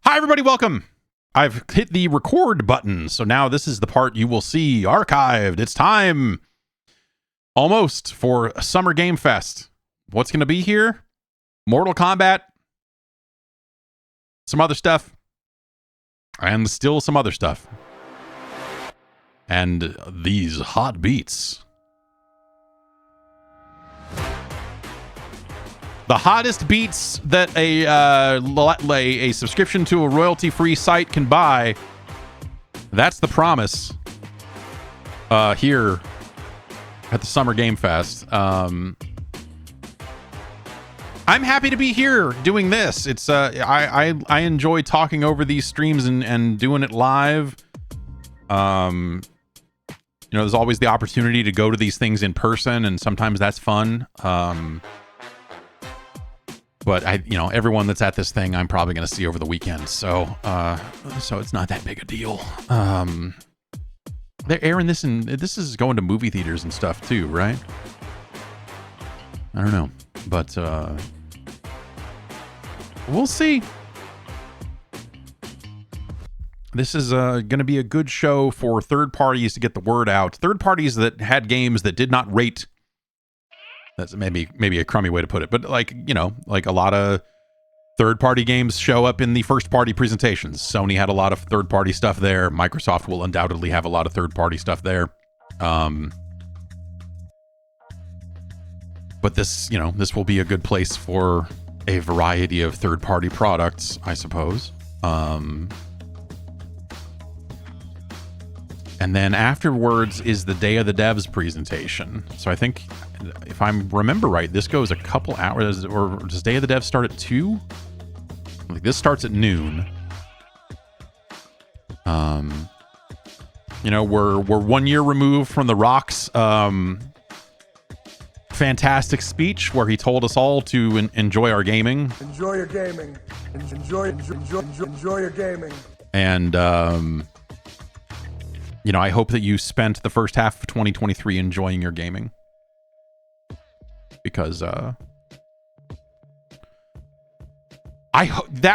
Hi, everybody. Welcome. I've hit the record button. So now this is the part you will see archived. It's time almost for Summer Game Fest. What's going to be here? Mortal Kombat, some other stuff, and still some other stuff. And these hot beats. The hottest beats that a subscription to a royalty-free site can buy. That's the promise here at the Summer Game Fest. I'm happy to be here doing this. It's I enjoy talking over these streams and doing it live. You know, there's always the opportunity to go to these things in person, and sometimes that's fun. But everyone that's at this thing, I'm probably going to see over the weekend. So it's not that big a deal. They're airing this, and this is going to movie theaters and stuff too, right? I don't know, but we'll see. This is going to be a good show for third parties to get the word out. Third parties that had games that did not rate. That's maybe a crummy way to put it, but like a lot of third-party games show up in the first-party presentations. Sony had a lot of third-party stuff there. Microsoft will undoubtedly have a lot of third-party stuff there. But this will be a good place for a variety of third-party products, I suppose. And then afterwards is the Day of the Devs presentation. So I think, if I remember right, this goes a couple hours, or does Day of the Devs start at 2? Like, this starts at noon. We're 1 year removed from The Rock's fantastic speech where he told us all to enjoy our gaming. Enjoy your gaming. Enjoy your gaming. And I hope that you spent the first half of 2023 enjoying your gaming. Because that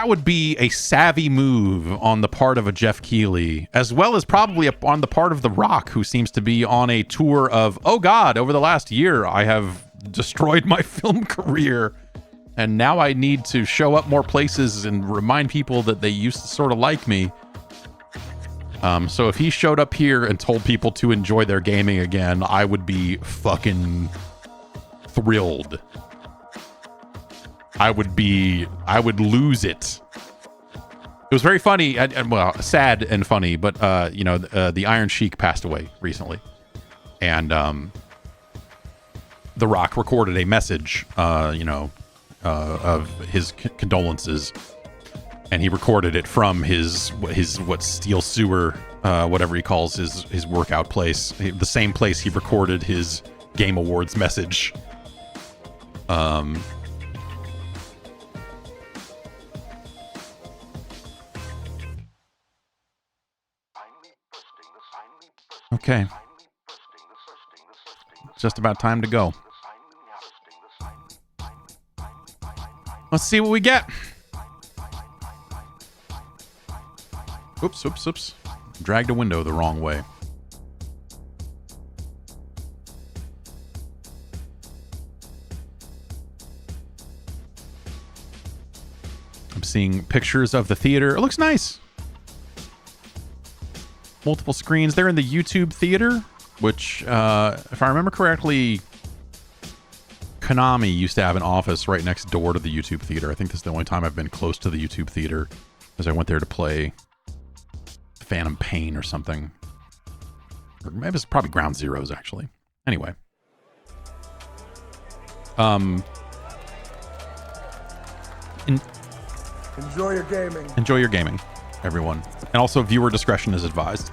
would be a savvy move on the part of a Jeff Keighley, as well as probably on the part of The Rock, who seems to be on a tour of, oh God, over the last year, I have destroyed my film career. And now I need to show up more places and remind people that they used to sort of like me. So if he showed up here and told people to enjoy their gaming again, I would be fucking thrilled. I would lose it. It was very funny, well, sad and funny, but the Iron Sheik passed away recently, and The Rock recorded a message, of his condolences. And he recorded it from his steel sewer, whatever he calls his workout place, the same place he recorded his Game Awards message. Okay. Just about time to go. Let's see what we get. Oops. Dragged a window the wrong way. I'm seeing pictures of the theater. It looks nice. Multiple screens. They're in the YouTube theater, which, if I remember correctly, Konami used to have an office right next door to the YouTube theater. I think this is the only time I've been close to the YouTube theater, as I went there to play Phantom Pain or something. Or maybe it's probably Ground Zeroes, actually. Anyway. Enjoy your gaming. Enjoy your gaming, everyone. And also, viewer discretion is advised.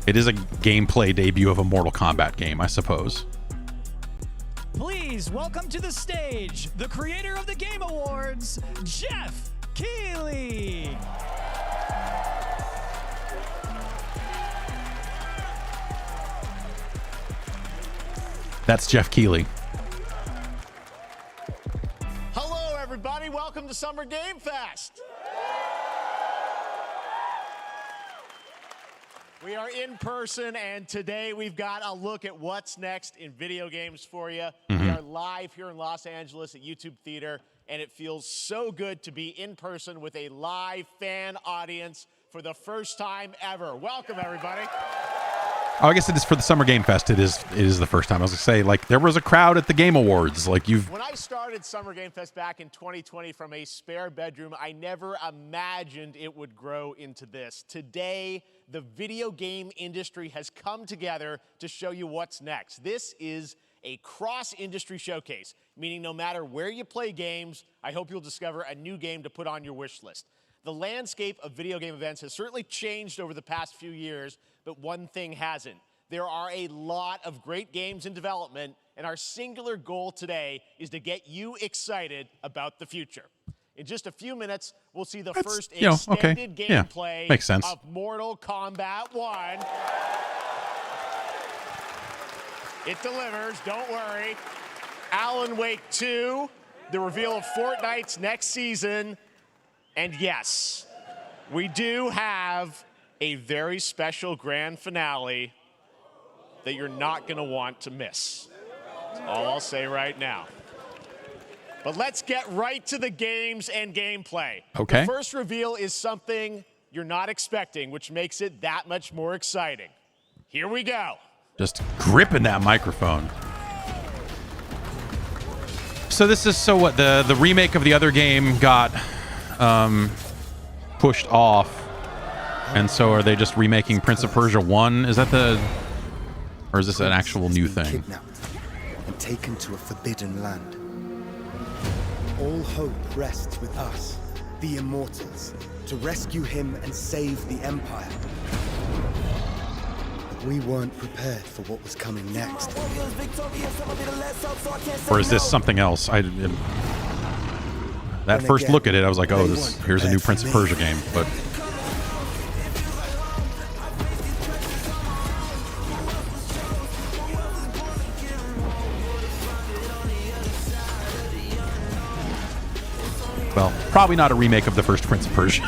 It is a gameplay debut of a Mortal Kombat game, I suppose. Please welcome to the stage the creator of the Game Awards, Jeff Keighley. That's Jeff Keighley. Hello, everybody. Welcome to Summer Game Fest. We are in person, and today we've got a look at what's next in video games for you. We are live here in Los Angeles at YouTube Theater, and it feels so good to be in person with a live fan audience for the first time ever. Welcome, everybody. Oh, I guess it is for the Summer Game Fest. It is the first time. I was gonna say, like, there was a crowd at the Game Awards. Like, When I started Summer Game Fest back in 2020 from a spare bedroom, I never imagined it would grow into this. Today, the video game industry has come together to show you what's next. This is a cross-industry showcase, meaning no matter where you play games, I hope you'll discover a new game to put on your wish list. The landscape of video game events has certainly changed over the past few years, but one thing hasn't. There are a lot of great games in development, and our singular goal today is to get you excited about the future. In just a few minutes, we'll see the first extended gameplay makes sense. of Mortal Kombat 1. It delivers, don't worry. Alan Wake 2, the reveal of Fortnite's next season. And yes, we do have a very special grand finale that you're not going to want to miss. That's all I'll say right now. But let's get right to the games and gameplay. Okay. The first reveal is something you're not expecting, which makes it that much more exciting. Here we go. just gripping that microphone. So this is what the remake of the other game got pushed off, and so are they just remaking Prince of Persia 1? Is that or is this an actual new thing? Kidnapped and taken to a forbidden land. All hope rests with us, the Immortals, to rescue him and save the Empire. But we weren't prepared for what was coming next. Or is this something else? That first look at it, I was like, oh, here's a new Prince of Persia game, but. Well, probably not a remake of the first Prince of Persia.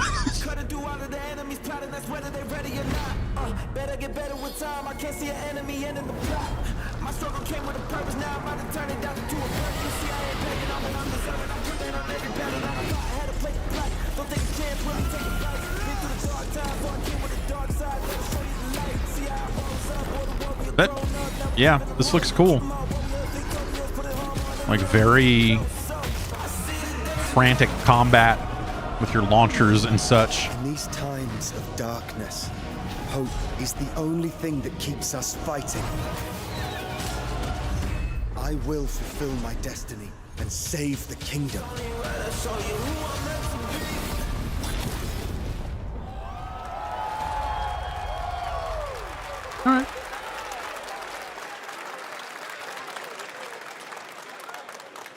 But yeah, this looks cool. Like very frantic combat with your launchers and such. In these times of darkness, hope is the only thing that keeps us fighting. I will fulfill my destiny and save the kingdom. All right.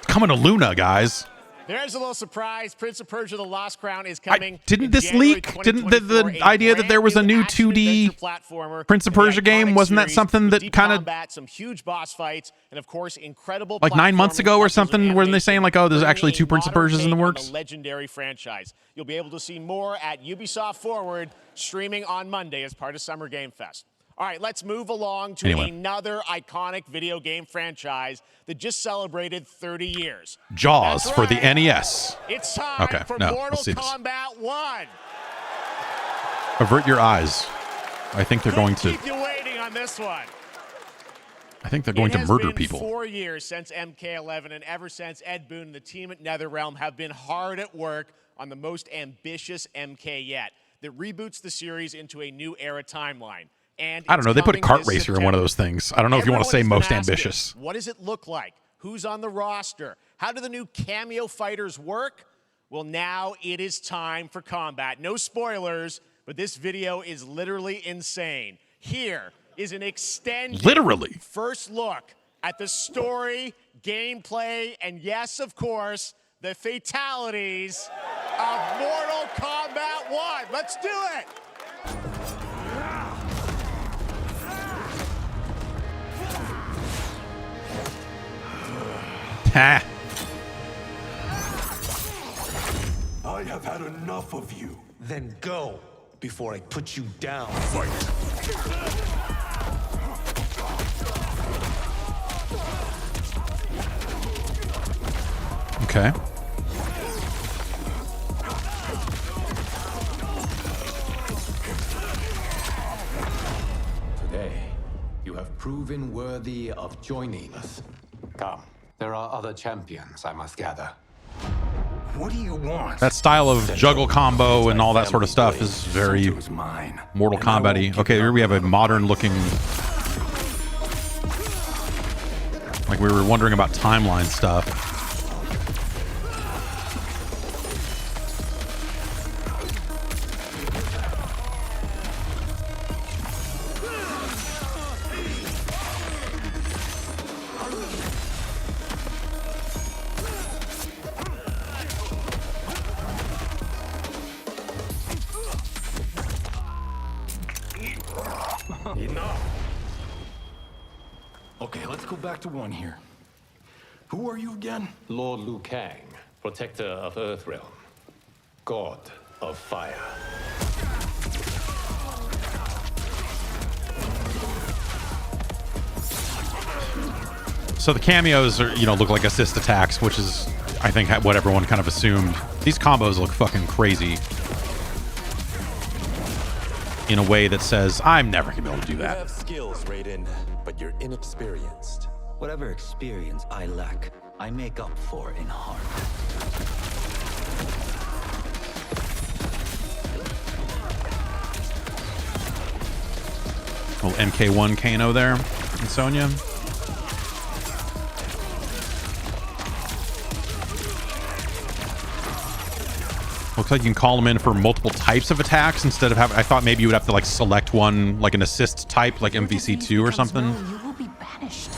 Coming to Luna, guys. There's a little surprise. Prince of Persia: The Lost Crown is coming. Didn't this leak? Didn't the idea that there was a new 2D Prince of Persia game, wasn't that something that kind of some huge boss fights and of course incredible like 9 months ago or something? Weren't they saying like, oh, there's actually 2 Prince of Persias in the works? Legendary franchise. You'll be able to see more at Ubisoft Forward, streaming on Monday as part of Summer Game Fest. All right, let's move along to another iconic video game franchise that just celebrated 30 years. Jaws for the NES. It's time for Mortal Kombat 1. Avert your eyes. I think they're going to keep you waiting on this one. I think they're going to murder people. It's been 4 years since MK11, and ever since, Ed Boon and the team at NetherRealm have been hard at work on the most ambitious MK yet that reboots the series into a new era timeline. And I don't know. They put a kart racer in one of those things. I don't know if you want to say most ambitious. What does it look like? Who's on the roster? How do the new cameo fighters work? Well, now it is time for combat. No spoilers, but this video is literally insane. Here is an extended first look at the story, gameplay, and yes, of course, the fatalities of Mortal Kombat 1. Let's do it. I have had enough of you. Then go. before I put you down. Okay. Today, you have proven worthy of joining us. Come, there are other champions I must gather. What do you want? That style of juggle combo and all that sort of stuff is very Mine. Mortal Kombat-y. Okay, here we have a modern-looking... Like we were wondering about timeline stuff. Enough. Okay, let's go back to one here. Who are you again? Lord Liu Kang, protector of Earthrealm, god of fire. So the cameos are, you know, look like assist attacks, which is, I think, what everyone kind of assumed. These combos look fucking crazy in a way that says, I'm never gonna be able to do You that. have skills, Raiden, but you're inexperienced. Whatever experience I lack, I make up for in heart. Little MK1 Kano there and Sonya. Looks like you can call them in for multiple types of attacks instead of having... I thought maybe you would have to like select one, like an assist type, like MVC2 or something. You will be banished.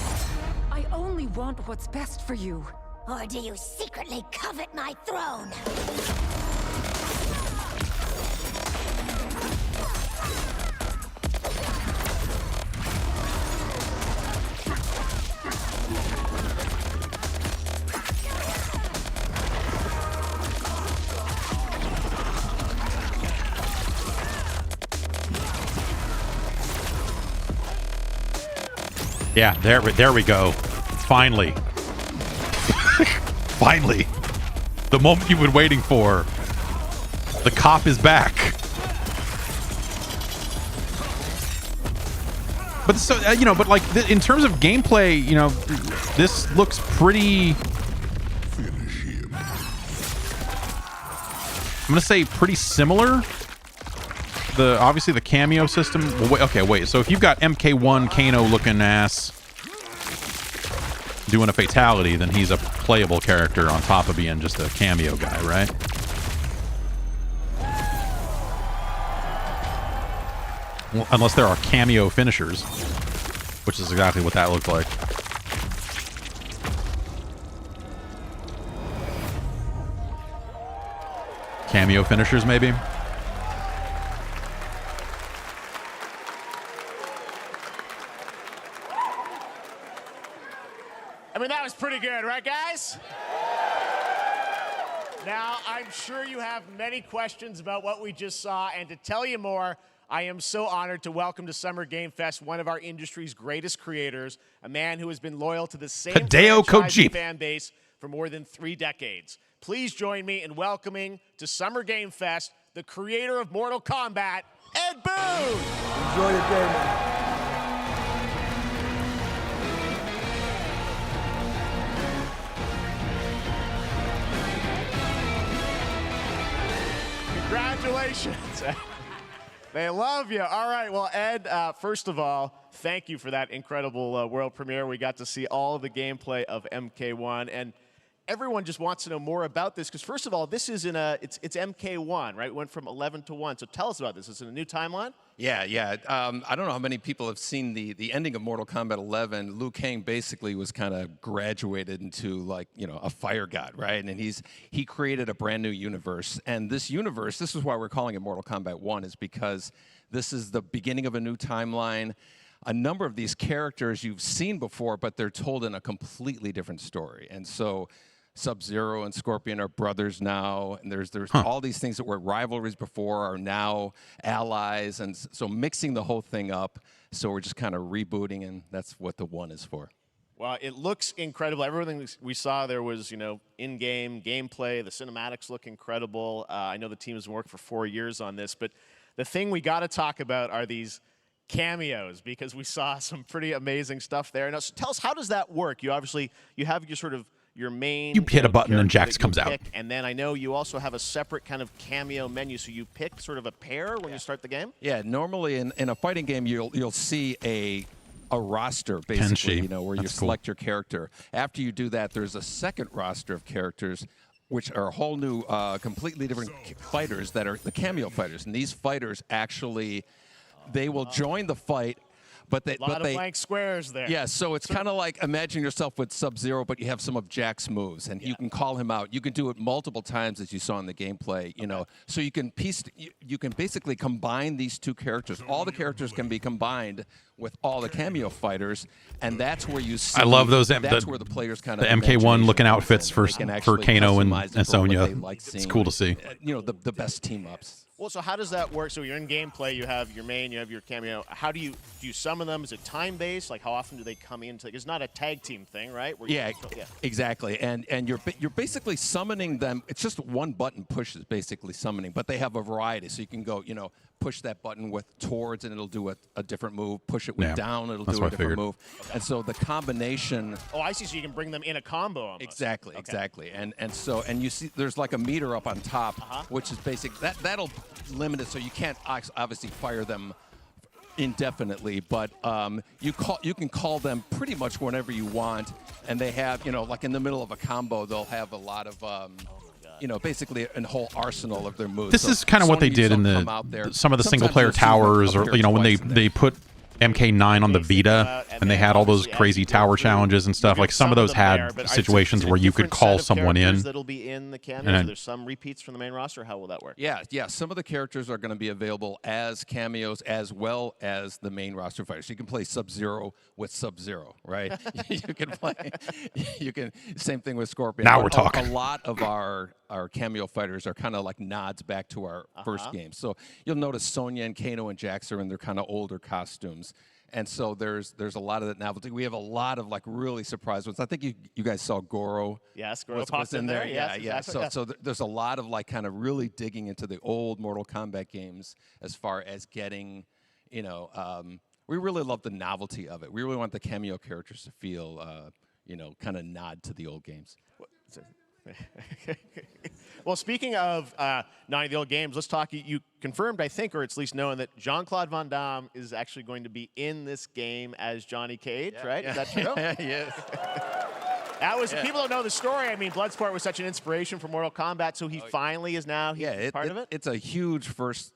I only want what's best for you. Or do you secretly covet my throne? Yeah, there we go. Finally. Finally. The moment you've been waiting for. The cop is back. But so, you know, but like in terms of gameplay, you know, this looks pretty... I'm going to say pretty similar. Obviously the cameo system. Well, wait, okay, wait. So if you've got MK1 Kano looking ass doing a fatality, then he's a playable character on top of being just a cameo guy, right? Well, unless there are cameo finishers, which is exactly what that looked like. Cameo finishers, maybe? I mean, that was pretty good, right, guys? Now, I'm sure you have many questions about what we just saw, and to tell you more, I am so honored to welcome to Summer Game Fest one of our industry's greatest creators, a man who has been loyal to the same Hideo franchise and Kojima fan base for more than 3 decades. Please join me in welcoming to Summer Game Fest the creator of Mortal Kombat, Ed Boon! Enjoy your game, man. Congratulations. They love you. All right. Well, Ed, first of all, thank you for that incredible world premiere. We got to see all of the gameplay of MK1, and everyone just wants to know more about this because, first of all, this is it's MK1, right? It went from 11 to 1. So tell us about this. Is it a new timeline? Yeah. I don't know how many people have seen the ending of Mortal Kombat 11. Liu Kang basically was kind of graduated into, like, you know, a fire god, right? And he created a brand new universe. And this universe, this is why we're calling it Mortal Kombat 1, is because this is the beginning of a new timeline. A number of these characters you've seen before, but they're told in a completely different story. And so Sub-Zero and Scorpion are brothers now, and there's all these things that were rivalries before are now allies, and so mixing the whole thing up. So we're just kind of rebooting, and that's what the 1 is for. Well, it looks incredible. Everything we saw there was, in-game gameplay. The cinematics look incredible. I know the team has worked for 4 years on this, but the thing we got to talk about are these cameos, because we saw some pretty amazing stuff there. Now, so tell us, how does that work? You have your main. You hit a button and Jax comes out. And then I know you also have a separate kind of cameo menu, so you pick sort of a pair when you start the game? Yeah, normally in a fighting game, you'll see a roster, basically, where you select your character. After you do that, there's a second roster of characters, which are a whole new, completely different fighters that are the cameo fighters. And these fighters actually, they will join the fight. But a lot of blank squares there. Yeah, so it's kind of like imagine yourself with Sub-Zero, but you have some of Jack's moves, and you can call him out. You can do it multiple times, as you saw in the gameplay. So you can basically combine these two characters. All the characters can be combined with all the cameo fighters, and that's where you see. I love those. That's where the players kind of the MK1 looking outfits for Kano and Sonya. It's cool to see. The best team ups. Well, so how does that work? So you're in gameplay, you have your main, you have your cameo. How do you summon them? Is it time-based? Like, how often do they come into? It's not a tag team thing, right? Exactly. And you're basically summoning them. It's just one button push is basically summoning, but they have a variety. So you can go, push that button with towards, and it'll do a different move. Push it with down, it'll do a different move. And so the combination. Oh, I see. So you can bring them in a combo almost. Exactly. And you see there's like a meter up on top, which is basic. That'll limit it, so you can't obviously fire them indefinitely, but you can call them pretty much whenever you want, and they have like in the middle of a combo they'll have a lot of basically a whole arsenal of their moves. This is kind of what they did in some of the single player towers, or when they put MK9 on the Vita, and they had all those crazy tower challenges and stuff. Like some of those had situations where you could call someone in. That'll be in the cameos. There's some repeats from the main roster. How will that work? Yeah. Some of the characters are going to be available as cameos as well as the main roster fighters. You can play Sub-Zero with Sub-Zero, right? Same thing with Scorpion. Now we're talking. A lot of our cameo fighters are kind of like nods back to our first game. So you'll notice Sonya and Kano and Jax are in their kind of older costumes. And so there's a lot of that novelty. We have a lot of like really surprise ones. I think you guys saw Goro. Yes, Goro popped in there. Yeah. Exactly. So there's a lot of like kind of really digging into the old Mortal Kombat games as far as getting, we really love the novelty of it. We really want the cameo characters to feel, kind of nod to the old games. Well, speaking of none of the old games, let's talk. You confirmed, I think, or it's at least known, that Jean-Claude Van Damme is actually going to be in this game as Johnny Cage, right? Is that true? Yes. That was, people don't know the story. I mean, Bloodsport was such an inspiration for Mortal Kombat, so he finally is now part of it? It's a huge first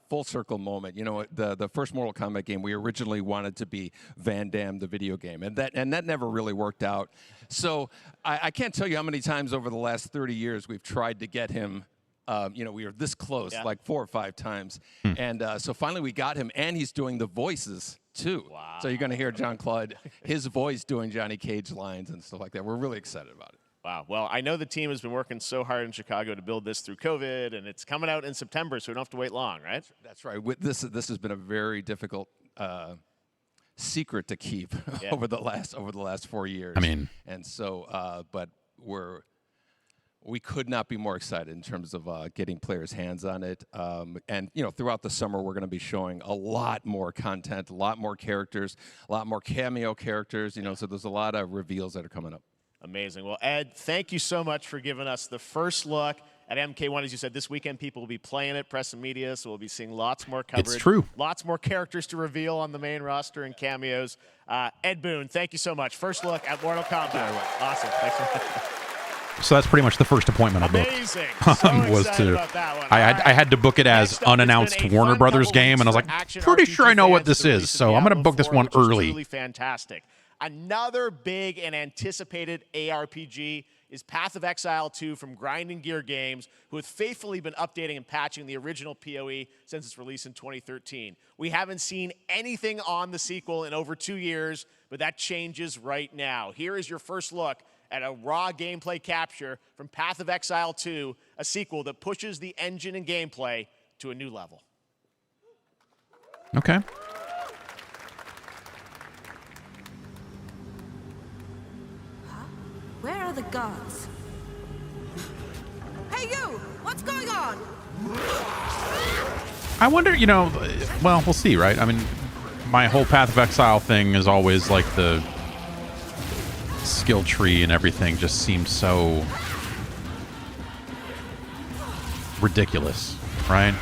full circle moment. The first Mortal Kombat game, we originally wanted to be Van Damme, the video game, and that never really worked out. So I can't tell you how many times over the last 30 years we've tried to get him. We were this close, like 4 or 5 times. And so finally we got him, and he's doing the voices too. Wow. So you're going to hear Jean-Claude, his voice doing Johnny Cage lines and stuff like that. We're really excited about it. Wow. Well, I know the team has been working so hard in Chicago to build this through COVID, and it's coming out in September, so we don't have to wait long, right? That's right. This has been a very difficult secret to keep over the last 4 years. I mean, and so, but we could not be more excited in terms of getting players' hands on it. And throughout the summer, we're going to be showing a lot more content, a lot more characters, a lot more cameo characters. So there's a lot of reveals that are coming up. Amazing. Well, Ed, thank you so much for giving us the first look at MK1. As you said, this weekend people will be playing it, press and media, so we'll be seeing lots more coverage. It's true. Lots more characters to reveal on the main roster and cameos. Ed Boon, thank you so much. First look at Mortal Kombat. Awesome. Thanks so much. So that's pretty much the first appointment I booked. Amazing. Was to I had to book it as unannounced Warner Brothers game, and I was like, pretty sure I know what this is, so I'm going to book this one early. Truly fantastic. Another big and anticipated ARPG is Path of Exile 2 from Grinding Gear Games, who have faithfully been updating and patching the original PoE since its release in 2013. We haven't seen anything on the sequel in over 2 years, but that changes right now. Here is your first look and a raw gameplay capture from Path of Exile 2, a sequel that pushes the engine and gameplay to a new level. Okay. Where are the guards? Hey, you! What's going on? I wonder, you know, well, we'll see, right? I mean, my whole Path of Exile thing is always like the skill tree and everything just seems so ridiculous, right?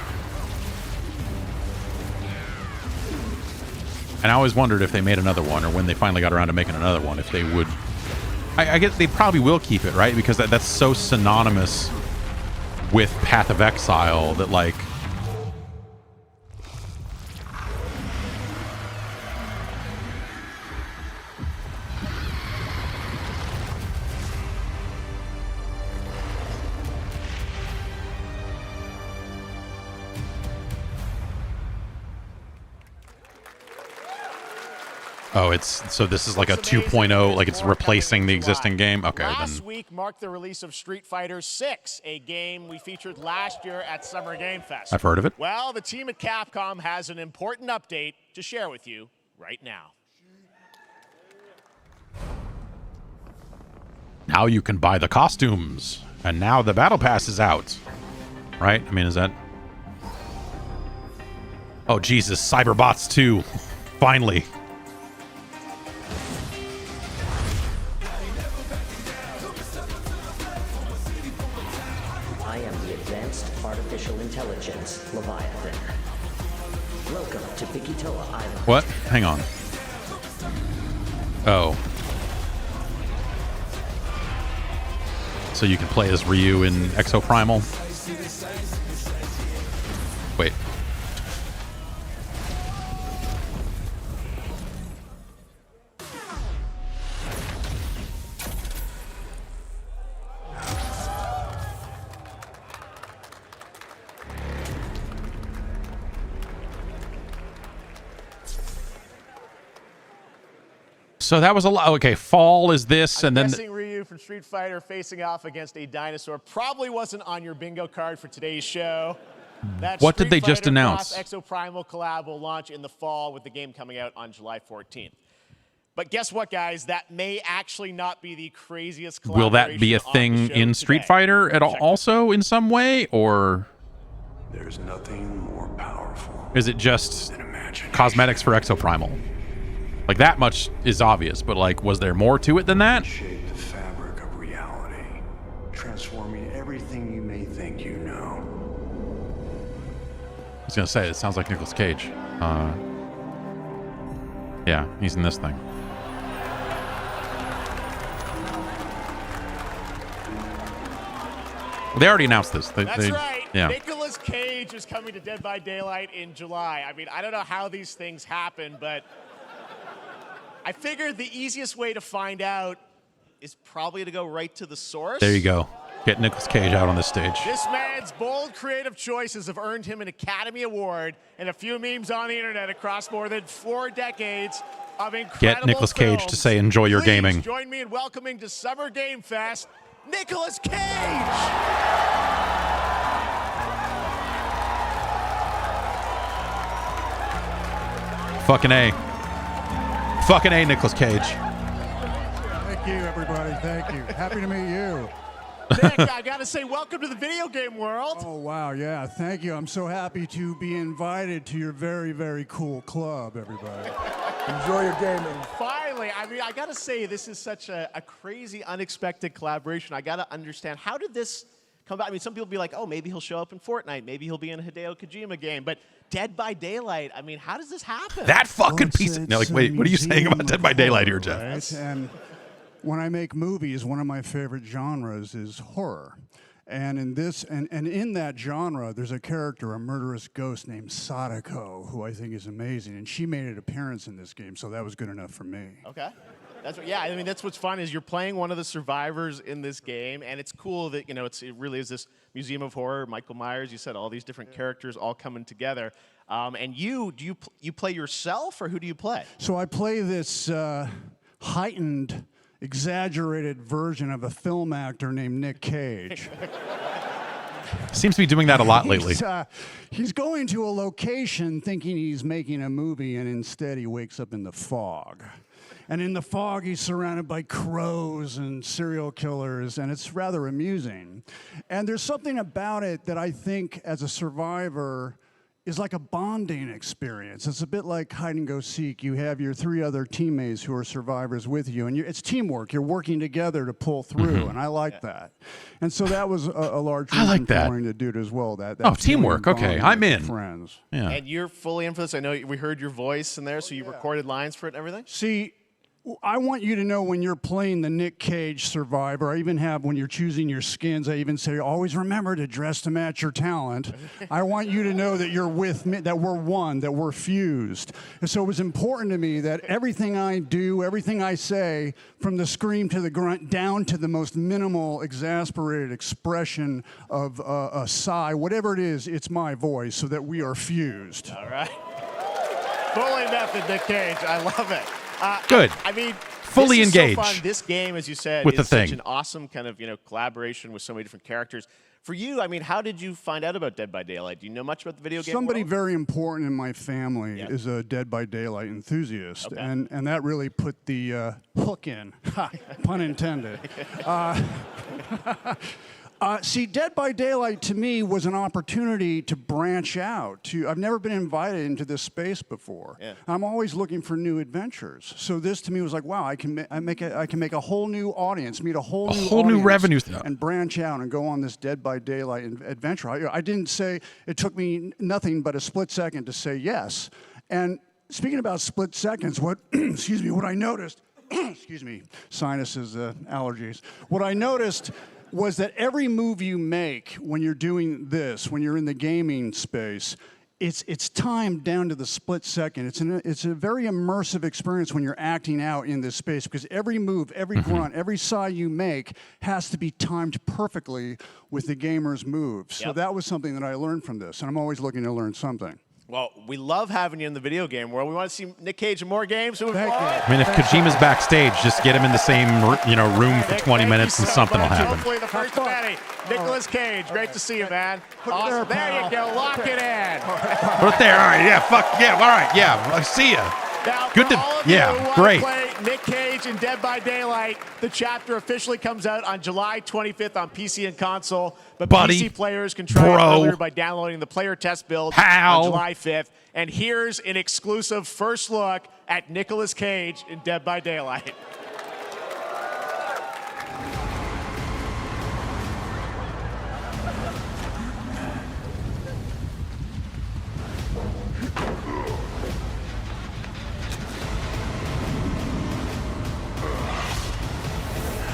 And I always wondered if they made another one, or when they finally got around to making another one, if they would. I guess they probably will keep it, right? Because that's so synonymous with Path of Exile that, like, oh, it's so this is like a 2.0, like it's replacing the existing game. Okay, Last then week marked the release of Street Fighter VI, a game we featured last year at Summer Game Fest. I've heard of it. Well, the team at Capcom has an important update to share with you right now. Now you can buy the costumes, and now the battle pass is out. Right? I mean, is that? Oh Jesus, Cyberbots 2, finally. I am the Advanced Artificial Intelligence Leviathan. Welcome to Bikitoa Island. What? Hang on. Oh. So you can play as Ryu in Exoprimal? Wait. So that was a lot. Okay, Fall is this, and then Guessing Ryu from Street Fighter facing off against a dinosaur probably wasn't on your bingo card for today's show. That What did Street they just Fighter announce? Cross Exoprimal collab will launch in the fall, with the game coming out on July 14th. But guess what, guys? That may actually not be the craziest collaboration. will that be a on the thing show in Street today. Fighter at all, also in some way, or There's nothing more powerful. is it just cosmetics for Exoprimal? Like, that much is obvious, but like, was there more to it than that? Shape the fabric of reality, transforming everything you may think you know. I was gonna say, it sounds like Nicolas Cage. Yeah, he's in this thing. They already announced this. That's right. Yeah. Nicolas Cage is coming to Dead by Daylight in July. I mean, I don't know how these things happen, but I figured the easiest way to find out is probably to go right to the source. There you go. Get Nicolas Cage out on this stage. This man's bold creative choices have earned him an Academy Award and a few memes on the internet across more than 4 decades of incredible Get Nicolas Cage films. to say, enjoy your Please gaming. join me in welcoming to Summer Game Fest, Nicolas Cage! Fucking A. Fucking A, Nicolas Cage. Thank you, everybody. Thank you. Happy to meet you. Nick, I gotta say, welcome to the video game world. Oh, wow. Yeah, thank you. I'm so happy to be invited to your very, very cool club, everybody. Enjoy your gaming. Finally, I mean, I gotta say, this is such a crazy, unexpected collaboration. I gotta understand, how did this come about? I mean, some people be like, oh, maybe he'll show up in Fortnite. Maybe he'll be in a Hideo Kojima game. But Dead by Daylight, I mean, how does this happen? That fucking Well, piece of... No, like, wait, what are you saying about Dead by Daylight here, Jeff? Right? And when I make movies, one of my favorite genres is horror. And in this, and in that genre, there's a character, a murderous ghost named Sadako, who I think is amazing. And she made an appearance in this game, so that was good enough for me. Okay. That's what, yeah, I mean, that's what's fun is you're playing one of the survivors in this game, and it's cool that, you know, it really is this museum of horror. Michael Myers, you said all these different characters all coming together. And you play yourself, or who do you play? So I play this heightened exaggerated version of a film actor named Nick Cage. Seems to be doing that a lot lately. He's going to a location thinking he's making a movie, and instead he wakes up in the fog. And in the fog, he's surrounded by crows and serial killers, and it's rather amusing. And there's something about it that I think, as a survivor, is like a bonding experience. It's a bit like hide and go seek. You have your 3 other teammates who are survivors with you, and it's teamwork. You're working together to pull through, and I like that. And so that was a large reason for wanting to do it as well. That teamwork. Okay, I'm in. Friends. Yeah. And you're fully in for this. I know we heard your voice in there, so you recorded lines for it and everything? See, I want you to know when you're playing the Nick Cage survivor, I even have when you're choosing your skins, I even say, always remember to dress to match your talent. I want you to know that you're with me, that we're one, that we're fused. And so it was important to me that everything I do, everything I say, from the scream to the grunt, down to the most minimal, exasperated expression of a sigh, whatever it is, it's my voice, so that we are fused. All right. Fully method, Nick Cage. I love it. Good. I mean, fully this is engaged. So fun. This game, as you said, with is the thing. such an awesome kind of collaboration with so many different characters. For you, I mean, how did you find out about Dead by Daylight? Do you know much about the video game Somebody world? very important in my family is a Dead by Daylight enthusiast, and that really put the hook in, pun intended. See, Dead by Daylight to me was an opportunity to branch out. I've never been invited into this space before. Yeah. I'm always looking for new adventures. So this to me was like, wow, I can make a whole new audience, meet a whole new revenue, and branch out and go on this Dead by Daylight adventure. I didn't say it took me nothing but a split second to say yes. And speaking about split seconds, what what I noticed, excuse me, sinuses, allergies. What I noticed was that every move you make when you're doing this, when you're in the gaming space, it's timed down to the split second. It's a very immersive experience when you're acting out in this space, because every move, every grunt, every sigh you make has to be timed perfectly with the gamer's moves. So that was something that I learned from this, and I'm always looking to learn something. Well, we love having you in the video game world. We want to see Nick Cage in more games. Thank you. I mean, if Kojima's backstage, just get him in the same room for 20 minutes and something will happen. Hopefully the first Betty. Nicolas Cage, great to see you, man. Awesome. There you go. Lock it in. Put it there. All right. Yeah. Fuck. Yeah. All right. Yeah. I see ya. Now, Good to. Yeah. Great. Play Nick Cage in Dead by Daylight. The chapter officially comes out on July 25th on PC and console. But PC players can try it earlier by downloading the player test build on July 5th. And here's an exclusive first look at Nicolas Cage in Dead by Daylight.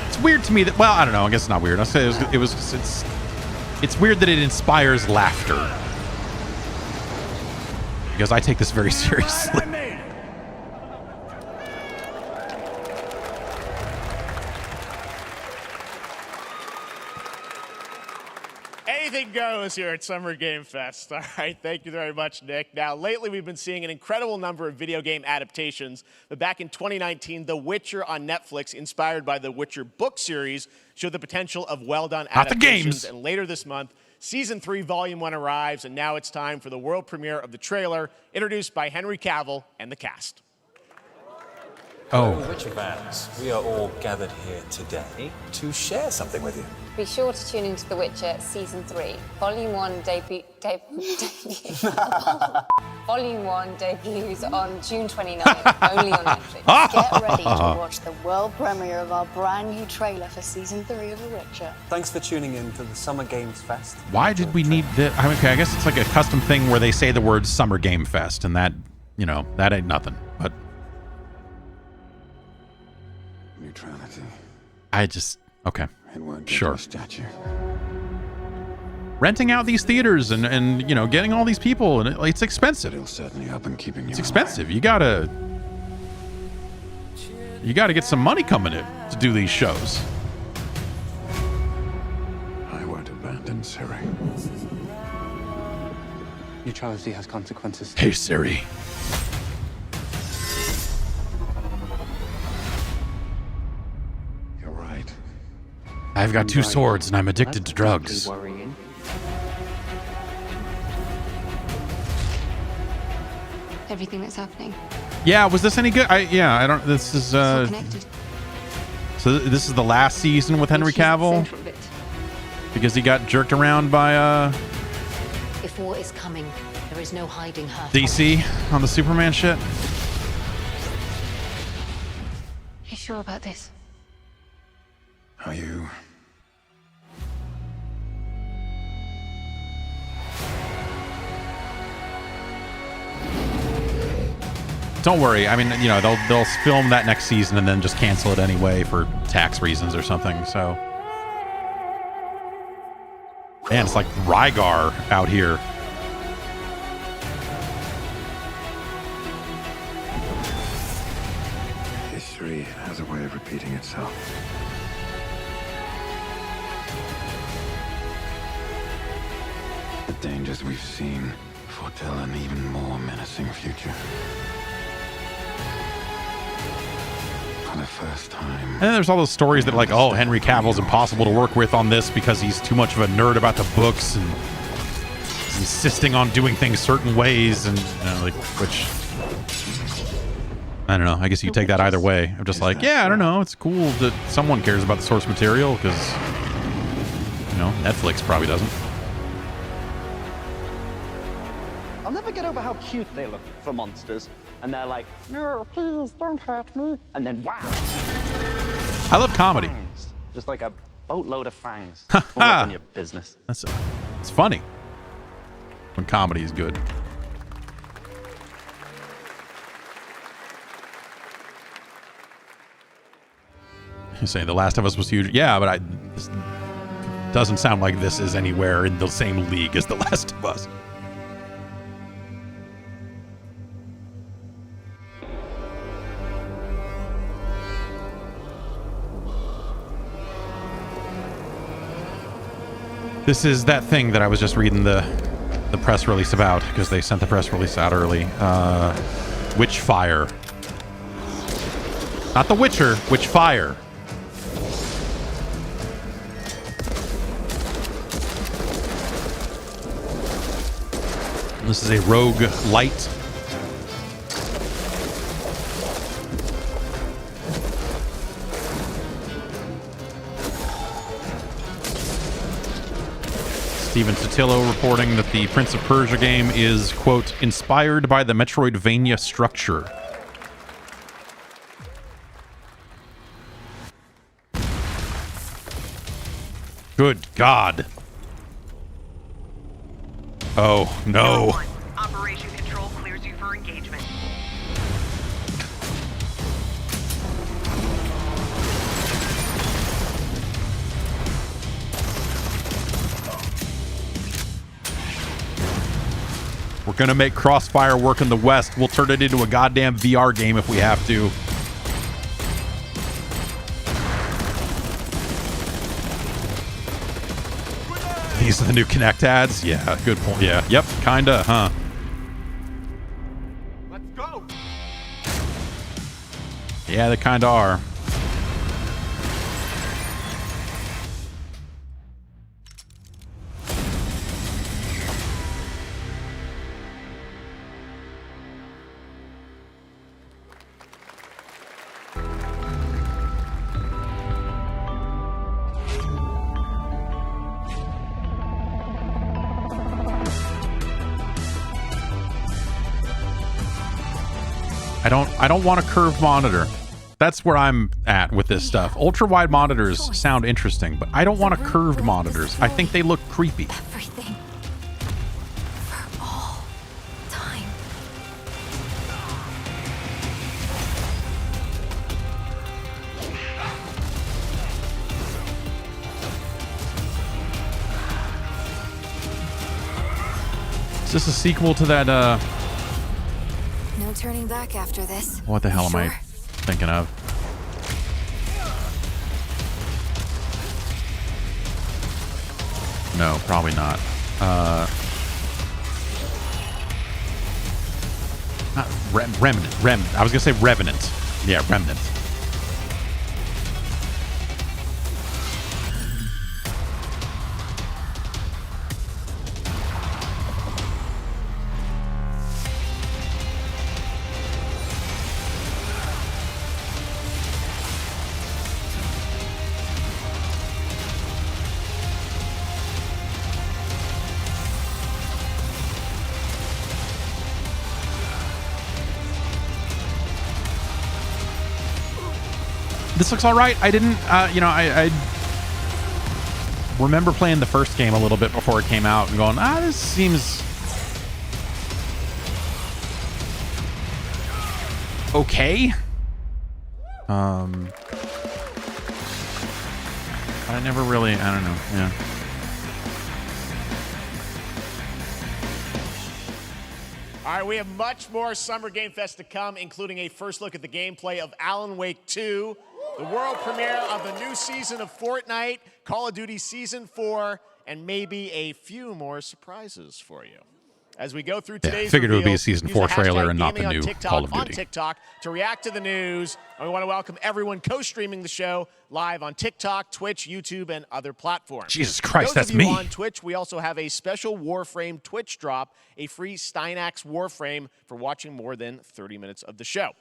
It's weird to me that, well, I don't know. I guess it's not weird. I'll say it's weird that it inspires laughter. Because I take this very seriously. Anything goes here at Summer Game Fest. All right, thank you very much, Nick. Now, lately we've been seeing an incredible number of video game adaptations. But back in 2019, The Witcher on Netflix, inspired by the Witcher book series, showed the potential of well-done adaptations. And later this month, Season 3, Volume 1 arrives, and now it's time for the world premiere of the trailer, introduced by Henry Cavill and the cast. Witcher fans, we are all gathered here today to share something with you. Be sure to tune into The Witcher Season 3. Volume 1 Volume 1 debuts on June 29th, only on Netflix. Get ready to watch the world premiere of our brand new trailer for Season 3 of The Witcher. Thanks for tuning in to the Summer Games Fest. Why did we need the? I mean, okay, I guess it's like a custom thing where they say the word Summer Game Fest, and that, that ain't nothing. But neutrality. I just okay. Sure. Statue. Renting out these theaters and getting all these people, and it's expensive. It'll certainly help in keeping you. It's expensive. You gotta get some money coming in to do these shows. I won't abandon Siri. Neutrality has consequences. Hey Siri. I've got 2 swords and I'm addicted to drugs. Worrying. Everything that's happening. Yeah, was this any good? I don't. This is It's all connected. So this is the last season with Henry Cavill because he got jerked around by If war is coming, there is no hiding her. DC on the Superman shit. You sure about this? Are you? Don't worry. I mean, you know, they'll film that next season and then just cancel it anyway for tax reasons or something. So, man, it's like Rygar out here. History has a way of repeating itself. The dangers we've seen foretell an even more menacing future. For the first time. And then there's all those stories that like, oh, Henry Cavill's impossible to work with on this because he's too much of a nerd about the books and he's insisting on doing things certain ways, and you know, like, which I don't know. I guess you could take that either way. I'm just like, yeah, I don't know. It's cool that someone cares about the source material because, you know, Netflix probably doesn't. I'll never get over how cute they look for monsters. And they're like, no, please don't hurt me. And then, wow. I love comedy. Fangs. Just like a boatload of fangs. All up in your business. It's funny when comedy is good. You say The Last of Us was huge. Yeah, but this doesn't sound like this is anywhere in the same league as The Last of Us. This is that thing that I was just reading the press release about because they sent the press release out early. Witchfire. Not The Witcher, Witchfire. This is a rogue light. Steven Totillo reporting that the Prince of Persia game is, quote, inspired by the Metroidvania structure. Good God. Oh, no. Operation Control clears you for engagement. We're gonna make Crossfire work in the West. We'll turn it into a goddamn VR game if we have to. These are the new Kinect ads? Yeah, good point. Yeah, yep, kinda, huh? Let's go. Yeah, they kinda are. I don't want a curved monitor. That's where I'm at with this stuff. Ultra wide monitors sound interesting, but I don't want a curved monitors. I think they look creepy. Everything. For all time. Is this a sequel to that, No turning back after this. what the hell am I thinking of? No, probably not. Not Remnant. I was gonna say Revenant. Yeah, Remnant. This looks all right. I didn't, you know, I remember playing the first game a little bit before it came out and going, this seems okay. But I never really, I don't know. Yeah. All right, we have much more Summer Game Fest to come, including a first look at the gameplay of Alan Wake 2, the world premiere of the new season of Fortnite, Call of Duty Season 4, and maybe a few more surprises for you. As we go through today's figured it would be a reveals, Season use 4 the trailer hashtag and not the gaming on new TikTok, Call of on Duty. TikTok to react to the news. And we want to welcome everyone co-streaming the show live on TikTok, Twitch, YouTube, and other platforms. Jesus Christ, Those that's of you me. on Twitch, we also have a special Warframe Twitch drop, a free Steinax Warframe for watching more than 30 minutes of the show.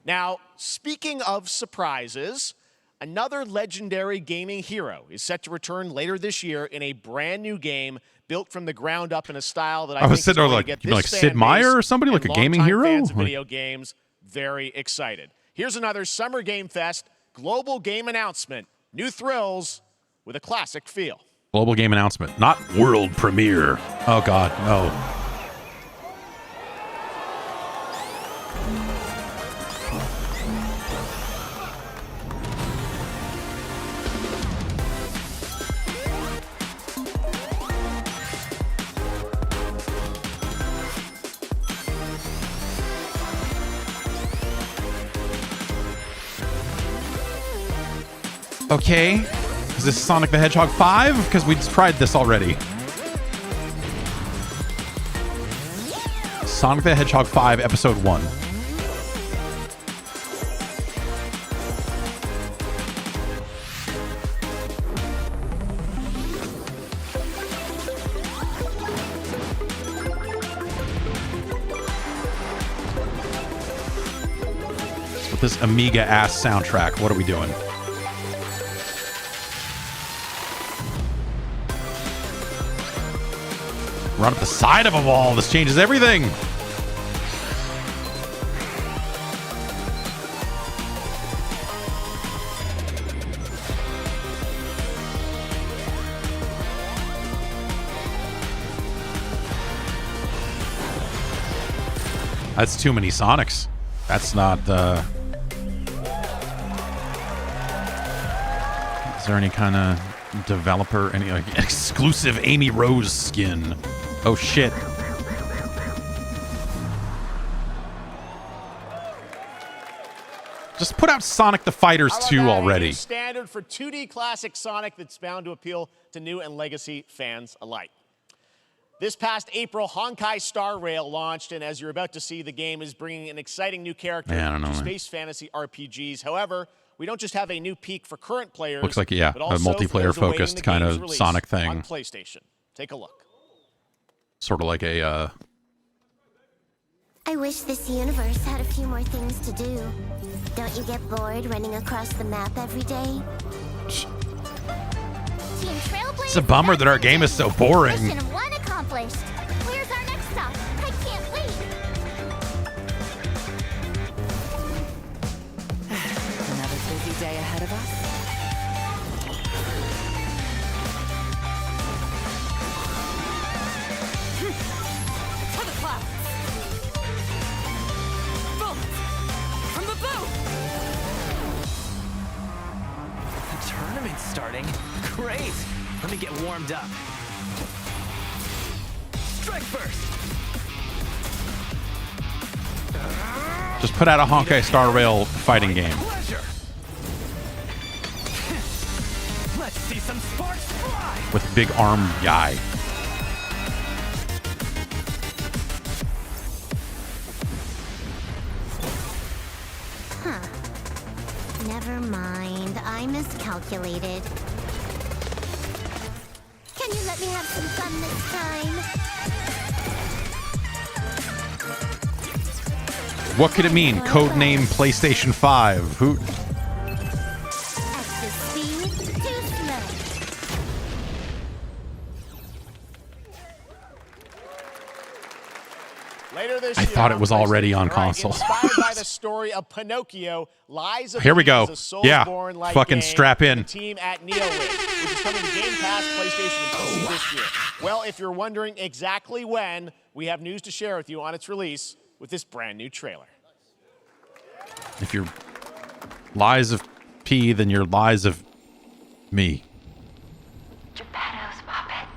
Now, speaking of surprises, another legendary gaming hero is set to return later this year in a brand new game built from the ground up in a style that I was think sitting is there going like, to get you mean this like fan Sid Meier base or somebody, like and a gaming longtime hero? fans of Like- video games very excited. Here's another Summer Game Fest global game announcement. New thrills with a classic feel. Global game announcement, not world premiere. Oh God, no. Okay, is this Sonic the Hedgehog 5? Because we just tried this already. Sonic the Hedgehog 5, Episode 1. With this Amiga-ass soundtrack, what are we doing? Run up the side of a wall. This changes everything. That's too many Sonics. That's not, Is there any kind of developer, any like exclusive Amy Rose skin? Oh shit. Just put out Sonic the Fighters 2 already. A new standard for 2D classic Sonic that's bound to appeal to new and legacy fans alike. This past April, Honkai Star Rail launched, and as you're about to see, the game is bringing an exciting new character to space fantasy RPGs. However, we don't just have a new peak for current players. Looks like, yeah, but a also for multiplayer those awaiting focused the kind game's of release Sonic thing. on PlayStation. Take a look. Sort of like a, I wish this universe had a few more things to do. Don't you get bored running across the map every day? Team Trailblazer. It's a bummer that our game is so boring. Mission 1 accomplished. Where's our next stop? I can't wait. Another busy day ahead of us. To the clouds. Bullets from the boat. The tournament's starting. Great. Let me get warmed up. Strike first. just put out a Honkai Star Rail fighting game. Pleasure. Let's see some sparks fly. With a big arm guy. Huh. Never mind. I miscalculated. Can you let me have some fun this time? What could it mean? Codename PlayStation 5. Who? Extra speed, too slow. Later this I year thought it was already on PlayStation. All right, console. Inspired by the story of Pinocchio, Lies of Here we P go. is a Yeah. Soulsborne-like Fucking game strap in. from the team at NeoWiz, which is coming to Game Pass, PlayStation, and PC this year. Well, if you're wondering exactly when, we have news to share with you on its release with this brand new trailer. If you're Lies of P, then you're Lies of me. Geppetto's puppet.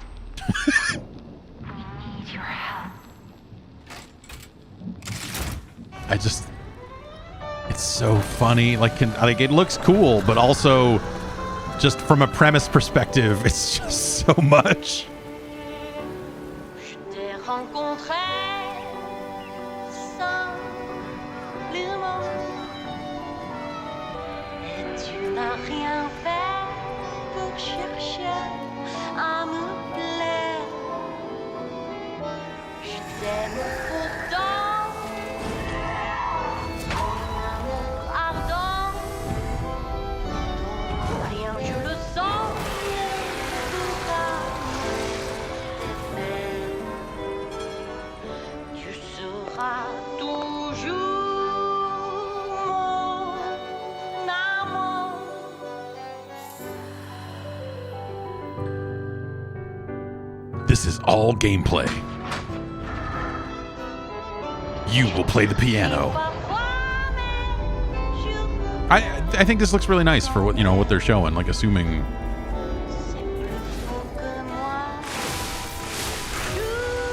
We need your help. It's so funny. Like it looks cool, but also just from a premise perspective, it's just so much. This is all gameplay. You will play the piano. I think this looks really nice for what they're showing. Like assuming.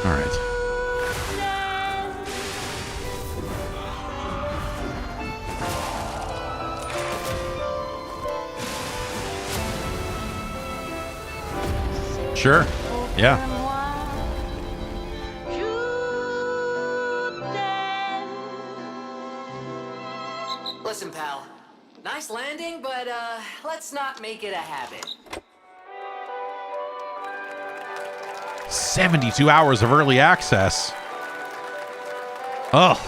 All right. Sure. Yeah. Listen, pal. Nice landing, but let's not make it a habit. 72 hours of early access. Ugh.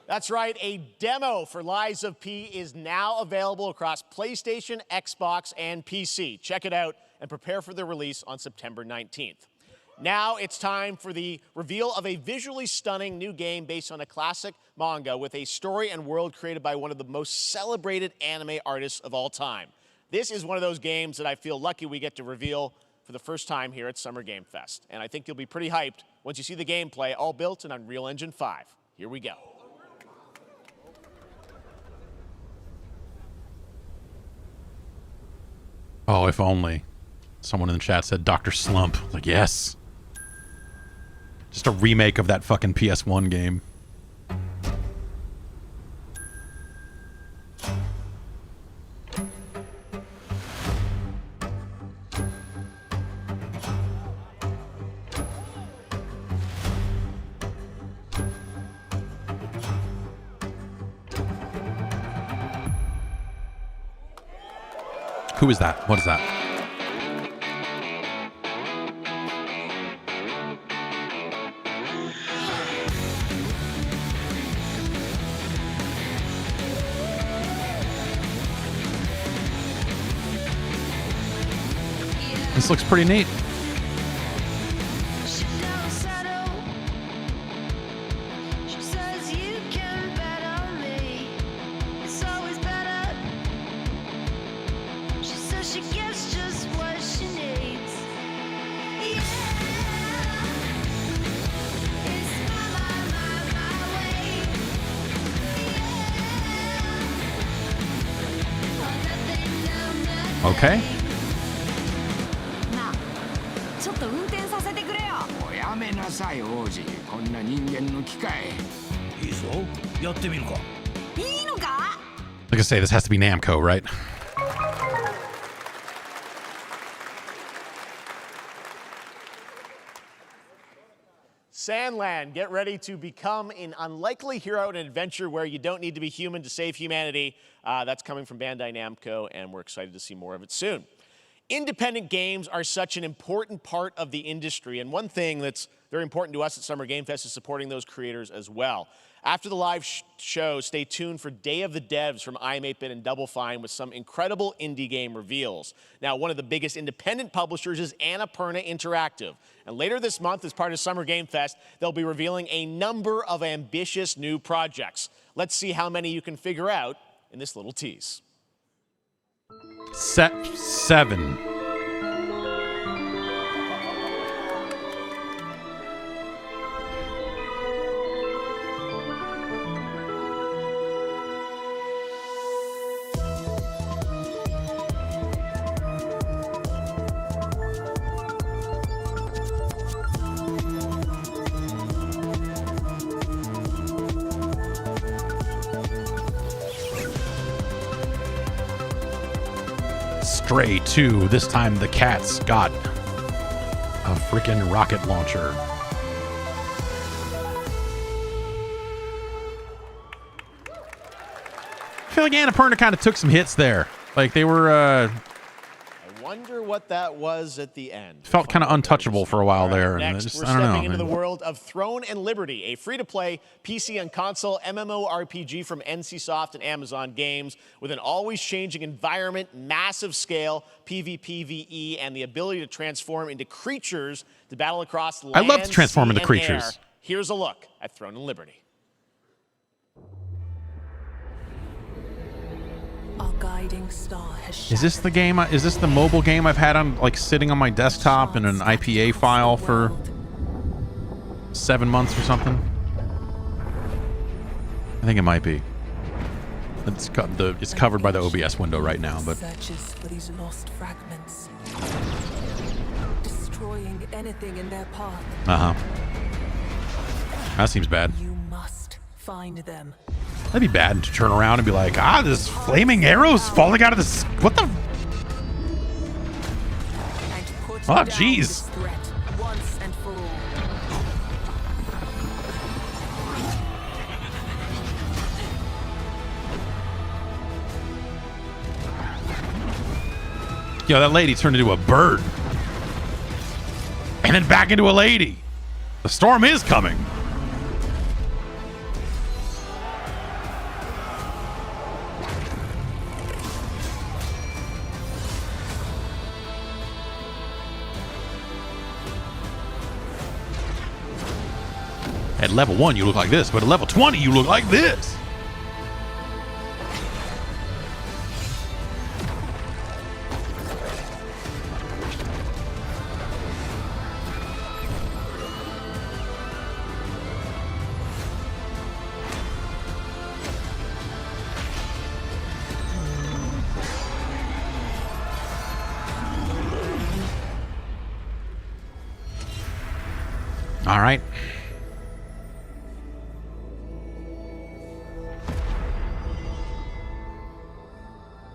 That's right, a demo for Lies of P is now available across PlayStation, Xbox, and PC. Check it out and prepare for the release on September 19th. Now it's time for the reveal of a visually stunning new game based on a classic manga with a story and world created by one of the most celebrated anime artists of all time. This is one of those games that I feel lucky we get to reveal for the first time here at Summer Game Fest. And I think you'll be pretty hyped once you see the gameplay, all built in Unreal Engine 5. Here we go. Oh, if only. Someone in the chat said Dr. Slump. Like, yes. Just a remake of that fucking PS1 game. Who is that? What is that? This looks pretty neat. Okay. Like I say, this has to be Namco, right? Sandland, get ready to become an unlikely hero in an adventure where you don't need to be human to save humanity. That's coming from Bandai Namco, and we're excited to see more of it soon. Independent games are such an important part of the industry, and one thing that's very important to us at Summer Game Fest is supporting those creators as well. After the live show, stay tuned for Day of the Devs from I'm8bit and Double Fine with some incredible indie game reveals. Now, one of the biggest independent publishers is Annapurna Interactive. And later this month, as part of Summer Game Fest, they'll be revealing a number of ambitious new projects. Let's see how many you can figure out in this little tease. Set 7. Stray 2. This time the cat's got a freaking rocket launcher. I feel like Annapurna kind of took some hits there. Like they were I wonder what that was at the end. felt kind of untouchable for a while there. And Next, just, we're I don't know, stepping into the man. world of Throne and Liberty, a free-to-play PC and console MMORPG from NCSoft and Amazon Games with an always-changing environment, massive scale, PvPvE, and the ability to transform into creatures to battle across land, I love to transform sea, into and creatures. air. Here's a look at Throne and Liberty. Our guiding star has Is this the game? Is this the mobile game I've had on like sitting on my desktop in an IPA file for 7 months or something? I think it might be. It's covered by the OBS window right now, but searches for these lost fragments, destroying anything in their path. That seems bad. You must find them. That'd be bad to turn around and be like, there's flaming arrows falling out of this. What the? Oh, jeez. Once and for all. Yo, that lady turned into a bird. And then back into a lady. The storm is coming. At level 1, you look like this, but at level 20, you look like this. All right.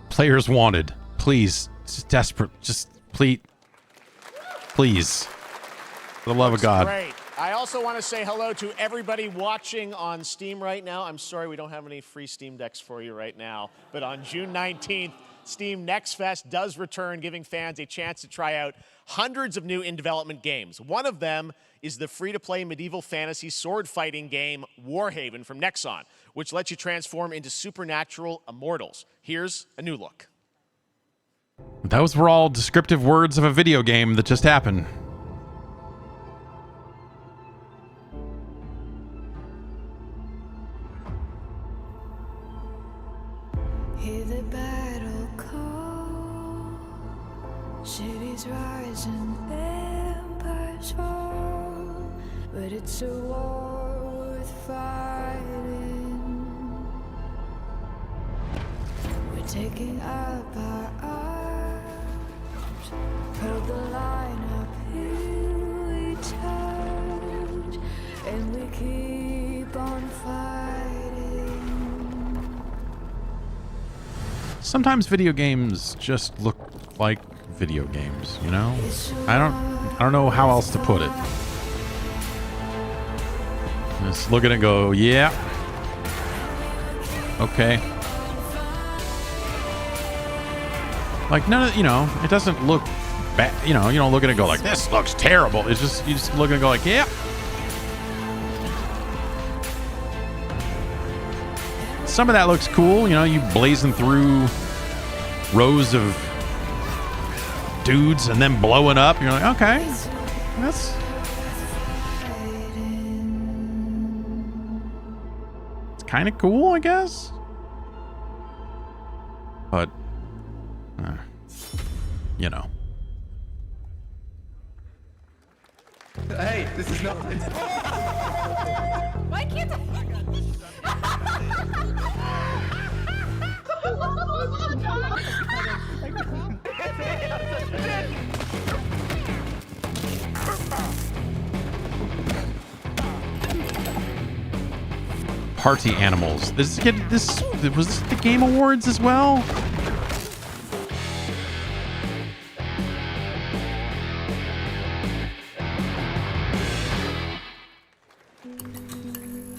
Players wanted. Please. Just desperate. Just please. Please. For the love of God. Great. I also want to say hello to everybody watching on Steam right now. I'm sorry we don't have any free Steam Decks for you right now, but on June 19th, Steam Next Fest does return, giving fans a chance to try out hundreds of new in-development games. One of them is the free-to-play medieval fantasy sword-fighting game Warhaven from Nexon, which lets you transform into supernatural immortals. Here's a new look. Those were all descriptive words of a video game that just happened. Hear the battle call, cities rise and empires fall, but it's a war worth fighting. We're taking up our arms, hold the line up, here we charge, and we keep on fighting. Sometimes video games just look like video games, you know? I don't know how else to put it. Just look at it and go, yeah. Okay. Like none of, you know, it doesn't look bad, you know, you don't look at it and go like, this looks terrible. It's just, you just look at it and go like, yeah. some of that looks cool. You know, you blazing through rows of dudes and then blowing up. You're like, okay, that's... it's kind of cool, I guess. But, you know. Hey, this is not... Why can't Party animals. This was this the Game Awards as well?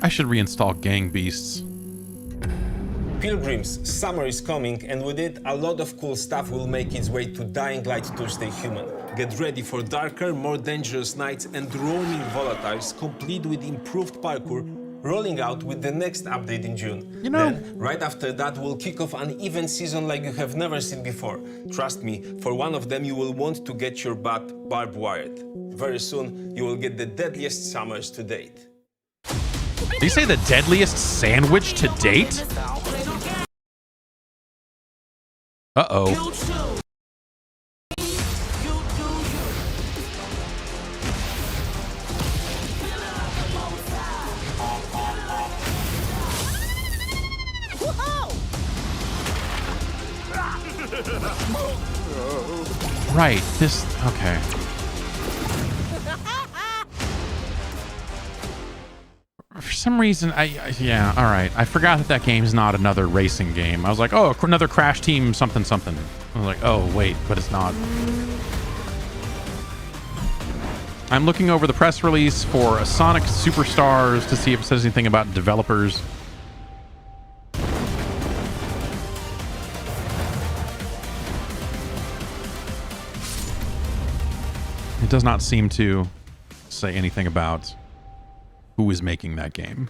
I should reinstall Gang Beasts. Pilgrims, summer is coming, and with it, a lot of cool stuff will make its way to Dying Light Tuesday Human. Get ready for darker, more dangerous nights and roaming volatiles, complete with improved parkour, rolling out with the next update in June. You know, then, right after that, we'll kick off an event season like you have never seen before. Trust me, for one of them, you will want to get your butt barbed wired. Very soon, you will get the deadliest summers to date. Did you say the deadliest sandwich to date? Uh-oh. Right, this... okay. For some reason, yeah, all right. I forgot that game's not another racing game. I was like, oh, another Crash Team something something. I was like, oh, wait, but it's not. I'm looking over the press release for Sonic Superstars to see if it says anything about developers. It does not seem to say anything about who is making that game.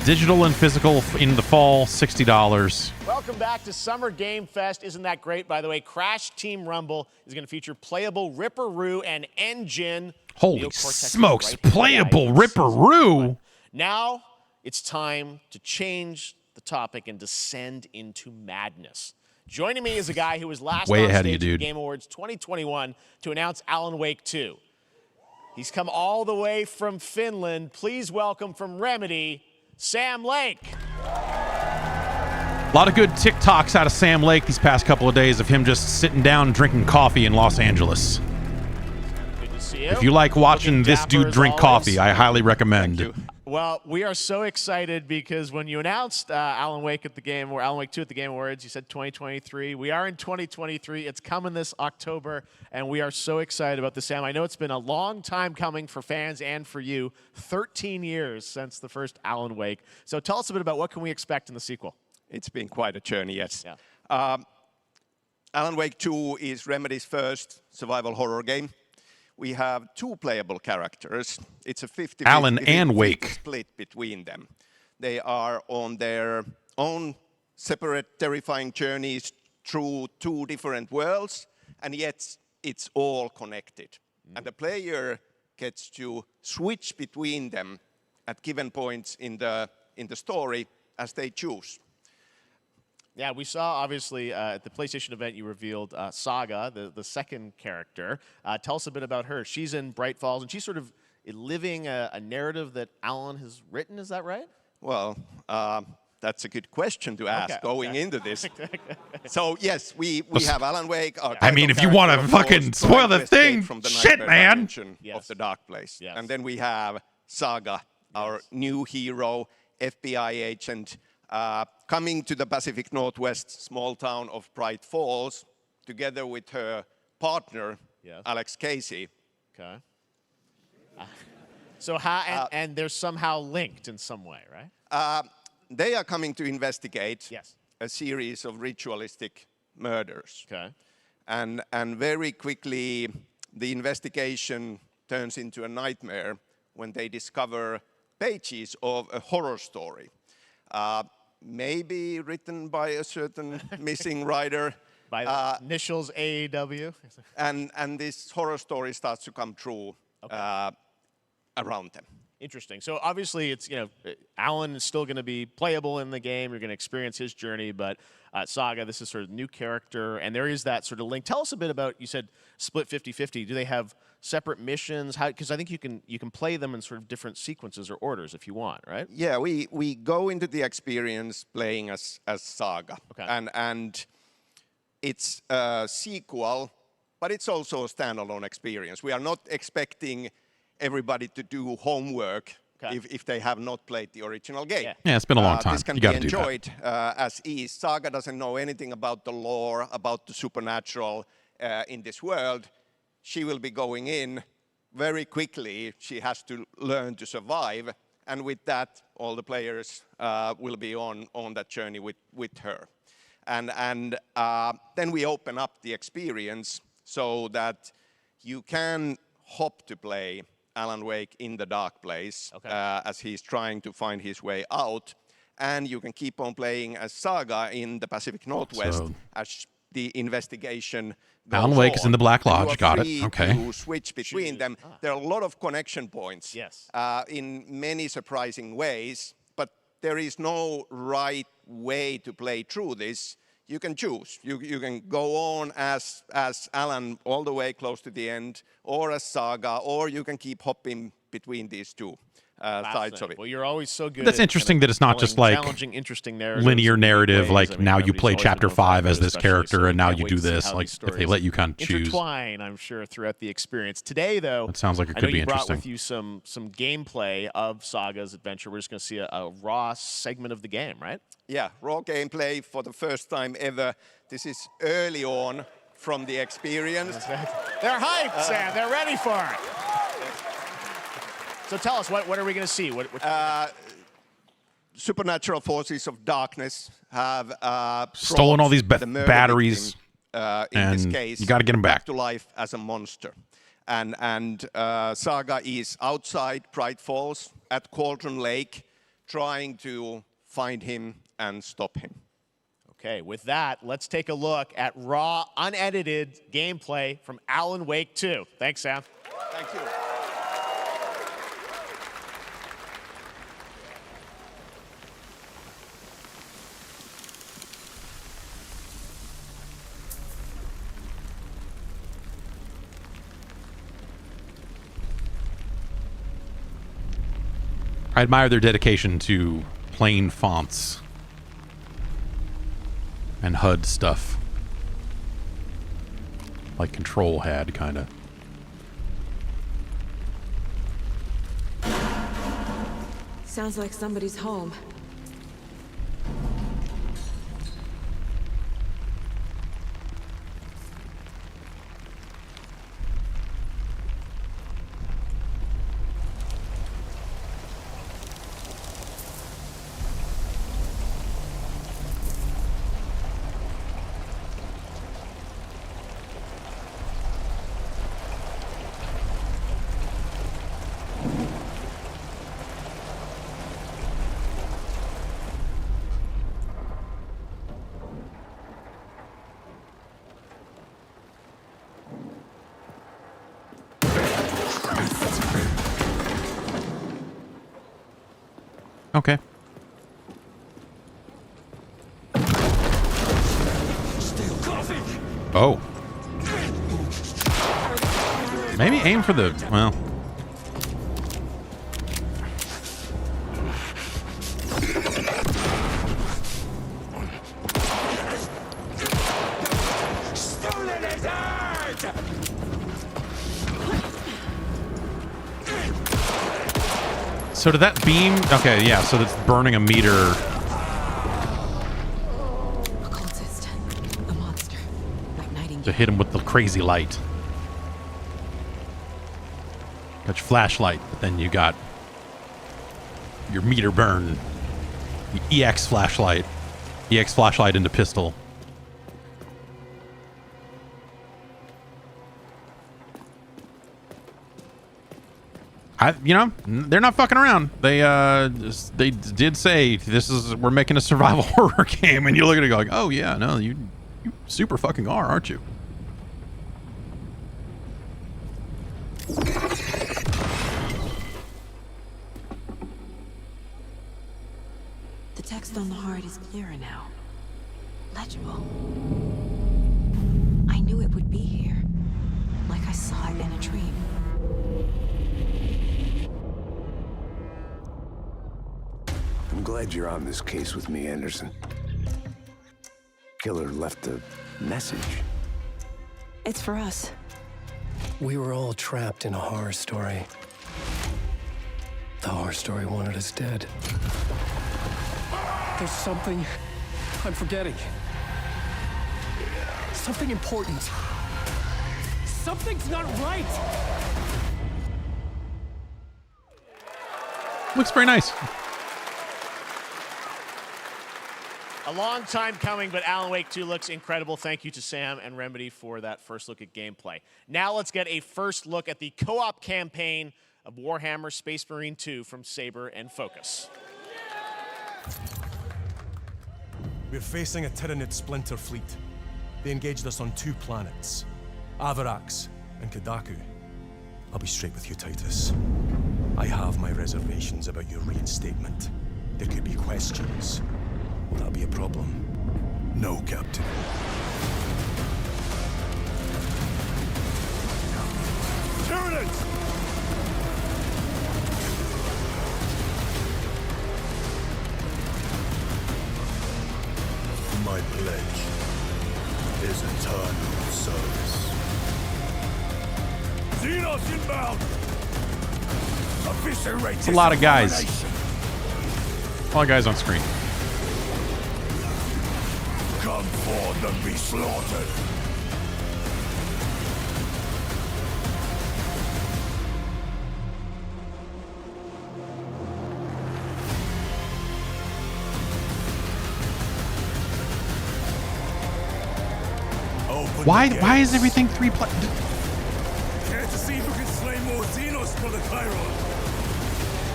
Digital and physical in the fall, $60. Welcome back to Summer Game Fest. Isn't that great, by the way? Crash Team Rumble is going to feature playable Ripperoo and Engine. Holy smokes, playable Ripperoo! Now it's time to change the topic and descend into madness. Joining me is a guy who was last way on ahead stage of you, dude. at Game Awards 2021 to announce Alan Wake 2. He's come all the way from Finland. Please welcome from Remedy, Sam Lake. A lot of good TikToks out of Sam Lake these past couple of days of him just sitting down drinking coffee in Los Angeles. Good to see you. If you like watching this dude drink coffee, I highly recommend. Well, we are so excited because when you announced Alan Wake at the game, or Alan Wake 2 at the Game Awards, you said 2023. We are in 2023. It's coming this October, and we are so excited about this, Sam. I know it's been a long time coming for fans and for you. 13 years since the first Alan Wake. So tell us a bit about what can we expect in the sequel. It's been quite a journey, yes. Yeah. Alan Wake 2 is Remedy's first survival horror game. We have two playable characters. It's a 50-50 Alan and Wake split between them. They are on their own separate terrifying journeys through two different worlds, and yet it's all connected. And the player gets to switch between them at given points in the story as they choose. Yeah, we saw, obviously, at the PlayStation event, you revealed Saga, the second character. Tell us a bit about her. She's in Bright Falls, and she's sort of living a narrative that Alan has written. Is that right? Well, that's a good question to ask going into this. So, yes, we have Alan Wake. I mean, if you want to fucking spoil the thing, from the shit, man. Of the Dark Place. Yes. And then we have Saga, our new hero, FBI agent, coming to the Pacific Northwest small town of Bright Falls, together with her partner, Alex Casey. Okay. So how, and they're somehow linked in some way, right? They are coming to investigate a series of ritualistic murders. Okay. And very quickly, the investigation turns into a nightmare when they discover pages of a horror story, maybe written by a certain missing writer. By the initials AEW. And this horror story starts to come true around them. Interesting. So obviously, it's Alan is still going to be playable in the game. You're going to experience his journey, but Saga, this is sort of new character, and there is that sort of link. Tell us a bit about. You said split 50-50. Do they have separate missions? How? Because I think you can play them in sort of different sequences or orders if you want, right? Yeah, we go into the experience playing as Saga, and it's a sequel, but it's also a standalone experience. We are not expecting everybody to do homework if they have not played the original game. Yeah, it's been a long time. This can You be gotta do that. enjoyed as is. Saga doesn't know anything about the lore, about the supernatural in this world. She will be going in very quickly. She has to learn to survive. And with that, all the players will be on that journey with her. And then we open up the experience so that you can hop to play Alan Wake in the dark place as he's trying to find his way out. And you can keep on playing as Saga in the Pacific Northwest as the investigation goes Alan Wake on. is in the Black And you Lodge. are Got it. free Okay. to switch between them. There are a lot of connection points Yes. in many surprising ways, but there is no right way to play through this. You can choose. You can go on as Alan all the way close to the end, or as Saga, or you can keep hopping between these two sides of it. Well, you're always so good. That's at interesting kind that of it's not just telling like challenging, interesting narratives linear in unique narrative, ways. like I mean, now you everybody's play always chapter known 5 that, as this especially, character, so and now can't you wait do to see this. how Like these if they stories let you kind of choose. intertwine, I'm sure, throughout the experience. Today, though, That sounds like it I could know be you brought interesting. with you some gameplay of Saga's adventure. We're just going to see a raw segment of the game, right? Yeah, raw gameplay for the first time ever. This is early on from the experience. They're hyped, Sam. They're ready for it. So tell us, what are we going to see? Supernatural forces of darkness have Stolen all these the murder batteries, victim, in and this case, you got to get them back. to life as a monster. And Saga is outside Pride Falls at Cauldron Lake, trying to find him and stop him. Okay, with that, let's take a look at raw, unedited gameplay from Alan Wake 2. Thanks, Sam. Thank you. I admire their dedication to plain fonts and HUD stuff, like Control had, kind of. Sounds like somebody's home. Okay. Oh. Maybe aim for the, well. So did that beam? Okay, yeah, so that's burning a meter. A cultist. A monster. Igniting. To hit him with the crazy light. Got your flashlight, but then you got your meter burn. The EX flashlight. EX flashlight into pistol. they're not fucking around. They did say we're making a survival horror game, and you look at it going, oh yeah, no, you super fucking are, aren't you? The text on the heart is clearer now. Legible. I knew it would be here, like I saw it in a dream. I'm glad you're on this case with me, Anderson. Killer left a message. It's for us. We were all trapped in a horror story. The horror story wanted us dead. There's something I'm forgetting. Something important. Something's not right. Looks very nice. A long time coming, but Alan Wake 2 looks incredible. Thank you to Sam and Remedy for that first look at gameplay. Now let's get a first look at the co-op campaign of Warhammer Space Marine 2 from Saber and Focus. We're facing a Tyranid splinter fleet. They engaged us on 2 planets, Avarax and Kadaku. I'll be straight with you, Titus. I have my reservations about your reinstatement. There could be questions. Will that be a problem? No, Captain. Tyranids! My pledge is eternal service. Xenos inbound! Eviscerate. It's a lot of guys. A lot of guys on screen. Come forth and be slaughtered. Why is everything 3 play? Care to see who can slay more Xenos for the Chiron?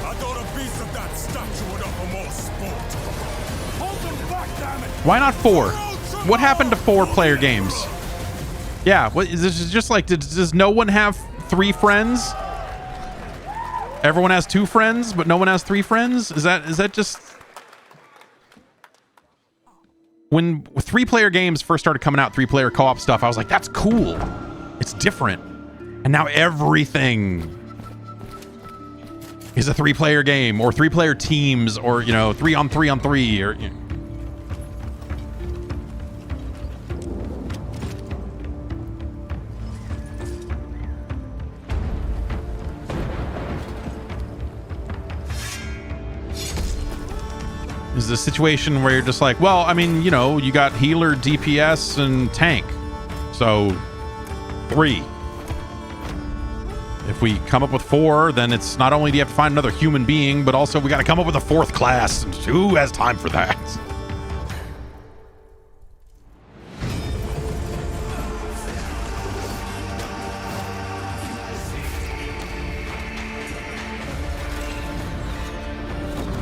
I thought a beast of that stature would offer more sport. Hold them back, damn it! Why not 4? What happened to 4-player games? Yeah, what is this? Just like does no one have 3 friends? Everyone has 2 friends, but no one has 3 friends? Is that just when 3-player games first started coming out, 3-player co-op stuff, I was like, that's cool. It's different. And now everything is a 3-player game or 3-player teams or, 3-on-3-on-3 or is a situation where you're just like, well, I mean, you got healer, DPS, and tank. So 3. If we come up with 4, then it's not only do you have to find another human being, but also we got to come up with a 4th class. Who has time for that?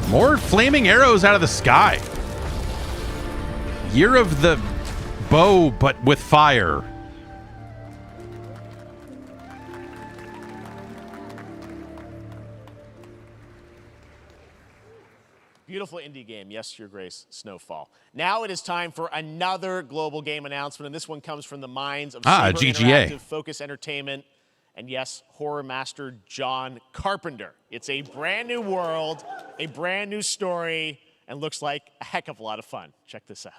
More flaming arrows out of the sky. Year of the bow, but with fire. Beautiful indie game, yes, Your Grace, Snowfall. Now it is time for another global game announcement, and this one comes from the minds of Saber GGA. Interactive, Focus Entertainment, and yes, horror master John Carpenter. It's a brand new world, a brand new story, and looks like a heck of a lot of fun. Check this out.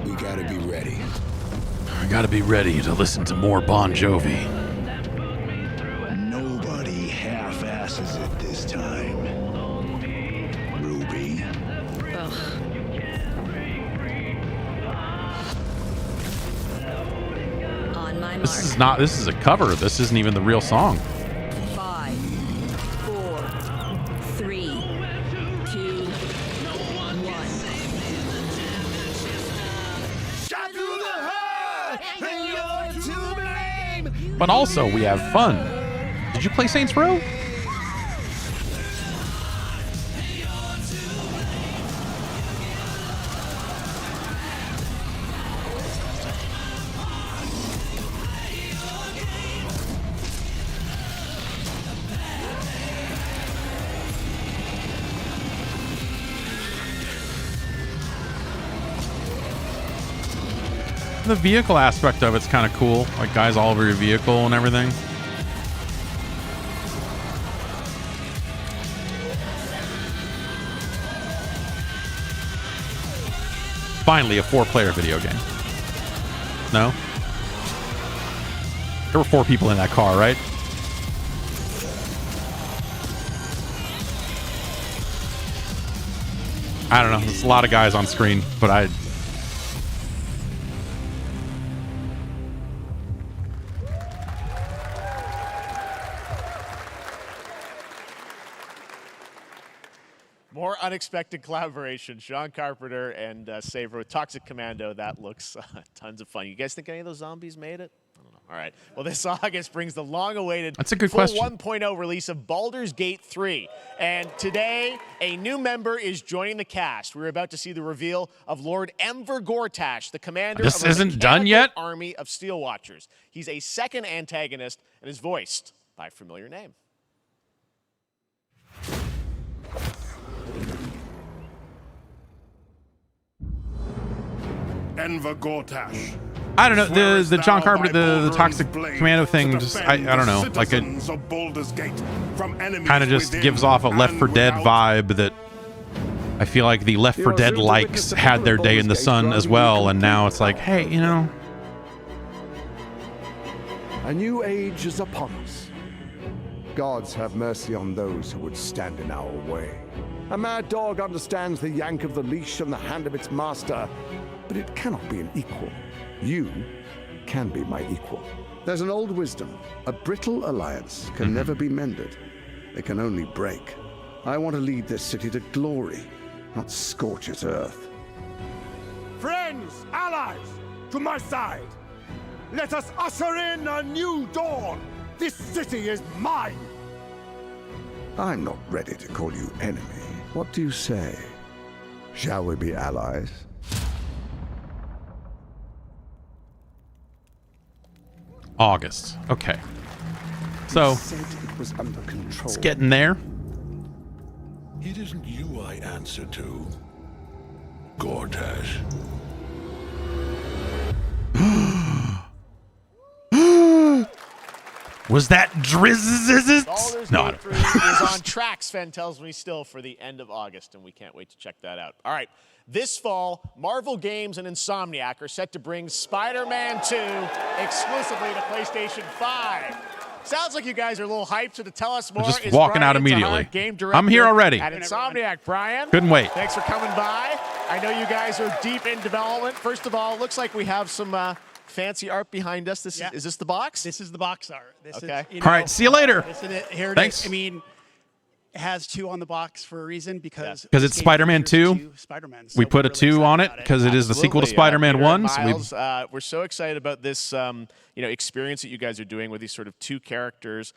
We gotta be ready. I gotta be ready to listen to more Bon Jovi. Nobody half-asses it this time. Ruby. On my This is a cover. This isn't even the real song. 5, 4, But also, we have fun. Did you play Saints Row? The vehicle aspect of it's kind of cool. Like guys all over your vehicle and everything. Finally, a 4-player video game. No? There were 4 people in that car, right? I don't know. There's a lot of guys on screen, but I... More unexpected collaboration. Sean Carpenter and Saber with Toxic Commando. That looks tons of fun. You guys think any of those zombies made it? I don't know. All right. Well, this August brings the long-awaited That's a good full question. 1.0 release of Baldur's Gate 3. And today, a new member is joining the cast. We're about to see the reveal of Lord Enver Gortash, the commander This of a isn't done yet? army of Steel Watchers. He's a second antagonist and is voiced by a familiar name. Enver Gortash. I don't know, the John Carpenter, the Toxic Commando thing, just, I don't know, like it kind of just gives off a Left 4 Dead vibe that I feel like the Left 4 Dead likes had their day in the sun as well, and now it's like, hey, you know. A new age is upon us. Gods have mercy on those who would stand in our way. A mad dog understands the yank of the leash and the hand of its master, but it cannot be an equal. You can be my equal. There's an old wisdom. A brittle alliance can never be mended. It can only break. I want to lead this city to glory, not scorch its earth. Friends, allies, to my side. Let us usher in a new dawn. This city is mine. I'm not ready to call you enemy. What do you say? Shall we be allies? August. Okay. So, it's getting there. It isn't you I answer to, Gortash. Was that Drizzt? Baldur's No. Gate 3 is on track, Sven tells me still, for the end of August, and we can't wait to check that out. All right, this fall, Marvel Games and Insomniac are set to bring Spider-Man 2 exclusively to PlayStation 5. Sounds like you guys are a little hyped, so to tell us more Just is walking Brian out immediately. Tahar, game director I'm here already. At Insomniac. Brian, Couldn't wait. Thanks for coming by. I know you guys are deep in development. First of all, it looks like we have some fancy art behind us. Is this the box? This is the box art. This okay. Is, All right, see you later. This is it. Here it Thanks. is. I mean, it has 2 on the box for a reason because Because it's Spider-Man 2. Spider-Man. We put a 2 on it because it is the sequel to Spider-Man Peter 1. and So Miles, we're so excited about this experience that you guys are doing with these sort of 2 characters.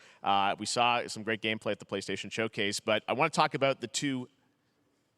We saw some great gameplay at the PlayStation Showcase, but I want to talk about the 2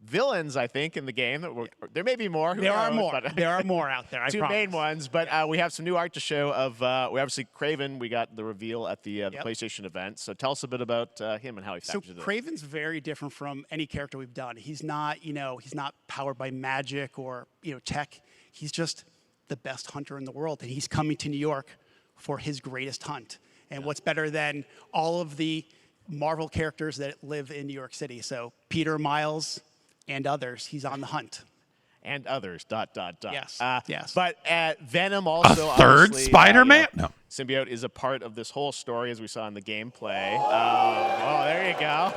villains, I think, in the game. There may be more. There are more. There are more out there. I 2 promise. main ones, but we have some new art to show of, we obviously, Kraven, we got the reveal at the PlayStation event. So tell us a bit about him and how he factors in. So Kraven's very different from any character we've done. He's not, he's not powered by magic or, tech. He's just the best hunter in the world, and he's coming to New York for his greatest hunt. And what's better than all of the Marvel characters that live in New York City? So Peter, Miles, and others, he's on the hunt. And others, ... Yes, yes. But Venom also, a third obviously, Spider-Man? No. Symbiote is a part of this whole story, as we saw in the gameplay. Oh, there you go.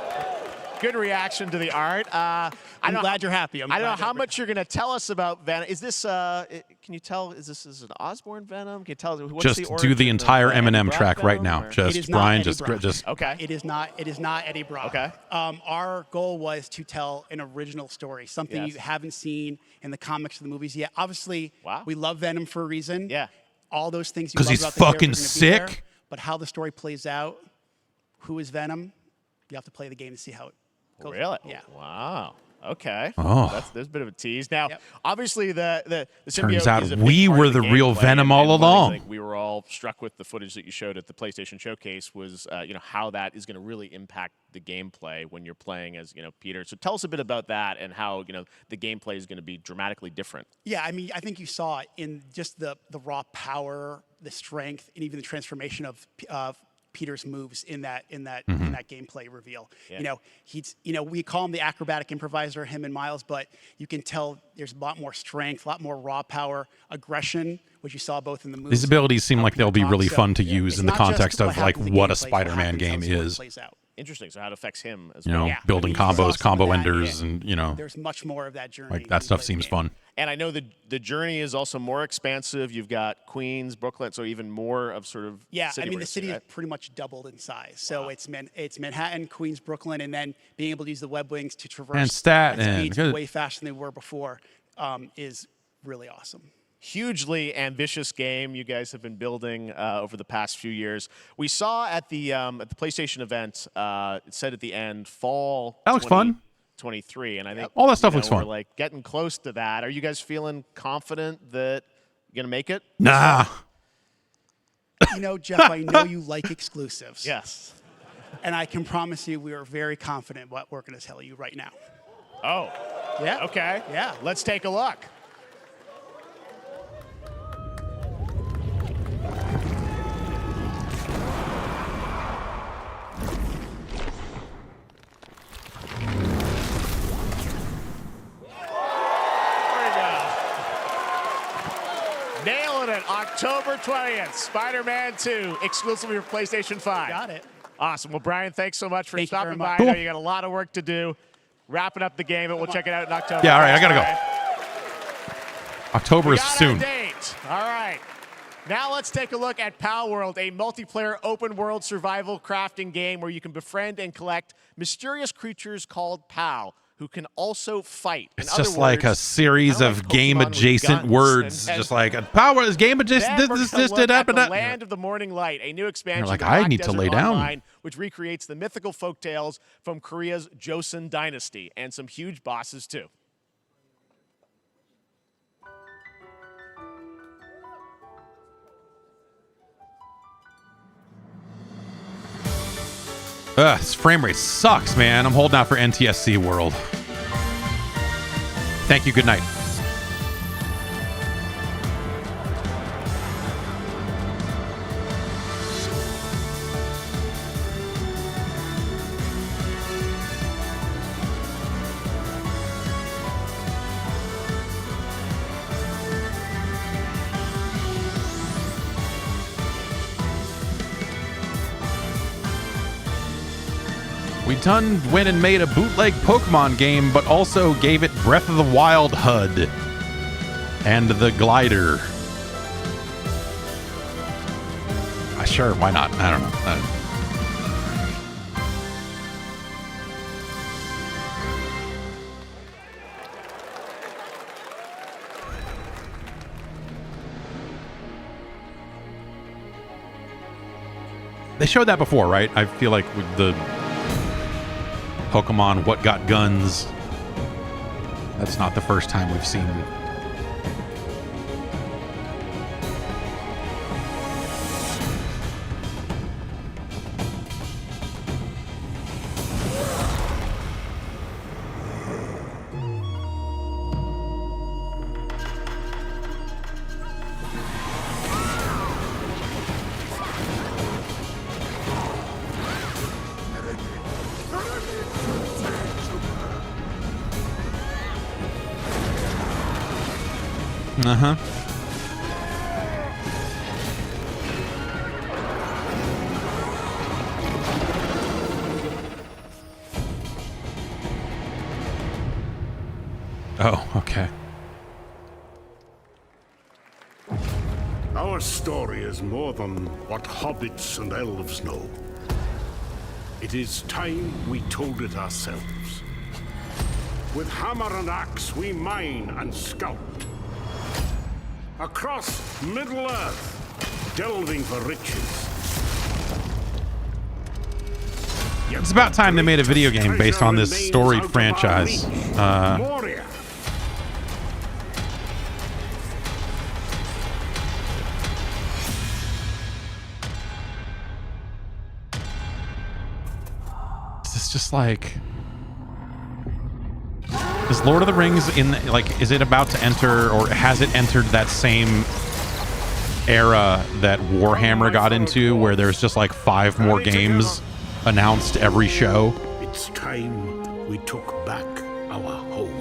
Good reaction to the art. I'm glad you're happy. I don't know how much you're going to tell us about Venom. Is this, can you tell, is this an Osborn Venom? Can you tell us what's just the do origin the entire of Eddie Eminem Brock track Venom, right now. or- Just Brian, just Okay. It is not Eddie Brock. Okay. Our goal was to tell an original story, something Yes. you haven't seen in the comics or the movies yet. Obviously, we love Venom for a reason. Yeah. all those things you 'Cause love he's about the character fucking are gonna be there, sick. but how the story plays out, who is Venom, you have to play the game to see how it goes. Really? Yeah. Wow. Okay. Oh. There's a bit of a tease. Now, obviously, the symbiote Turns out is a big we part were of the real gameplay, Venom and all one of the along. things I think we were all struck with the footage that you showed at the PlayStation Showcase was, how that is going to really impact the gameplay when you're playing as, Peter. So tell us a bit about that and how, the gameplay is going to be dramatically different. Yeah, I mean, I think you saw it in just the raw power, the strength, and even the transformation of Peter's moves in that gameplay reveal. Yeah. We call him the acrobatic improviser, him and Miles, but you can tell there's a lot more strength, a lot more raw power, aggression, which you saw both in the moves. These abilities seem like they'll be really So, fun to use in the it's not just context what of like happens in the what a gameplay, what Spider-Man happens, how game the story is. plays out. Interesting. So how it affects him as You well. know, building I mean, you saw combos, some combo of that, enders, yeah. and There's much more of that journey. like that stuff seems fun. And I know the journey is also more expansive. You've got Queens, Brooklyn, so even more of sort of Yeah, city I mean, the racing, city right? is pretty much doubled in size. So it's Manhattan, Queens, Brooklyn, and then being able to use the web wings to traverse And Staten. at speeds Good. way faster than they were before is really awesome. Hugely ambitious game you guys have been building over the past few years. We saw at the PlayStation event, it said at the end, fall. That looks fun. 23, and I think all that stuff looks we're fun. like getting close to that. Are you guys feeling confident that you're gonna make it? Nah. Jeff, I know you like exclusives. Yes. And I can promise you we are very confident what we're going to tell you right now. Oh. Yeah. Okay. Yeah. Let's take a look. Nailing it. October 20th, Spider-Man 2, exclusively for PlayStation 5. Got it. Awesome. Well, Brian, thanks so much for Thank you stopping very by. much. I know Cool. you got a lot of work to do. Wrapping up the game, and we'll check it out in October. Yeah, all right, I Thanks, gotta go. Brian. October We is got soon. our date. All right. Now let's take a look at Pal World, a multiplayer open-world survival crafting game where you can befriend and collect mysterious creatures called Pal, who can also fight. It's just like a series of Pokemon game-adjacent with guns. words, And just like power is game-adjacent. then we're This, gonna this, look at the that. Land of the Morning Light, a new expansion like, to I Black need to Desert lay down. Online, which recreates the mythical folktales from Korea's Joseon dynasty, and some huge bosses too. This frame rate sucks, man. I'm holding out for NTSC World. Thank you. Good night. We done went and made a bootleg Pokemon game, but also gave it Breath of the Wild HUD and the glider. Sure, why not? I don't know. They showed that before, right? I feel like with the Pokemon What Got Guns, that's not the first time we've seen Uh-huh. Oh, okay. Our story is more than what hobbits and elves know. It is time we told it ourselves. With hammer and axe, we mine and sculpt. Across Middle-earth, delving for riches. It's about time they made a video game based on this storied franchise. Moria. It's just like, is Lord of the Rings in, like, is it about to enter, or has it entered that same era that Warhammer got into, where there's just like 5 more games announced every show? It's time we took back our home.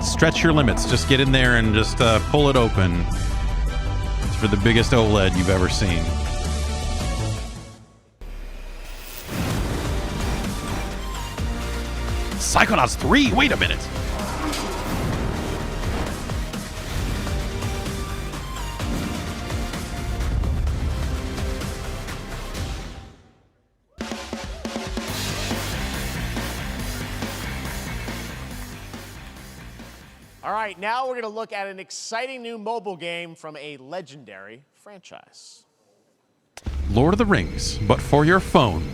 Stretch your limits. Just get in there and just pull it open. It's for the biggest OLED you've ever seen. Psychonauts 3? Wait a minute. All right, now we're going to look at an exciting new mobile game from a legendary franchise. Lord of the Rings, but for your phone.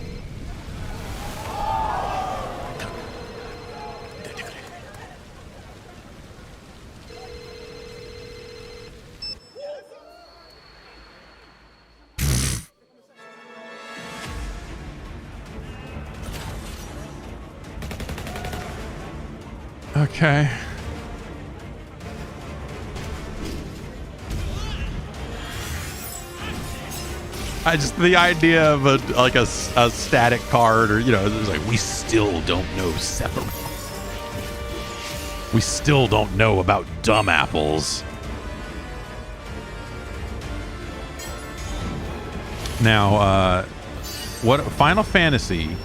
Okay. The idea of a static card, or, you know, it's like, we still don't know Sephiroth. We still don't know about dumb apples. Now, what Final Fantasy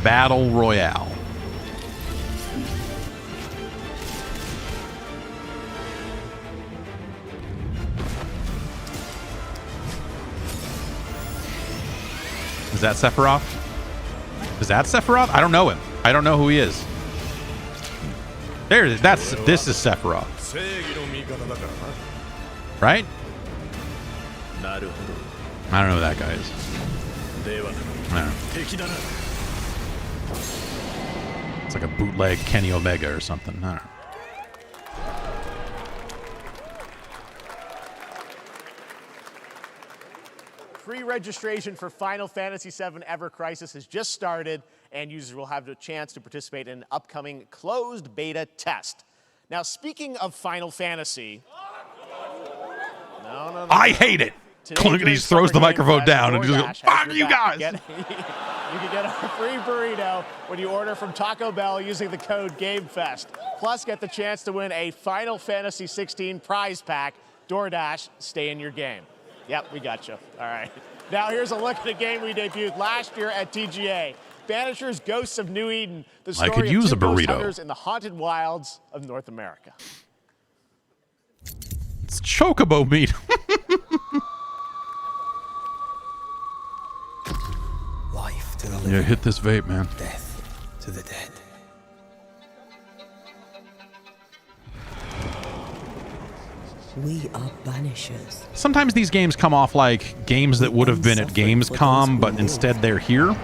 Battle Royale. Is that Sephiroth? Is that Sephiroth? I don't know him. I don't know who he is. There it is. This is Sephiroth. Right? I don't know who that guy is. I don't know. It's like a bootleg Kenny Omega or something. I don't know. Pre-registration for Final Fantasy VII Ever Crisis has just started, and users will have the chance to participate in an upcoming closed beta test. Now, speaking of Final Fantasy... No. I hate it! He throws the microphone down and just goes, fuck you guys! You can get a free burrito when you order from Taco Bell using the code GAMEFEST. Plus, get the chance to win a Final Fantasy 16 prize pack. DoorDash, stay in your game. Yep, we got you. All right. Now here's a look at a game we debuted last year at TGA. Banishers Ghosts of New Eden. The story I could use of a two ghost burrito. hunters in the haunted wilds of North America. It's chocobo meat. Life to the living. Yeah, hit this vape, man. Death to the dead. We are banishers. Sometimes these games come off like games that would have been at Gamescom, but instead they're here.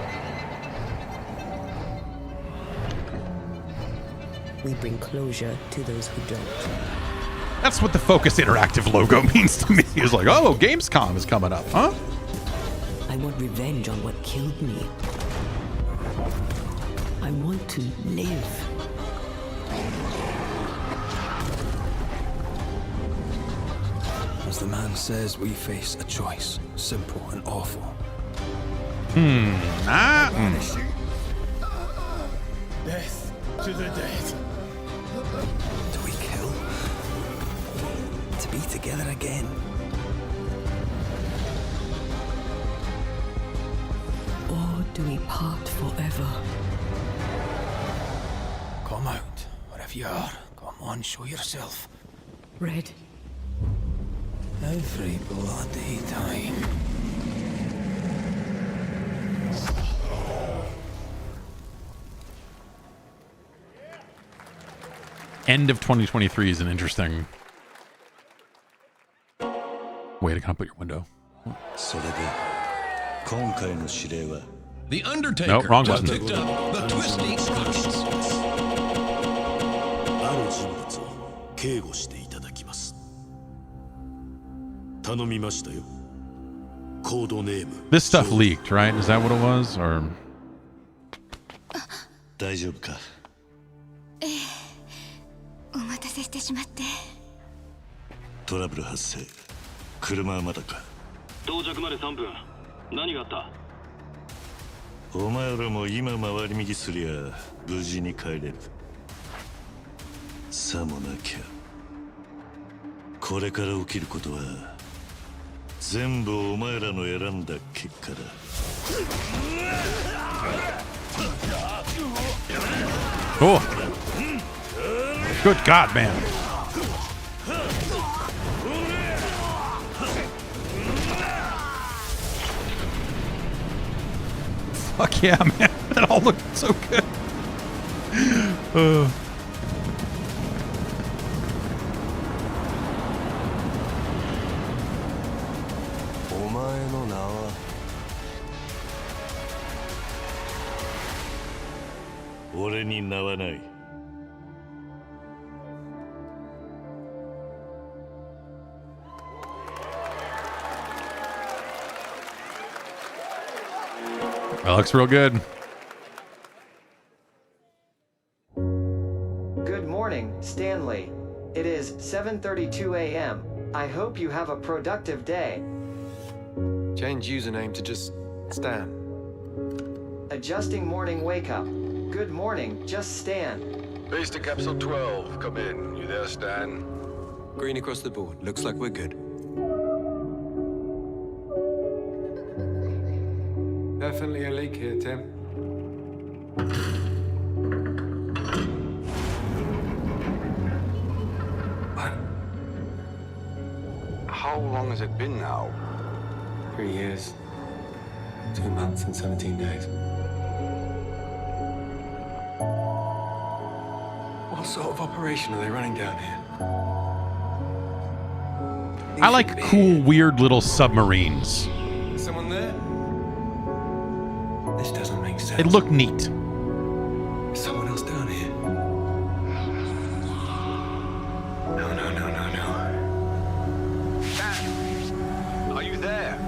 We bring closure to those who don't. That's what the Focus Interactive logo means to me. It's like, oh, Gamescom is coming up, huh? I want revenge on what killed me. I want to live. As the man says, we face a choice, simple and awful. Death to the dead. Do we kill? To be together again? Or do we part forever? Come out, wherever you are. Come on, show yourself. Red. Every bloody time. end of 2023 is an interesting way to kind of put your window. The Undertaker Nope, wrong just button. picked up the Twisty Cuts. ある人物を警護していただきます。頼みましたよ。コードネーム。 This stuff leaked, right? Is that what it was? Or 大丈夫か。お待たせしてしまって。トラブル発生。車はまだか。到着まで3分。何があった？お前らも今回り右すりゃ無事に帰れる。さもなきゃこれから起きることは全部お前らの選んだ結果だ。oh, good God, man. Fuck yeah, man. That all looked so good. That looks real good. Good morning, Stanley. It is 7:32 a.m. I hope you have a productive day. Change username to just Stan. Adjusting morning wake up. Good morning, just Stan. Base to Capsule 12. Come in. You there, Stan? Green across the board. Looks like we're good. Definitely a leak here, Tim. What? How long has it been now? 3 years. 2 months and 17 days. What sort of operation are they running down here? I like cool, weird little submarines. Someone there? This doesn't make sense. It looked neat. Someone else down here. No. Stan! Are you there?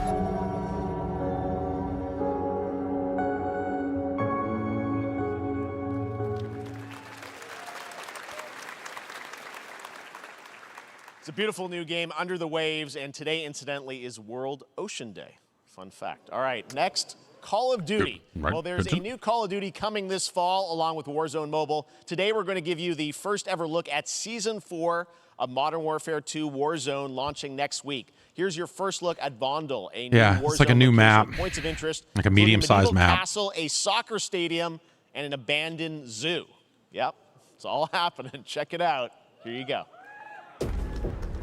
It's a beautiful new game, Under the Waves, and today, incidentally, is World Ocean Day. Fun fact. All right, next, Call of Duty. Right. Well, there's a new Call of Duty coming this fall, along with Warzone Mobile. Today, we're going to give you the first ever look at Season 4 of Modern Warfare 2 Warzone, launching next week. Here's your first look at Vondel, a new Warzone it's like a new location map. with points of interest, Like a including medium-sized medieval map. castle, a soccer stadium, and an abandoned zoo. Yep, it's all happening. Check it out. Here you go.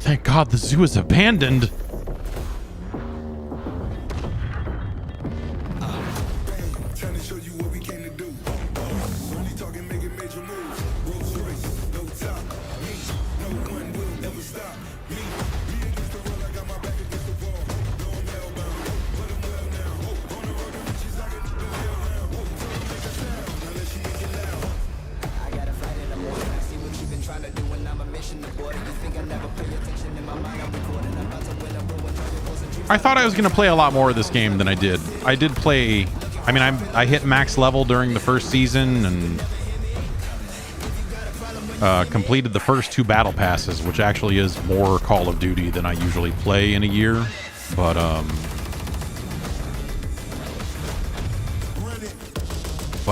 Thank God the zoo is abandoned. Trying to show you what we came to do. Only talking, making major moves. Rolls Royce, no top. Me, no one will ever stop. Me against the world, I got my back against the wall. Going hellbound, but I'm well now. On the road to riches, I get the bill now. Tell them make a sound, now let she make it loud. I got a flight in the morning. I see what you've been trying to do, and I'm a mission aboard. You think I never pay attention in my mind? I'm recording. I'm about to win a room and try to post and I thought I was going to play a lot more of this game than I did. I did play... I mean, I hit max level during the first season and completed the first 2 battle passes, which actually is more Call of Duty than I usually play in a year. But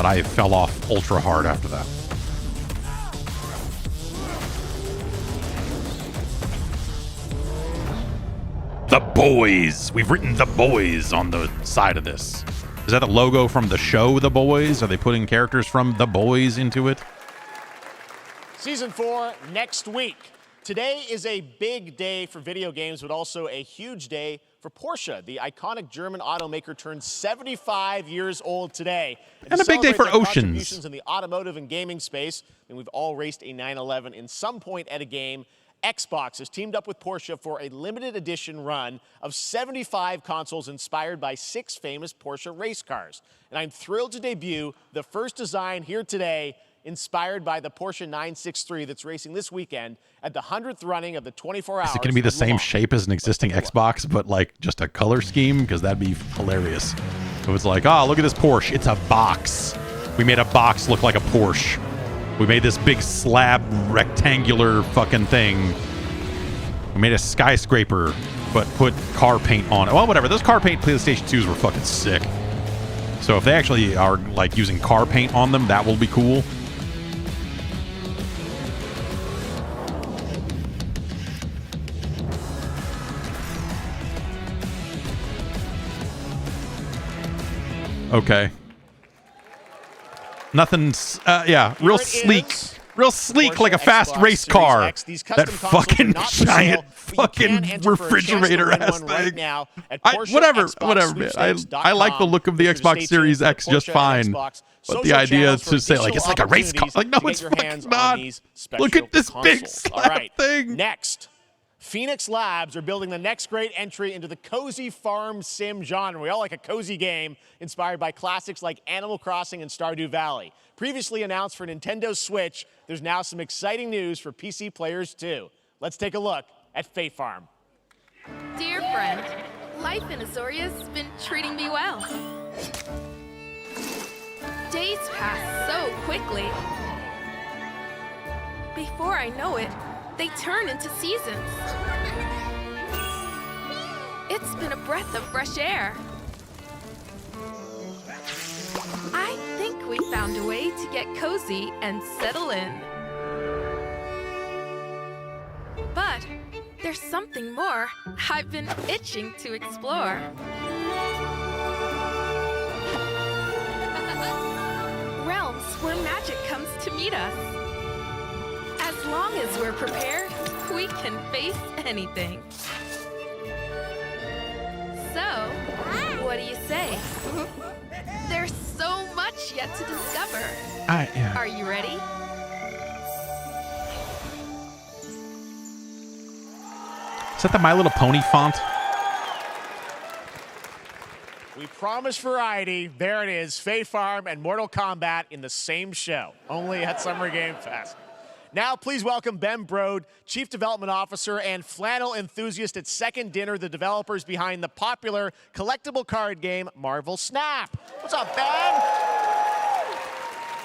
I fell off ultra hard after that. The Boys. We've written The Boys on the side of this. Is that the logo from the show The Boys? Are they putting characters from The Boys into it? Season 4 next week. Today is a big day for video games, but also a huge day for Porsche. The iconic German automaker turned 75 years old today. And a big day for celebrate their Oceans. contributions in the automotive and gaming space, and we've all raced a 911 in some point at a game. Xbox has teamed up with Porsche for a limited edition run of 75 consoles inspired by 6 famous Porsche race cars. And I'm thrilled to debut the first design here today inspired by the Porsche 963 that's racing this weekend at the 100th running of the 24 hours. Is it going to be the same shape as an existing Xbox, but like just a color scheme? Because that'd be hilarious. It was like, oh, look at this Porsche. It's a box. We made a box look like a Porsche. We made this big slab rectangular fucking thing. We made a skyscraper, but put car paint on it. Well, whatever. Those car paint PlayStation 2s were fucking sick. So if they actually are like using car paint on them, that will be cool. Okay. Nothing's, yeah, real sleek. Real sleek, Porsche like a fast Xbox race Series car. X. These That custom consoles fucking are not for giant sale, but you can fucking enter for a chance to refrigerator win ass one right thing. now at Whatever, man. I like the look of the Xbox Series X just fine. But the idea to say, like, it's like a race car. Like, no, it's fucking not. Look at this big slab thing. Next, Phoenix Labs are building the next great entry into the cozy farm sim genre. We all like a cozy game inspired by classics like Animal Crossing and Stardew Valley. Previously announced for Nintendo Switch, there's now some exciting news for PC players too. Let's take a look at Fae Farm. Dear friend, life in Azoria's been treating me well. Days pass so quickly. Before I know it, they turn into seasons. It's been a breath of fresh air. I think we found a way to get cozy and settle in. But there's something more I've been itching to explore. Realms where magic comes to meet us. As long as we're prepared, we can face anything. So, what do you say? There's so much yet to discover. Yeah. Are you ready? Is that the My Little Pony font? We promised variety. There it is. Fae Farm and Mortal Kombat in the same show, only at Summer Game Fest. Now, please welcome Ben Brode, Chief Development Officer and flannel enthusiast at Second Dinner, the developers behind the popular collectible card game Marvel Snap. What's up, Ben?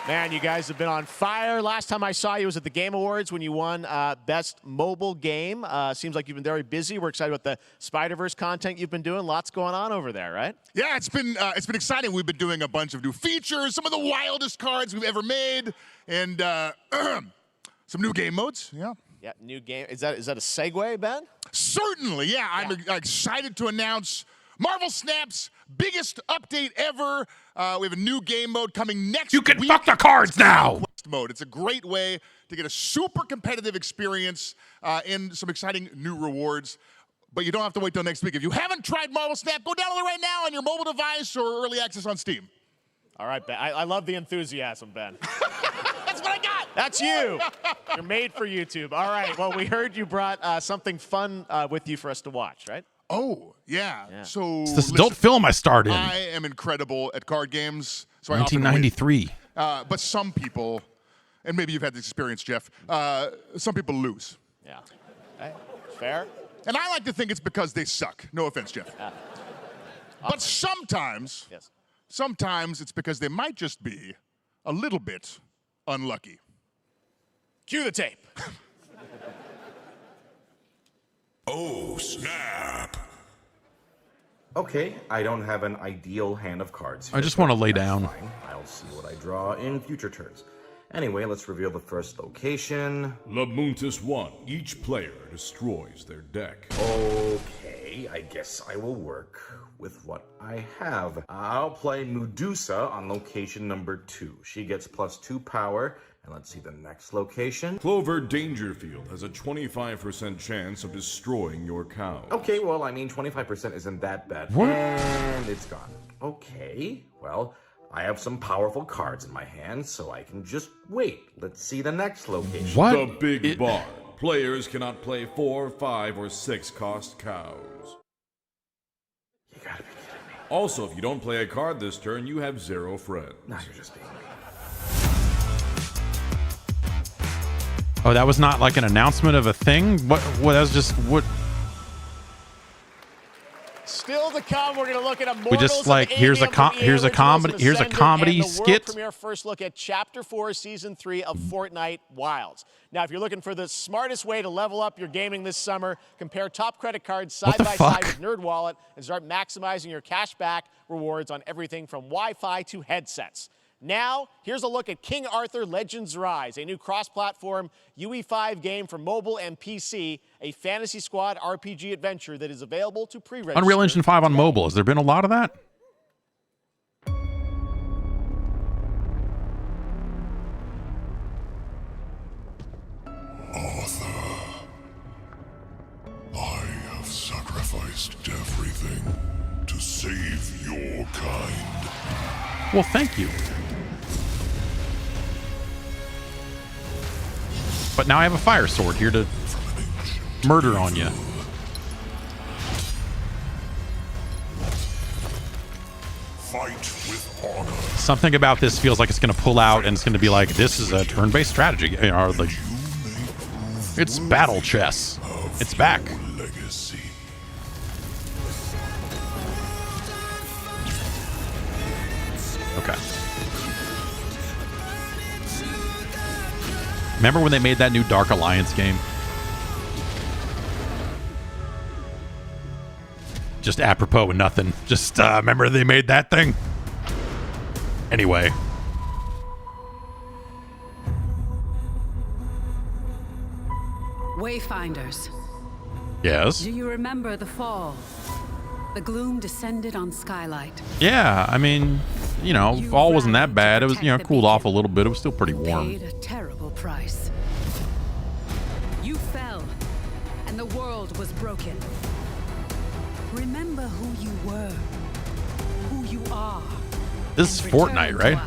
Man, you guys have been on fire. Last time I saw you was at the Game Awards when you won Best Mobile Game. Seems like you've been very busy. We're excited about the Spider-Verse content you've been doing. Lots going on over there, right? Yeah, it's been exciting. We've been doing a bunch of new features, some of the wildest cards we've ever made, and some new game modes. Yeah. Yeah, new game. Is that a segue, Ben? Certainly, yeah. I'm excited to announce Marvel Snap's biggest update ever. We have a new game mode coming next week. You can fuck the cards now! Quest mode. It's a great way to get a super competitive experience and some exciting new rewards. But you don't have to wait till next week. If you haven't tried Marvel Snap, go download it right now on your mobile device or early access on Steam. All right, Ben. I love the enthusiasm, Ben. That's what I got. That's you. You're made for YouTube. All right. Well, we heard you brought something fun with you for us to watch, right? Oh, yeah. So It's this adult film I starred in. I am incredible at card games. So 1993. But some people, and maybe you've had this experience, Jeff, some people lose. Yeah. Okay. Fair. And I like to think it's because they suck. No offense, Jeff. But sometimes, sometimes it's because they might just be a little bit unlucky. Cue the tape. Oh, snap. Okay, I don't have an ideal hand of cards here, I just want to lay that's down. fine. I'll see what I draw in future turns. Anyway, let's reveal the first location. Lamuntis 1. Each player destroys their deck. Okay, I guess I will work with what I have. I'll play Medusa on location number 2. She gets +2 power And let's see the next location. Clover Dangerfield has a 25% chance of destroying your cow. Okay, well, I mean, 25% isn't that bad. What? And it's gone. Okay, well, I have some powerful cards in my hand, so I can just wait. Let's see the next location. What? The Big Barn. Players cannot play 4, 5, or 6 cost cows. You gotta be kidding me. Also, if you don't play a card this turn, you have 0 friends. Now you're just being mean. Oh, that was not like an announcement of a thing? What that was just what? Still to come, we're going to look at Immortals. We just like here's a comedy skit. Premiere first look at Chapter 4, Season 3 of Fortnite Wilds. Now, if you're looking for the smartest way to level up your gaming this summer, compare top credit cards side by side with NerdWallet and start maximizing your cash back rewards on everything from Wi-Fi to headsets. Now, here's a look at King Arthur Legends Rise, a new cross-platform UE5 game for mobile and PC, a Fantasy Squad RPG adventure that is available to pre-register. Unreal Engine 5 on mobile. Has there been a lot of that? Arthur, I have sacrificed everything to save your kind. Well, thank you. But now I have a fire sword here to murder on you. Fight with honor. Something about this feels like it's going to pull out and it's going to be like, this is a turn-based strategy. Or like, it's battle chess. It's back. Legacy. Okay. Remember when they made that new Dark Alliance game? Just apropos of nothing. Just remember they made that thing? Anyway. Wayfinders. Yes? Do you remember the fall? The gloom descended on Skylight. Yeah, I mean, you know, fall wasn't that bad. It was, you know, cooled off a little bit. It was still pretty warm. Paid a terrible price. You fell, and the world was broken. Remember who you were, who you are. This is Fortnite, right?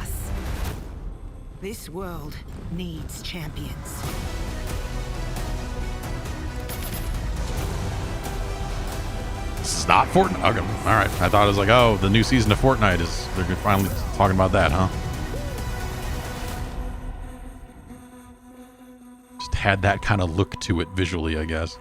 This world needs champions. This is not Fortnite. Okay. All right. I thought it was like, oh, the new season of Fortnite is, they're finally talking about that, huh? Just had that kind of look to it visually, I guess.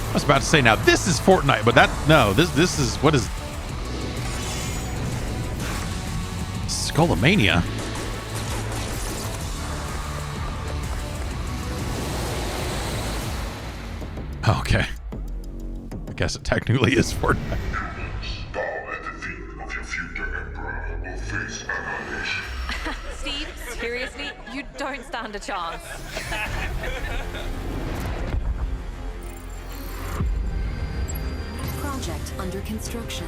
I was about to say, now this is Fortnite, but that, no, this is, what is Skullomania? Okay. I guess it technically is Fortnite. Bow at the feet of your future emperor or face annihilation. Steve, seriously, you don't stand a chance. Project under construction.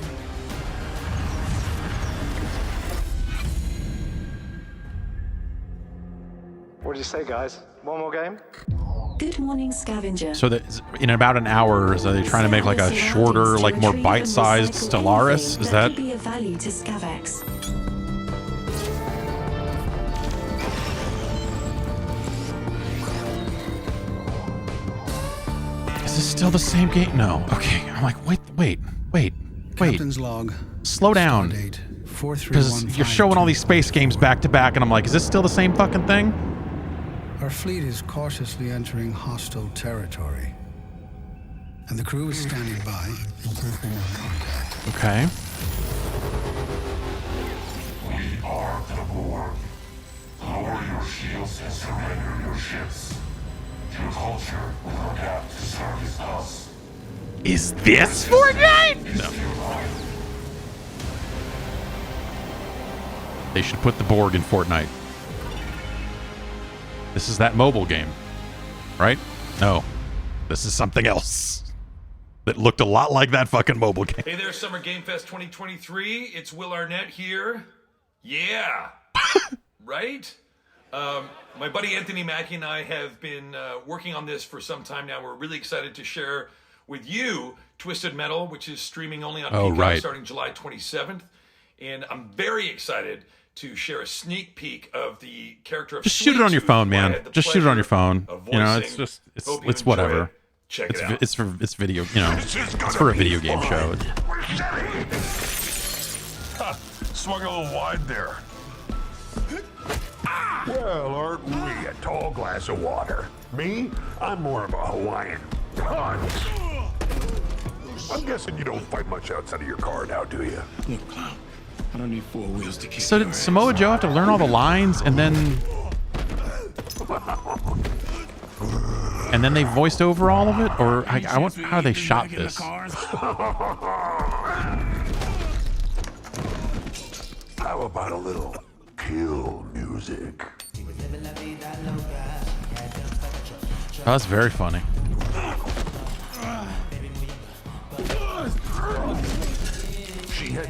What do you say, guys? One more game? Good morning, scavenger. So that in about an hour, is they trying to make like a shorter, like more bite-sized Stellaris? Is that? Be of value to Scavex. Is this still the same game? No. Okay. I'm like, wait. Captain's log. Slow down. Because you're showing all these space games back to back, and I'm like, is this still the same fucking thing? Our fleet is cautiously entering hostile territory, and the crew is standing by. Okay. We are the Borg. Lower your shields and surrender your ships. Your culture will adapt to service us. Is this Fortnite? No. They should put the Borg in Fortnite. This is that mobile game, right? No, this is something else that looked a lot like that fucking mobile game. Hey there, Summer Game Fest 2023. It's Will Arnett here. Yeah. Right? My buddy Anthony Mackie and I have been working on this for some time now. We're really excited to share with you Twisted Metal, which is streaming only on Peacock starting July 27th. And I'm very excited to share a sneak peek of the character of Just shoot it on your phone, man. Just shoot it on your phone. You know, it's just it's whatever. Check it out. It's video. You know, it's for a video game show. Swung a little wide there. Well, aren't we a tall glass of water? Me? I'm more of a Hawaiian punch. I'm guessing you don't fight much outside of your car now, do you? Look, clown. I don't need four wheels to keep. So did Samoa Joe have to learn all the lines and then they voiced over all of it, or I wonder how they shot this. How about a little kill music? Oh, that's very funny.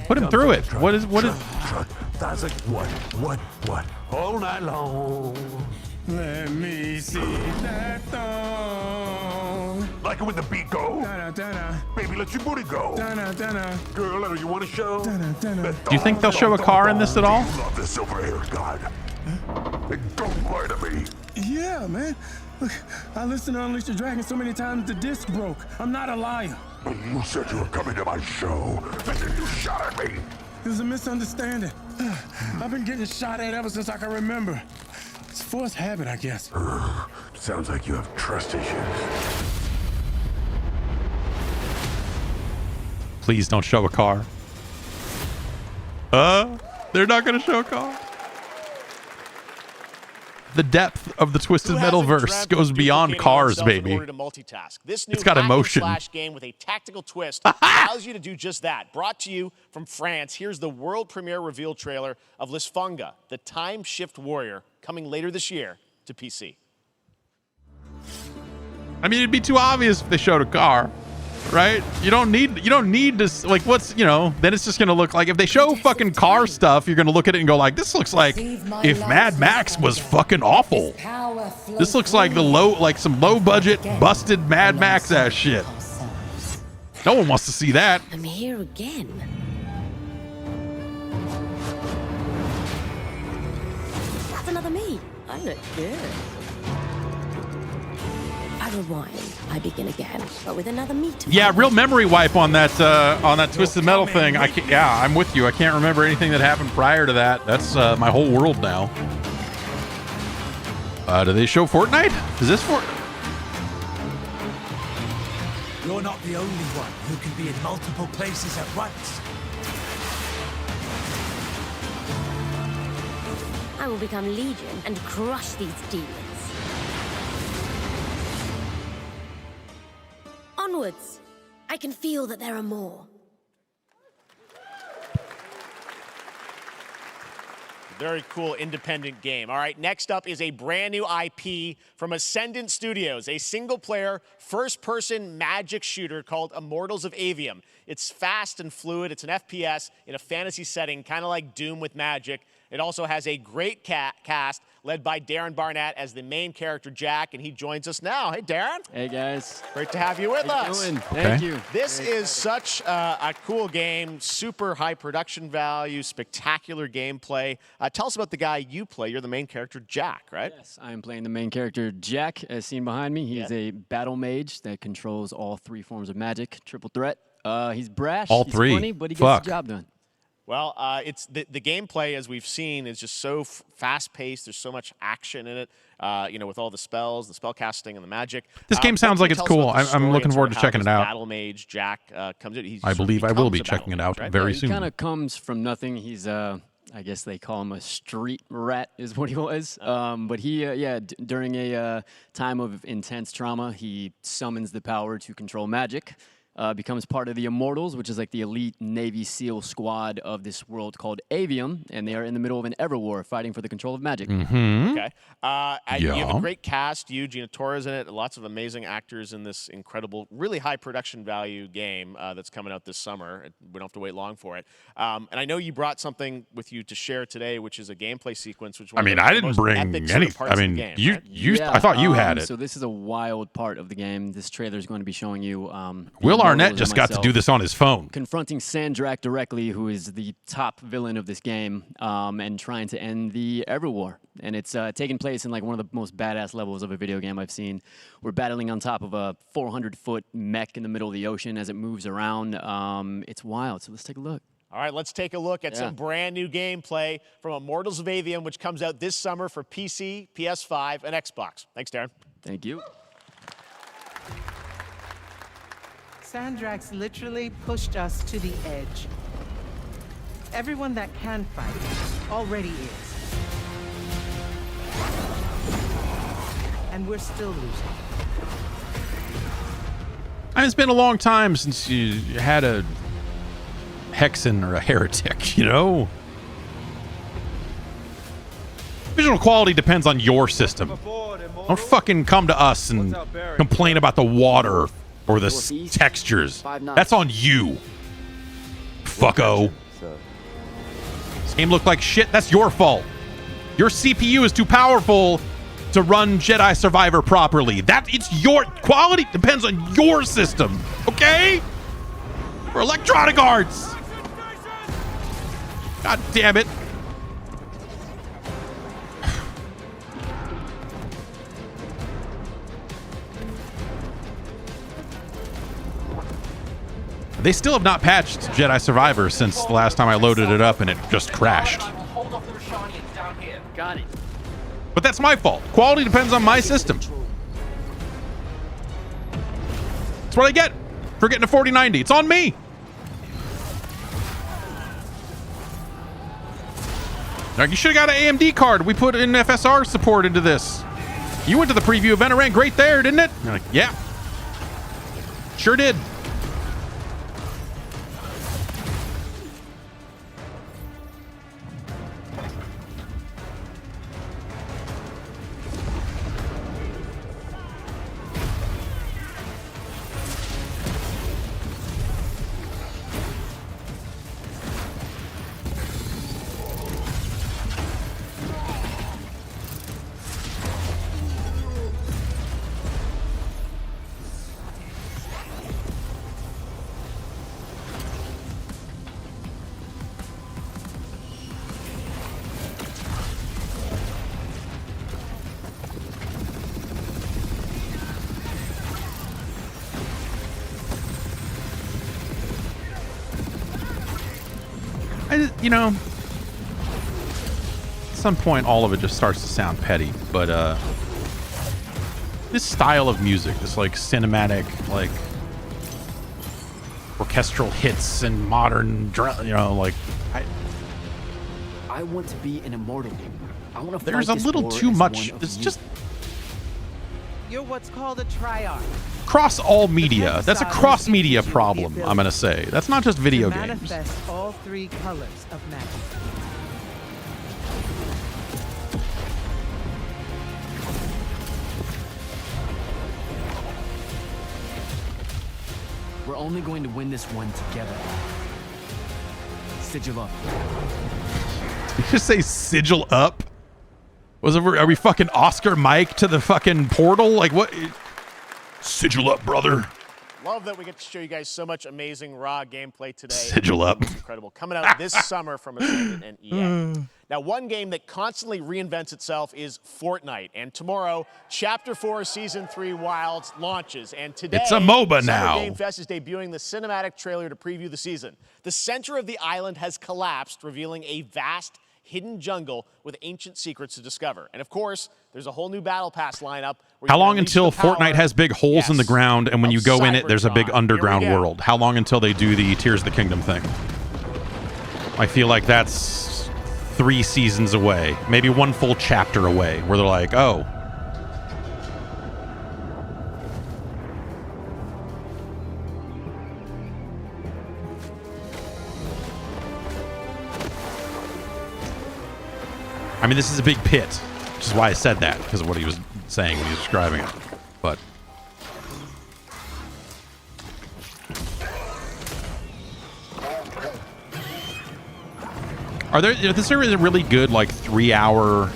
Put him through it. What is? That's like what? All night long. Let me see that thong. Like it when the beat go. Baby, let your booty go. Girl, you want to show? Do you think they'll show a car in this at all? Love the silver hair god. Don't lie to me. Yeah, man. Look, I listened to Unleash the Dragon so many times the disc broke. I'm not a liar. You said you were coming to my show, and then you shot at me. It was a misunderstanding. I've been getting shot at ever since I can remember. It's forced habit, I guess. Sounds like you have trust issues. Please don't show a car. They're not gonna show a car. The depth of the Twisted Metal verse goes beyond cars, baby. This new It's got emotion. slash game with a tactical twist allows you to do just that. Brought to you from France, here's the world premiere reveal trailer of Lisfunga, the Time Shift Warrior, coming later this year to PC. I mean, it'd be too obvious if they showed a car, right? You don't need to, like, what's, you know, then it's just gonna look like, if they show fucking car stuff, you're gonna look at it and go like, this looks like if Mad Max was fucking awful. This looks like some low budget busted Mad Max ass shit. No one wants to see that. I'm here again. That's another me. I look good. I rewind. I begin again, but with another me. Yeah, real memory wipe on that Twisted Metal thing. I'm with you. I can't remember anything that happened prior to that. That's my whole world now. Do they show Fortnite? Is this Fortnite? You're not the only one who can be in multiple places at once. I will become Legion and crush these demons. Onwards. I can feel that there are more. Very cool independent game. All right, next up is a brand new IP from Ascendant Studios, a single-player, first-person magic shooter called Immortals of Avium. It's fast and fluid. It's an FPS in a fantasy setting, kind of like Doom with magic. It also has a great cast led by Darren Barnett as the main character, Jack, and he joins us now. Hey, Darren. Hey, guys. Great to have you with us. Thank you. This is such a cool game, super high production value, spectacular gameplay. Tell us about the guy you play. You're the main character, Jack, right? Yes, I'm playing the main character, Jack, as seen behind me. He's a battle mage that controls all three forms of magic, triple threat. He's brash, he's funny, but he gets the job done. Well, it's the gameplay, as we've seen, is just so fast-paced. There's so much action in it, with all the spells, the spell casting, and the magic. This game sounds like it's cool. I'm looking forward to checking it out. Battle mage Jack comes in. I believe I will be checking it out very soon. He kind of comes from nothing. He's I guess they call him a street rat, is what he was. But he, during a time of intense trauma, he summons the power to control magic. becomes part of the Immortals, which is like the elite Navy SEAL squad of this world called Avium, and they are in the middle of an Everwar fighting for the control of magic. Okay. You have a great cast. You, Gina Torres in it. Lots of amazing actors in this incredible, really high production value game that's coming out this summer. We don't have to wait long for it. And I know you brought something with you to share today, which is a gameplay sequence. Which I mean, I didn't bring any. I mean, I thought you had it. So this is a wild part of the game. This trailer is going to be showing you. Will Arnett just got to do this on his phone. Confronting Sandrak directly, who is the top villain of this game, and trying to end the Everwar. And it's taking place in like one of the most badass levels of a video game I've seen. We're battling on top of a 400-foot mech in the middle of the ocean as it moves around. It's wild, so let's take a look. All right, let's take a look at some brand new gameplay from Immortals of Avium, which comes out this summer for PC, PS5, and Xbox. Thanks, Darren. Thank you. Sandrax literally pushed us to the edge. Everyone that can fight already is. And we're still losing. I mean, it's been a long time since you had a Hexen or a heretic, you know? Visual quality depends on your system. Don't fucking come to us and complain about the water or the textures. That's on you, fucko. This game looked like shit. That's your fault. Your CPU is too powerful to run Jedi Survivor properly. It's your quality depends on your system, okay? We're electronic arts. God damn it. They still have not patched Jedi Survivor since the last time I loaded it up and it just crashed. Got it. But that's my fault. Quality depends on my system. That's what I get for getting a 4090. It's on me. Like, you should have got an AMD card. We put in FSR support into this. You went to the preview event. It ran great there, didn't it? You're like, yeah. Sure did. You know, at some point all of it just starts to sound petty, but this style of music, this like cinematic, like orchestral hits and modern, you know, like I want to be an immortal. I want to. There's a little too much. It's just. You're what's called a triarch. Cross all media. That's a cross media problem, I'm going to say. That's not just video games. Manifest all three colors of magic. We're only going to win this one together. Sigil up. Did you just say sigil up? Are we fucking Oscar Mike to the fucking portal? Like what? Sigil up, brother. Love that we get to show you guys so much amazing raw gameplay today. Sigil up. It's incredible. Coming out this summer from Ascendant and EA. Now, one game that constantly reinvents itself is Fortnite. And tomorrow, Chapter 4 Season 3 Wilds launches. And today, it's a MOBA now. Summer Game Fest is debuting the cinematic trailer to preview the season. The center of the island has collapsed, revealing a vast hidden jungle with ancient secrets to discover. And of course, there's a whole new battle pass lineup. How long until Fortnite has big holes in the ground and when you go in it, there's a big underground world? How long until they do the Tears of the Kingdom thing? I feel like that's 3 seasons away, maybe 1 full chapter away, where they're like, oh. I mean, this is a big pit, which is why I said that, because of what he was saying when he was describing it. But is there a really good like 3-hour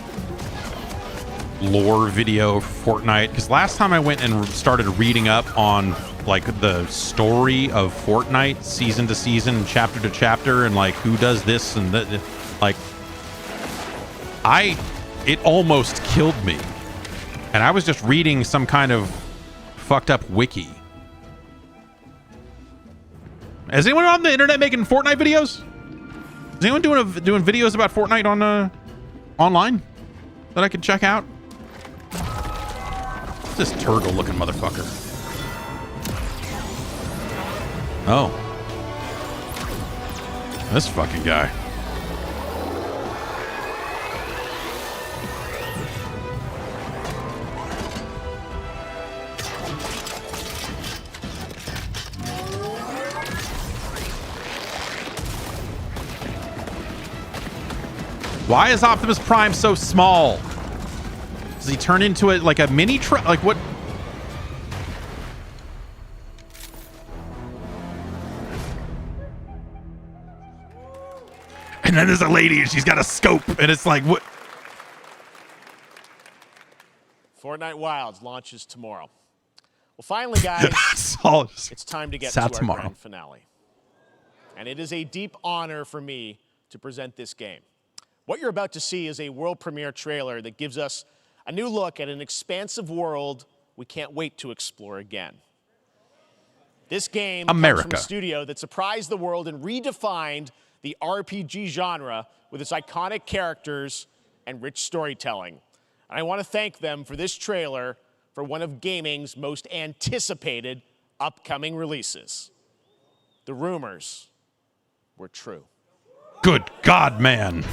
lore video for Fortnite? Because last time I went and started reading up on like the story of Fortnite, season to season, chapter to chapter, and like who does this and that, like it almost killed me. And I was just reading some kind of fucked up wiki. Is anyone on the internet making Fortnite videos? Is anyone doing videos about Fortnite on online that I could check out? What's this turtle looking motherfucker? Oh. This fucking guy. Why is Optimus Prime so small? Does he turn into it like a mini truck? Like what? And then there's a lady and she's got a scope and it's like, what? Fortnite Wilds launches tomorrow. Well, finally, guys, it's time to get to our grand finale. And it is a deep honor for me to present this game. What you're about to see is a world premiere trailer that gives us a new look at an expansive world we can't wait to explore again. This game comes from a studio that surprised the world and redefined the RPG genre with its iconic characters and rich storytelling. And I want to thank them for this trailer for one of gaming's most anticipated upcoming releases. The rumors were true. Good God, man.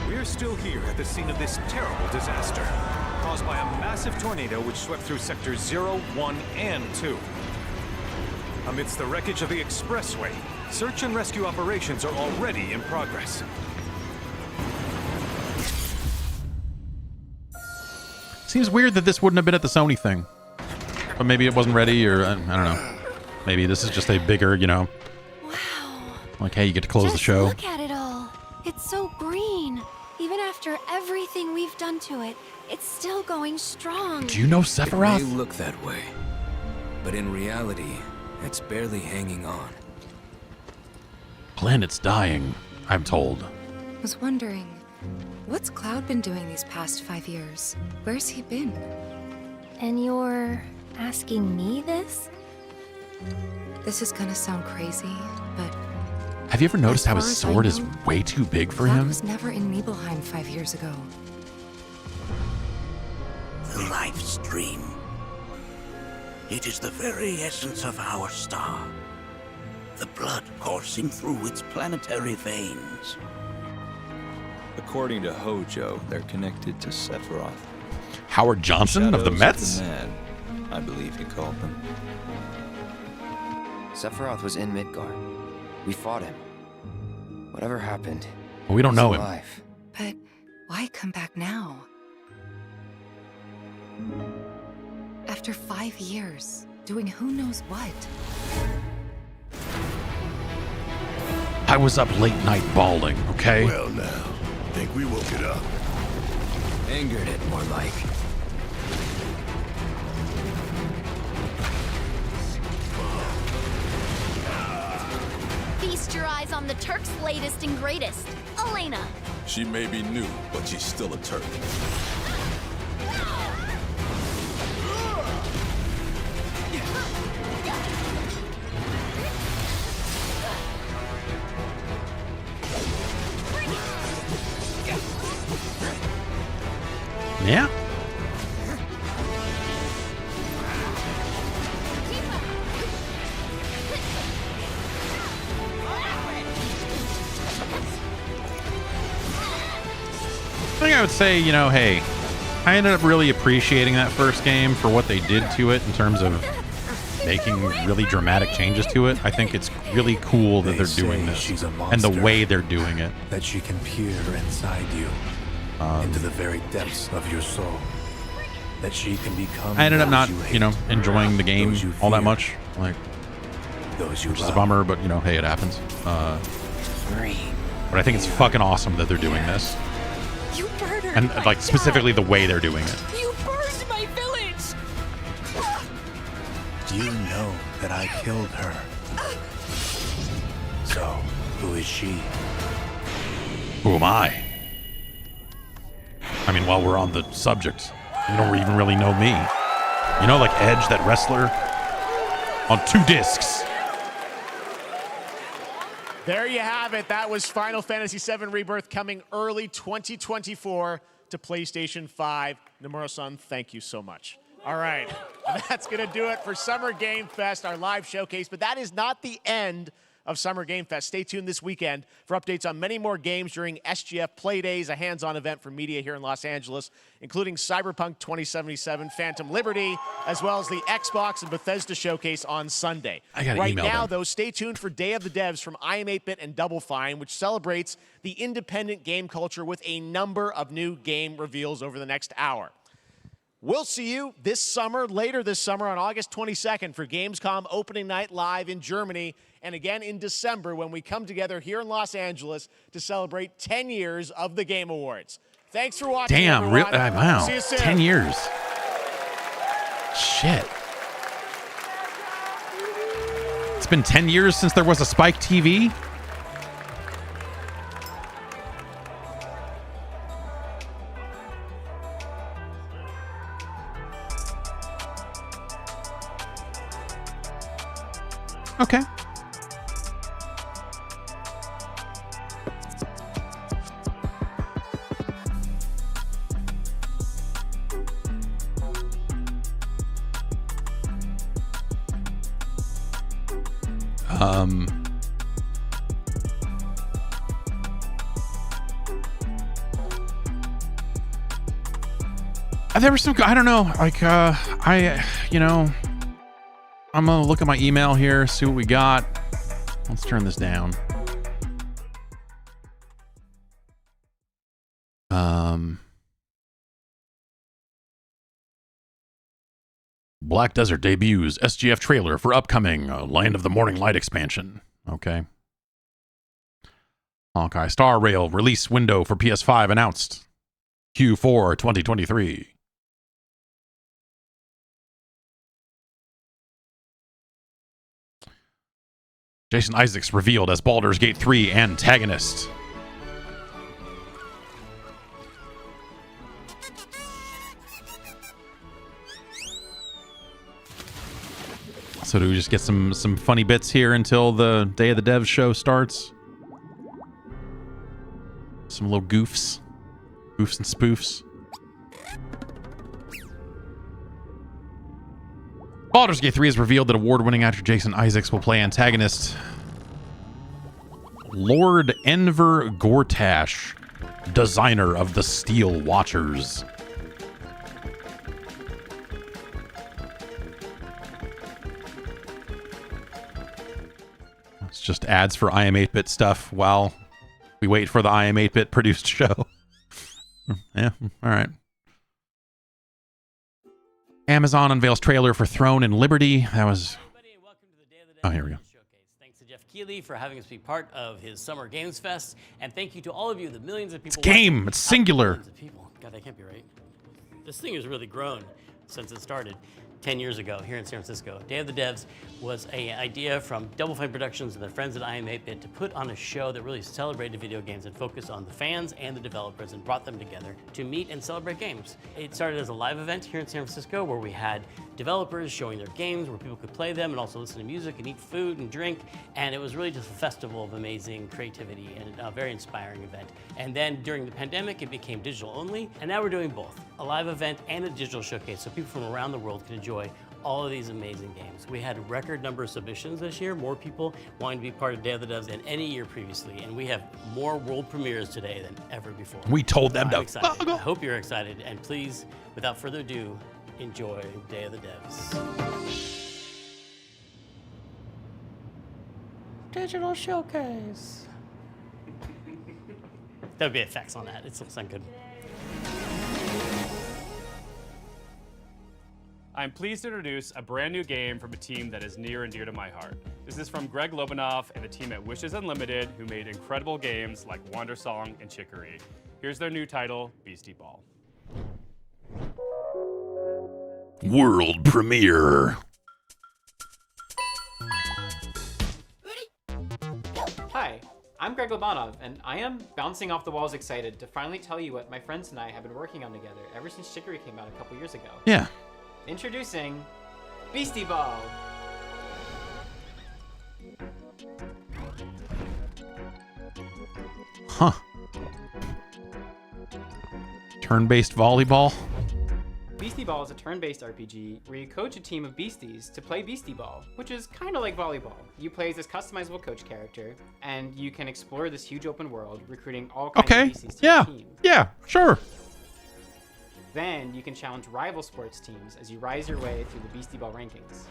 We're still here at the scene of this terrible disaster, caused by a massive tornado which swept through sectors 0, 1, and 2. Amidst the wreckage of the expressway, search and rescue operations are already in progress. Seems weird that this wouldn't have been at the Sony thing. But maybe it wasn't ready, or I don't know. Maybe this is just a bigger, you know. Wow. Like, hey, you get to close the show. Look at it all. It's so green. Even after everything we've done to it, it's still going strong. Do you know Sephiroth? It may look that way, but in reality, it's barely hanging on. Planet's dying, I'm told. I was wondering, what's Cloud been doing these past 5 years? Where's he been? And you're asking me this? This is gonna sound crazy, but Have you ever noticed how his sword is way too big for Cloud him? was never in Nibelheim 5 years ago. The life stream. It is the very essence of our star. The blood coursing through its planetary veins. According to Hojo, they're connected to Sephiroth. Howard Johnson of the Mets? Of the Mad, I believe he called them. Sephiroth was in Midgard. We fought him. Whatever happened, well, we don't know him. Alive. But why come back now? After 5 years, doing who knows what? I was up late night bawling, okay? Well now, think we woke it up. Angered it, more like. Feast your eyes on the Turk's latest and greatest, Elena. She may be new, but she's still a Turk. Yeah. I think I would say, you know, hey, I ended up really appreciating that first game for what they did to it in terms of making really dramatic changes to it. I think it's really cool that they're doing this and the way they're doing it. That she can peer inside you. into the very depths of your soul, that she can become. I ended up not, those you hate, enjoying the game those you all that fear, much. Like, those you which is a love. bummer, but hey, it happens. But I think it's fucking awesome that they're doing this, You murdered and my like dad. specifically the way they're doing it. You burned my village. Do you know that I killed her? So, who is she? Who am I? I mean, while we're on the subject, you don't even really know me. You know, like Edge, that wrestler, on 2 discs. There you have it. That was Final Fantasy VII Rebirth coming early 2024 to PlayStation 5. Nomura-san, thank you so much. All right, that's going to do it for Summer Game Fest, our live showcase. But that is not the end of Summer Game Fest. Stay tuned this weekend for updates on many more games during SGF Play Days, a hands-on event for media here in Los Angeles, including Cyberpunk 2077, Phantom Liberty, as well as the Xbox and Bethesda showcase on Sunday. I gotta right email now, them. though, stay tuned for Day of the Devs from IM8bit and Double Fine, which celebrates the independent game culture with a number of new game reveals over the next hour. We'll see you this summer, later this summer on August 22nd for Gamescom opening night live in Germany, and again in December when we come together here in Los Angeles to celebrate 10 years of the Game Awards. Thanks for watching, Damn, everyone. wow. See you soon. 10 years. Shit. It's been 10 years since there was a Spike TV? Okay. There was some, I don't know, like, I'm gonna look at my email here, see what we got. Let's turn this down. Black Desert debuts SGF trailer for upcoming Land of the Morning Light expansion. Okay. Hawkeye Star Rail release window for PS5 announced. Q4 2023. Jason Isaacs revealed as Baldur's Gate 3 antagonist. So do we just get some funny bits here until the Day of the Devs show starts? Some little goofs and spoofs. Baldur's Gate 3 has revealed that award-winning actor Jason Isaacs will play antagonist Lord Enver Gortash, designer of the Steel Watchers. It's just ads for IM8bit stuff while we wait for the IM8bit produced show. Yeah, all right. Amazon unveils trailer for Throne and Liberty. That was... Oh, here we go. Thanks to Jeff Keighley for having us be part of his Summer Games Fest. And thank you to all of you, the millions of people. It's game. watching. It's singular. Millions of people. God, that can't be right. This thing has really grown since it started 10 years ago here in San Francisco. Day of the Devs was an idea from Double Fine Productions and their friends at IM8bit to put on a show that really celebrated video games and focused on the fans and the developers and brought them together to meet and celebrate games. It started as a live event here in San Francisco where we had developers showing their games, where people could play them and also listen to music and eat food and drink. And it was really just a festival of amazing creativity and a very inspiring event. And then during the pandemic, it became digital only. And now we're doing both, a live event and a digital showcase so people from around the world can enjoy all of these amazing games. We had a record number of submissions this year, more people wanting to be part of Day of the Devs than any year previously, and we have more world premieres today than ever before. We told them to excited. I hope you're excited, and please, without further ado, enjoy Day of the Devs. Digital showcase. That would be effects on that. It still sound good. I'm pleased to introduce a brand new game from a team that is near and dear to my heart. This is from Greg Lobanoff and the team at Wishes Unlimited, who made incredible games like Wandersong and Chicory. Here's their new title, Beastie Ball. World premiere. Hi, I'm Greg Lobanov, and I am bouncing off the walls excited to finally tell you what my friends and I have been working on together ever since Chicory came out a couple years ago. Yeah. Introducing Beastie Ball. Huh. Turn-based volleyball? Beastie Ball is a turn-based RPG where you coach a team of beasties to play Beastie Ball, which is kind of like volleyball. You play as this customizable coach character, and you can explore this huge open world, recruiting all kinds of beasties to your team. Yeah, sure. Then you can challenge rival sports teams as you rise your way through the Beastie Ball rankings.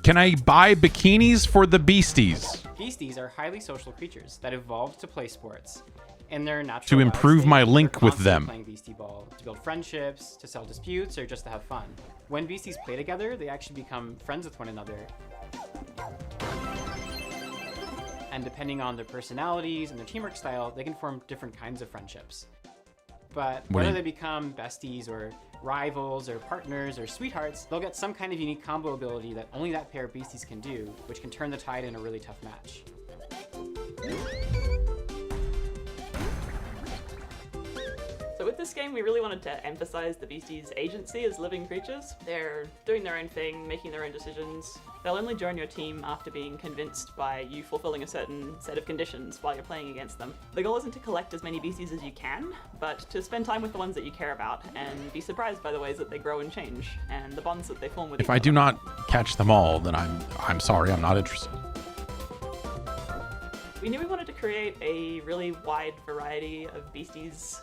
Can I buy bikinis for the beasties? Beasties are highly social creatures that evolved to play sports. In their natural To improve my link with them. Playing Beastie Ball, to build friendships, to settle disputes, or just to have fun. When beasties play together, they actually become friends with one another. And depending on their personalities and their teamwork style, they can form different kinds of friendships. But whether they become besties or rivals or partners or sweethearts, they'll get some kind of unique combo ability that only that pair of beasties can do, which can turn the tide in a really tough match. So with this game, we really wanted to emphasize the beasties' agency as living creatures. They're doing their own thing, making their own decisions. They'll only join your team after being convinced by you fulfilling a certain set of conditions while you're playing against them. The goal isn't to collect as many beasties as you can, but to spend time with the ones that you care about and be surprised by the ways that they grow and change and the bonds that they form with each If I do not catch them all, then I'm sorry, I'm not interested. We knew we wanted to create a really wide variety of beasties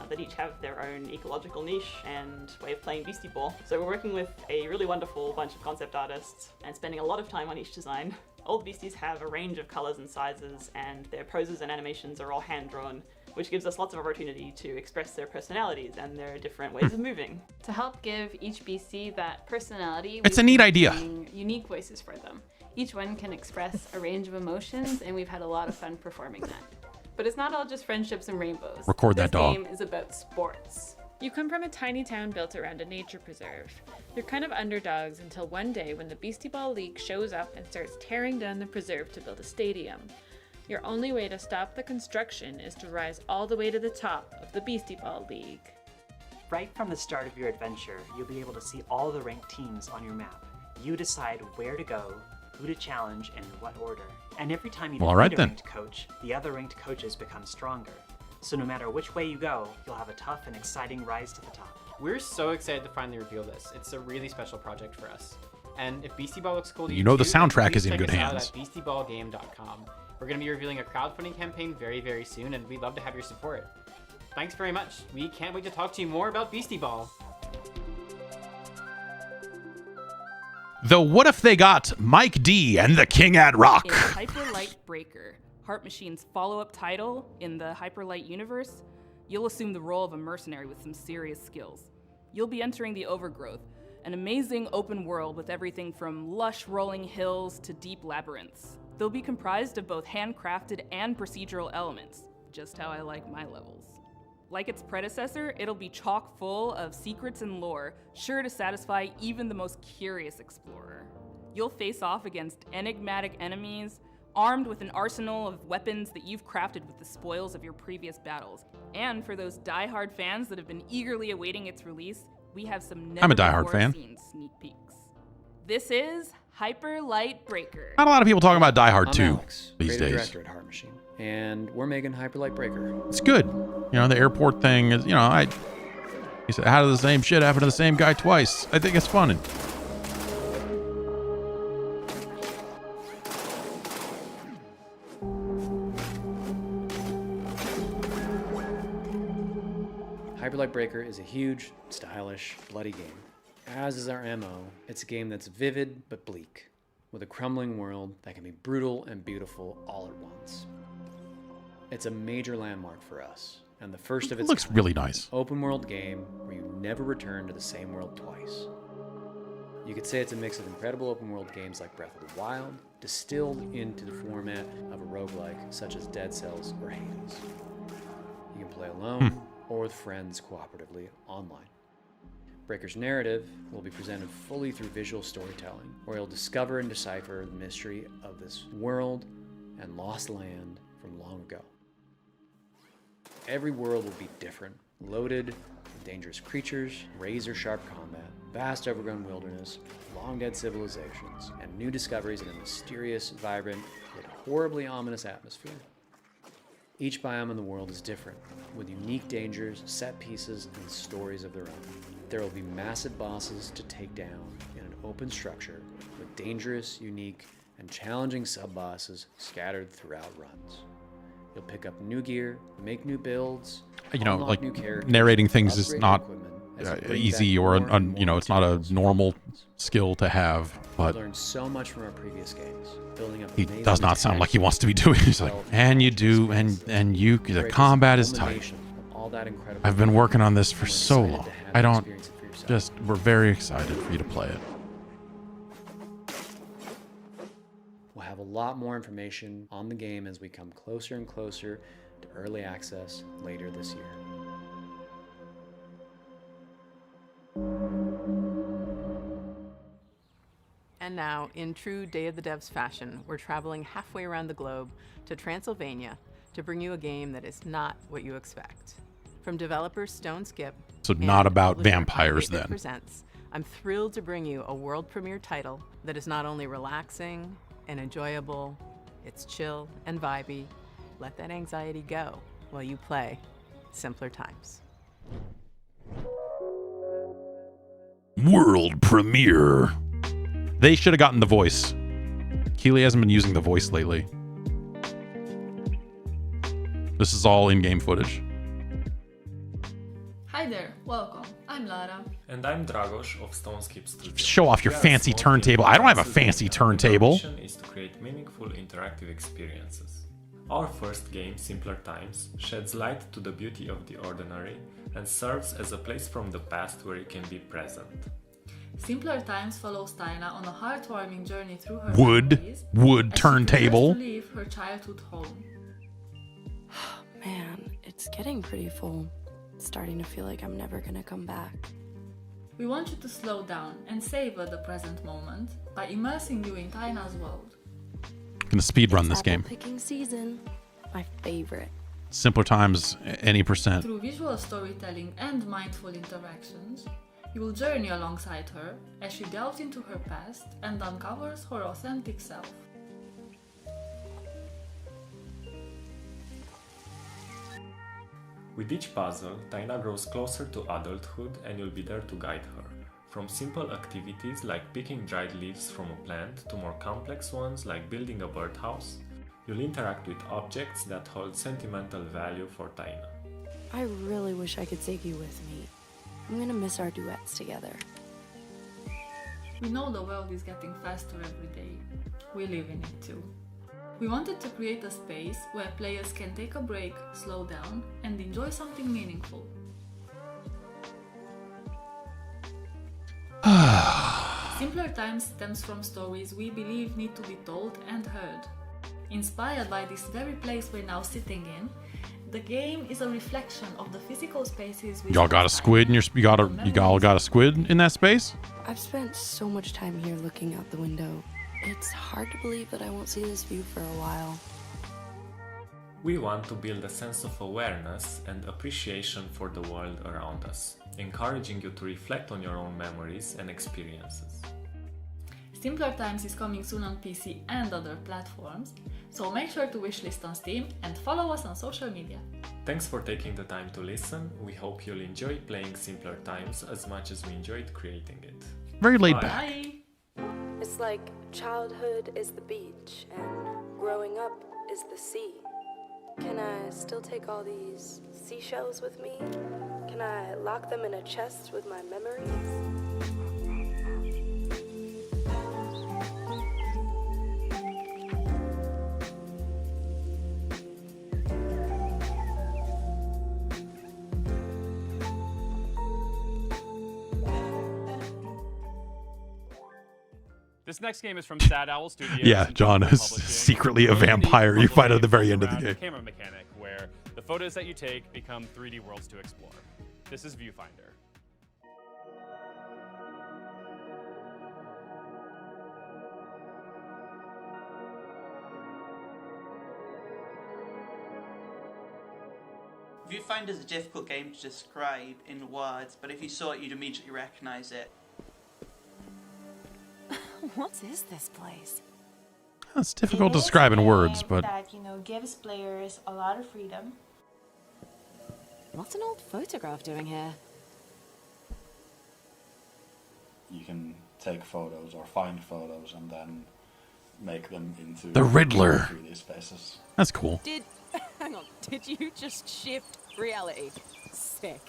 that each have their own ecological niche and way of playing Beastie Ball. So we're working with a really wonderful bunch of concept artists and spending a lot of time on each design. All the beasties have a range of colors and sizes, and their poses and animations are all hand-drawn, which gives us lots of opportunity to express their personalities and their different ways of moving. To help give each beastie that personality, It's a neat idea. Unique voices for them. Each one can express a range of emotions, and we've had a lot of fun performing that. But it's not all just friendships and rainbows. Record that dog. This game is about sports. You come from a tiny town built around a nature preserve. You're kind of underdogs until one day when the Beastie Ball League shows up and starts tearing down the preserve to build a stadium. Your only way to stop the construction is to rise all the way to the top of the Beastie Ball League. Right from the start of your adventure, you'll be able to see all the ranked teams on your map. You decide where to go, who to challenge, and in what order. And every time you defeat a ranked coach, the other ranked coaches become stronger. So no matter which way you go, you'll have a tough and exciting rise to the top. We're so excited to finally reveal this. It's a really special project for us. And if Beastie Ball looks cool to you, You know the too, soundtrack please is in check good us out hands. at beastieballgame.com. We're going to be revealing a crowdfunding campaign very, very soon, and we'd love to have your support. Thanks very much. We can't wait to talk to you more about Beastie Ball. Though what if they got Mike D and the King at Rock? In Hyperlight Breaker, Heart Machine's follow-up title in the Hyperlight universe, you'll assume the role of a mercenary with some serious skills. You'll be entering the Overgrowth, an amazing open world with everything from lush rolling hills to deep labyrinths. They'll be comprised of both handcrafted and procedural elements, just how I like my levels. Like its predecessor, it'll be chock full of secrets and lore, sure to satisfy even the most curious explorer. You'll face off against enigmatic enemies, armed with an arsenal of weapons that you've crafted with the spoils of your previous battles. And for those die-hard fans that have been eagerly awaiting its release, we have some I'm a die-hard fan. never-before-seen sneak peeks. This is Hyperlight Breaker. Not a lot of people talking about Die Hard I'm 2 Alex, these creative days. director at Heart Machine, and we're making Hyperlight Breaker. It's good. You know, the airport thing is, he said, how does the same shit happen to the same guy twice? I think it's fun. Hyperlight Breaker is a huge, stylish, bloody game. As is our MO, it's a game that's vivid but bleak, with a crumbling world that can be brutal and beautiful all at once. It's a major landmark for us, and the first of It its looks kind. really nice. Open world game where you never return to the same world twice. You could say it's a mix of incredible open world games like Breath of the Wild, distilled into the format of a roguelike such as Dead Cells or Hades. You can play alone or with friends cooperatively online. Breaker's narrative will be presented fully through visual storytelling, where you'll discover and decipher the mystery of this world and lost land from long ago. Every world will be different, loaded with dangerous creatures, razor-sharp combat, vast overgrown wilderness, long-dead civilizations, and new discoveries in a mysterious, vibrant, yet horribly ominous atmosphere. Each biome in the world is different, with unique dangers, set pieces, and stories of their own. There will be massive bosses to take down in an open structure with dangerous, unique, and challenging sub-bosses scattered throughout runs. You'll pick up new gear, make new builds, You know, unlock like new characters, narrating things is upgrade not equipment as you bring easy back or, more and you know, more it's not a normal skill to have, We've but learned so much from our previous games, building up he amazing does not sound like he attachment wants to be doing it. He's like, and you do, and you, the Breaker's combat is tight. culmination of all that incredible I've been working on this for and we're so excited long. to have I you don't, experience it for yourself. just, we're very excited for you to play it. We'll have a lot more information on the game as we come closer and closer to early access later this year. And now, in true Day of the Devs fashion, we're traveling halfway around the globe to Transylvania to bring you a game that is not what you expect. From developers Stone Skip So and not about publisher vampires 8-Bit then. Presents, I'm thrilled to bring you a world premiere title that is not only relaxing and enjoyable, it's chill and vibey. Let that anxiety go while you play Simpler Times. World premiere. They should have gotten the voice. Keeley hasn't been using the voice lately. This is all in-game footage. Hi there, welcome. I'm Lara. And I'm Dragos of Stoneskip Studio. Show off your fancy turntable. I don't have a fancy turntable. Our mission is to create meaningful interactive experiences. Our first game, Simpler Times, sheds light to the beauty of the ordinary and serves as a place from the past where you can be present. Simpler Times follows Taina on a heartwarming journey through her Wood memories as she turntable. prepares to leave her childhood home. Man, it's getting pretty full. It's starting to feel like I'm never gonna come back. We want you to slow down and savor the present moment by immersing you in Taina's world. Gonna speed run this game. Picking season, my favorite. Simpler Times, any percent. Through visual storytelling and mindful interactions, you will journey alongside her as she delves into her past and uncovers her authentic self. With each puzzle, Taina grows closer to adulthood and you'll be there to guide her. From simple activities like picking dried leaves from a plant to more complex ones like building a birdhouse, you'll interact with objects that hold sentimental value for Taina. I really wish I could take you with me. I'm gonna miss our duets together. We know the world is getting faster every day. We live in it too. We wanted to create a space where players can take a break, slow down, and enjoy something meaningful. Simpler Times stems from stories we believe need to be told and heard. Inspired by this very place we're now sitting in, the game is a reflection of the physical spaces we Y'all got a squid in your you all got a squid in that space? I've spent so much time here looking out the window. It's hard to believe that I won't see this view for a while. We want to build a sense of awareness and appreciation for the world around us, encouraging you to reflect on your own memories and experiences. Simpler Times is coming soon on PC and other platforms, so make sure to wishlist on Steam and follow us on social media. Thanks for taking the time to listen. We hope you'll enjoy playing Simpler Times as much as we enjoyed creating it. Very laid Bye. back. Bye! It's like childhood is the beach and growing up is the sea. Can I still take all these seashells with me? Can I lock them in a chest with my memories? This next game is from Sad Owl Studios. Yeah, John is secretly a vampire. You find out at the very end of the game. Camera mechanic where the photos that you take become 3D worlds to explore. This is Viewfinder. Viewfinder is a difficult game to describe in words, but if you saw it, you'd immediately recognize it. What is this place? It's difficult to describe in words, but that, you know, gives players a lot of freedom. What's an old photograph doing here? You can take photos or find photos and then make them into the Riddler. 3D spaces. That's cool. Hang on, did you just shift reality? Sick.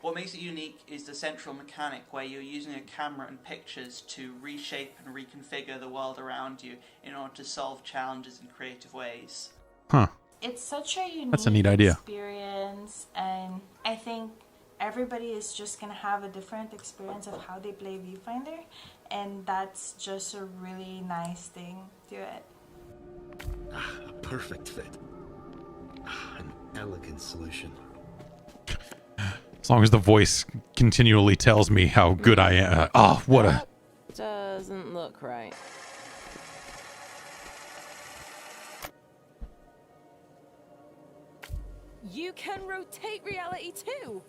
What makes it unique is the central mechanic where you're using a camera and pictures to reshape and reconfigure the world around you in order to solve challenges in creative ways. Huh. It's such a unique That's a neat idea. experience, and I think everybody is just going to have a different experience of how they play Viewfinder, and that's just a really nice thing to it. A perfect fit. An elegant solution. As long as the voice continually tells me how good I am. Oh, what a... Doesn't look right. You can rotate reality too!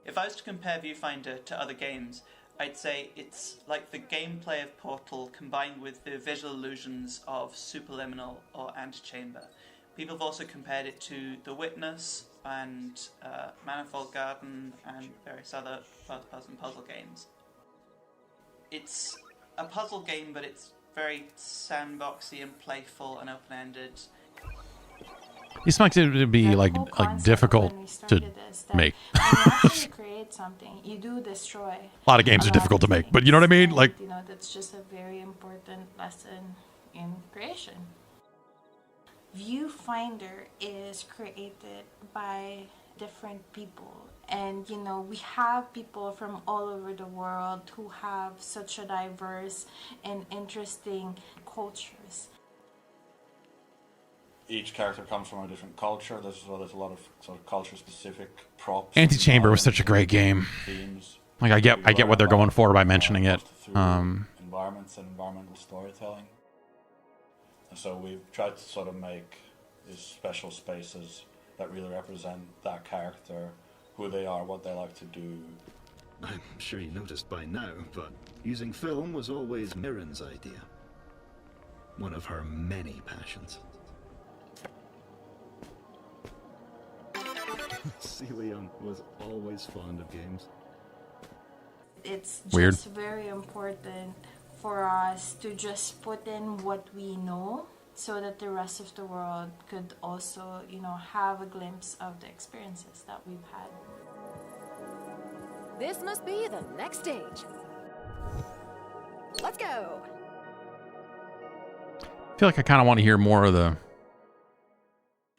If I was to compare Viewfinder to other games, I'd say it's like the gameplay of Portal combined with the visual illusions of Superliminal or Antechamber. People have also compared it to The Witness and Manifold Garden and various other first-person puzzle games. It's a puzzle game, but it's very sandboxy and playful and open-ended. These might be like difficult to make. When you actually create something, you do destroy. A lot of games are difficult to make, but you know what I mean? Like, you know, that's just a very important lesson in creation. Viewfinder is created by different people, and you know, we have people from all over the world who have such a diverse and interesting cultures. Each character comes from a different culture. There's a lot of sort of culture-specific props. Antechamber was such a great game. Themes. Like, I get what they're going for by mentioning it. Environments and environmental storytelling. And so we've tried to sort of make these special spaces that really represent that character, who they are, what they like to do. I'm sure you noticed by now, but using film was always Mirren's idea. One of her many passions. Celion was always fond of games. It's Weird. just very important for us to just put in what we know so that the rest of the world could also, you know, have a glimpse of the experiences that we've had. This must be the next stage. Let's go. I feel like I kind of want to hear more of the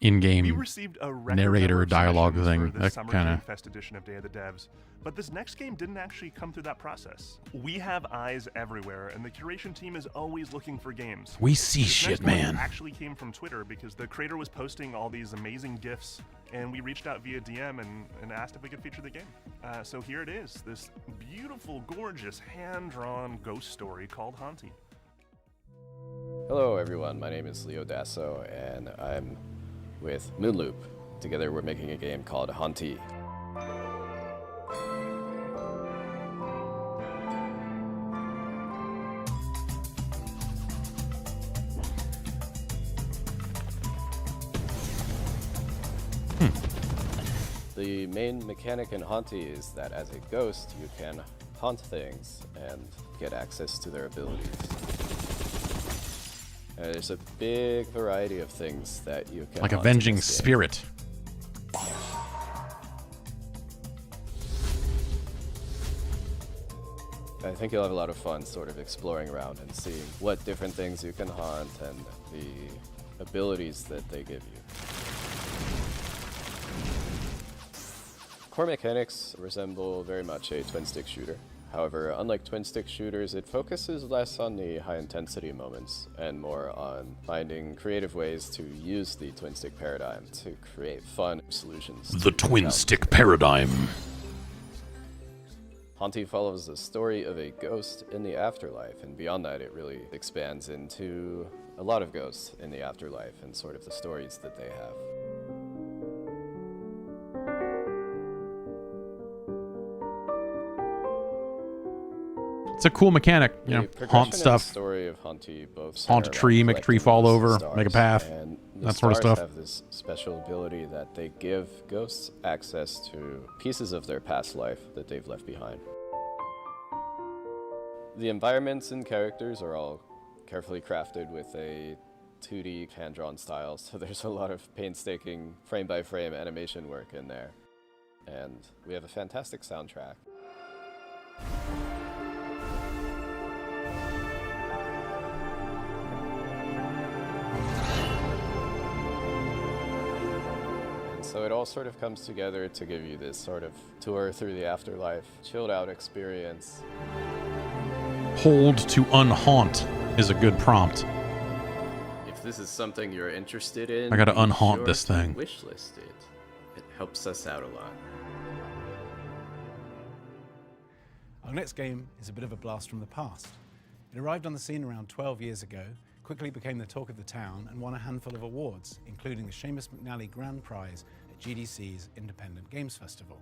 in-game We received a record narrator number of dialogue submissions thing. for the That Summer kind Game of... Fest edition of Day of the Devs, but this next game didn't actually come through that process. We have eyes everywhere, and the curation team is always looking for games. We see This shit, next one man. actually came from Twitter because the creator was posting all these amazing GIFs, and we reached out via DM and asked if we could feature the game. So here it is, this beautiful, gorgeous, hand-drawn ghost story called Haunty. Hello everyone, my name is Leo Dasso and I'm with Moonloop. Together we're making a game called Haunty. The main mechanic in Haunty is that as a ghost you can haunt things and get access to their abilities. There's a big variety of things that you can Like haunt Avenging in this game. Spirit. I think you'll have a lot of fun sort of exploring around and seeing what different things you can haunt and the abilities that they give you. Core mechanics resemble very much a twin-stick shooter. However, unlike twin-stick shooters, it focuses less on the high-intensity moments and more on finding creative ways to use the twin-stick paradigm to create fun solutions. The twin-stick paradigm. Haunty follows the story of a ghost in the afterlife, and beyond that, it really expands into a lot of ghosts in the afterlife and sort of the stories that they have. It's a cool mechanic, you know, haunt stuff. Story of Haunty both haunt a tree, make a tree fall over, make a path, that sort of stuff. Have this special ability that they give ghosts access to pieces of their past life that they've left behind. The environments and characters are all carefully crafted with a 2D hand-drawn style, so there's a lot of painstaking frame-by-frame animation work in there. And we have a fantastic soundtrack. So it all sort of comes together to give you this sort of tour through the afterlife, chilled out experience. Hold to unhaunt is a good prompt. If this is something you're interested in, I gotta be unhaunt sure this to thing. Wishlist it. It helps us out a lot. Our next game is a bit of a blast from the past. It arrived on the scene around 12 years ago, quickly became the talk of the town, and won a handful of awards, including the Seamus McNally Grand Prize at GDC's Independent Games Festival.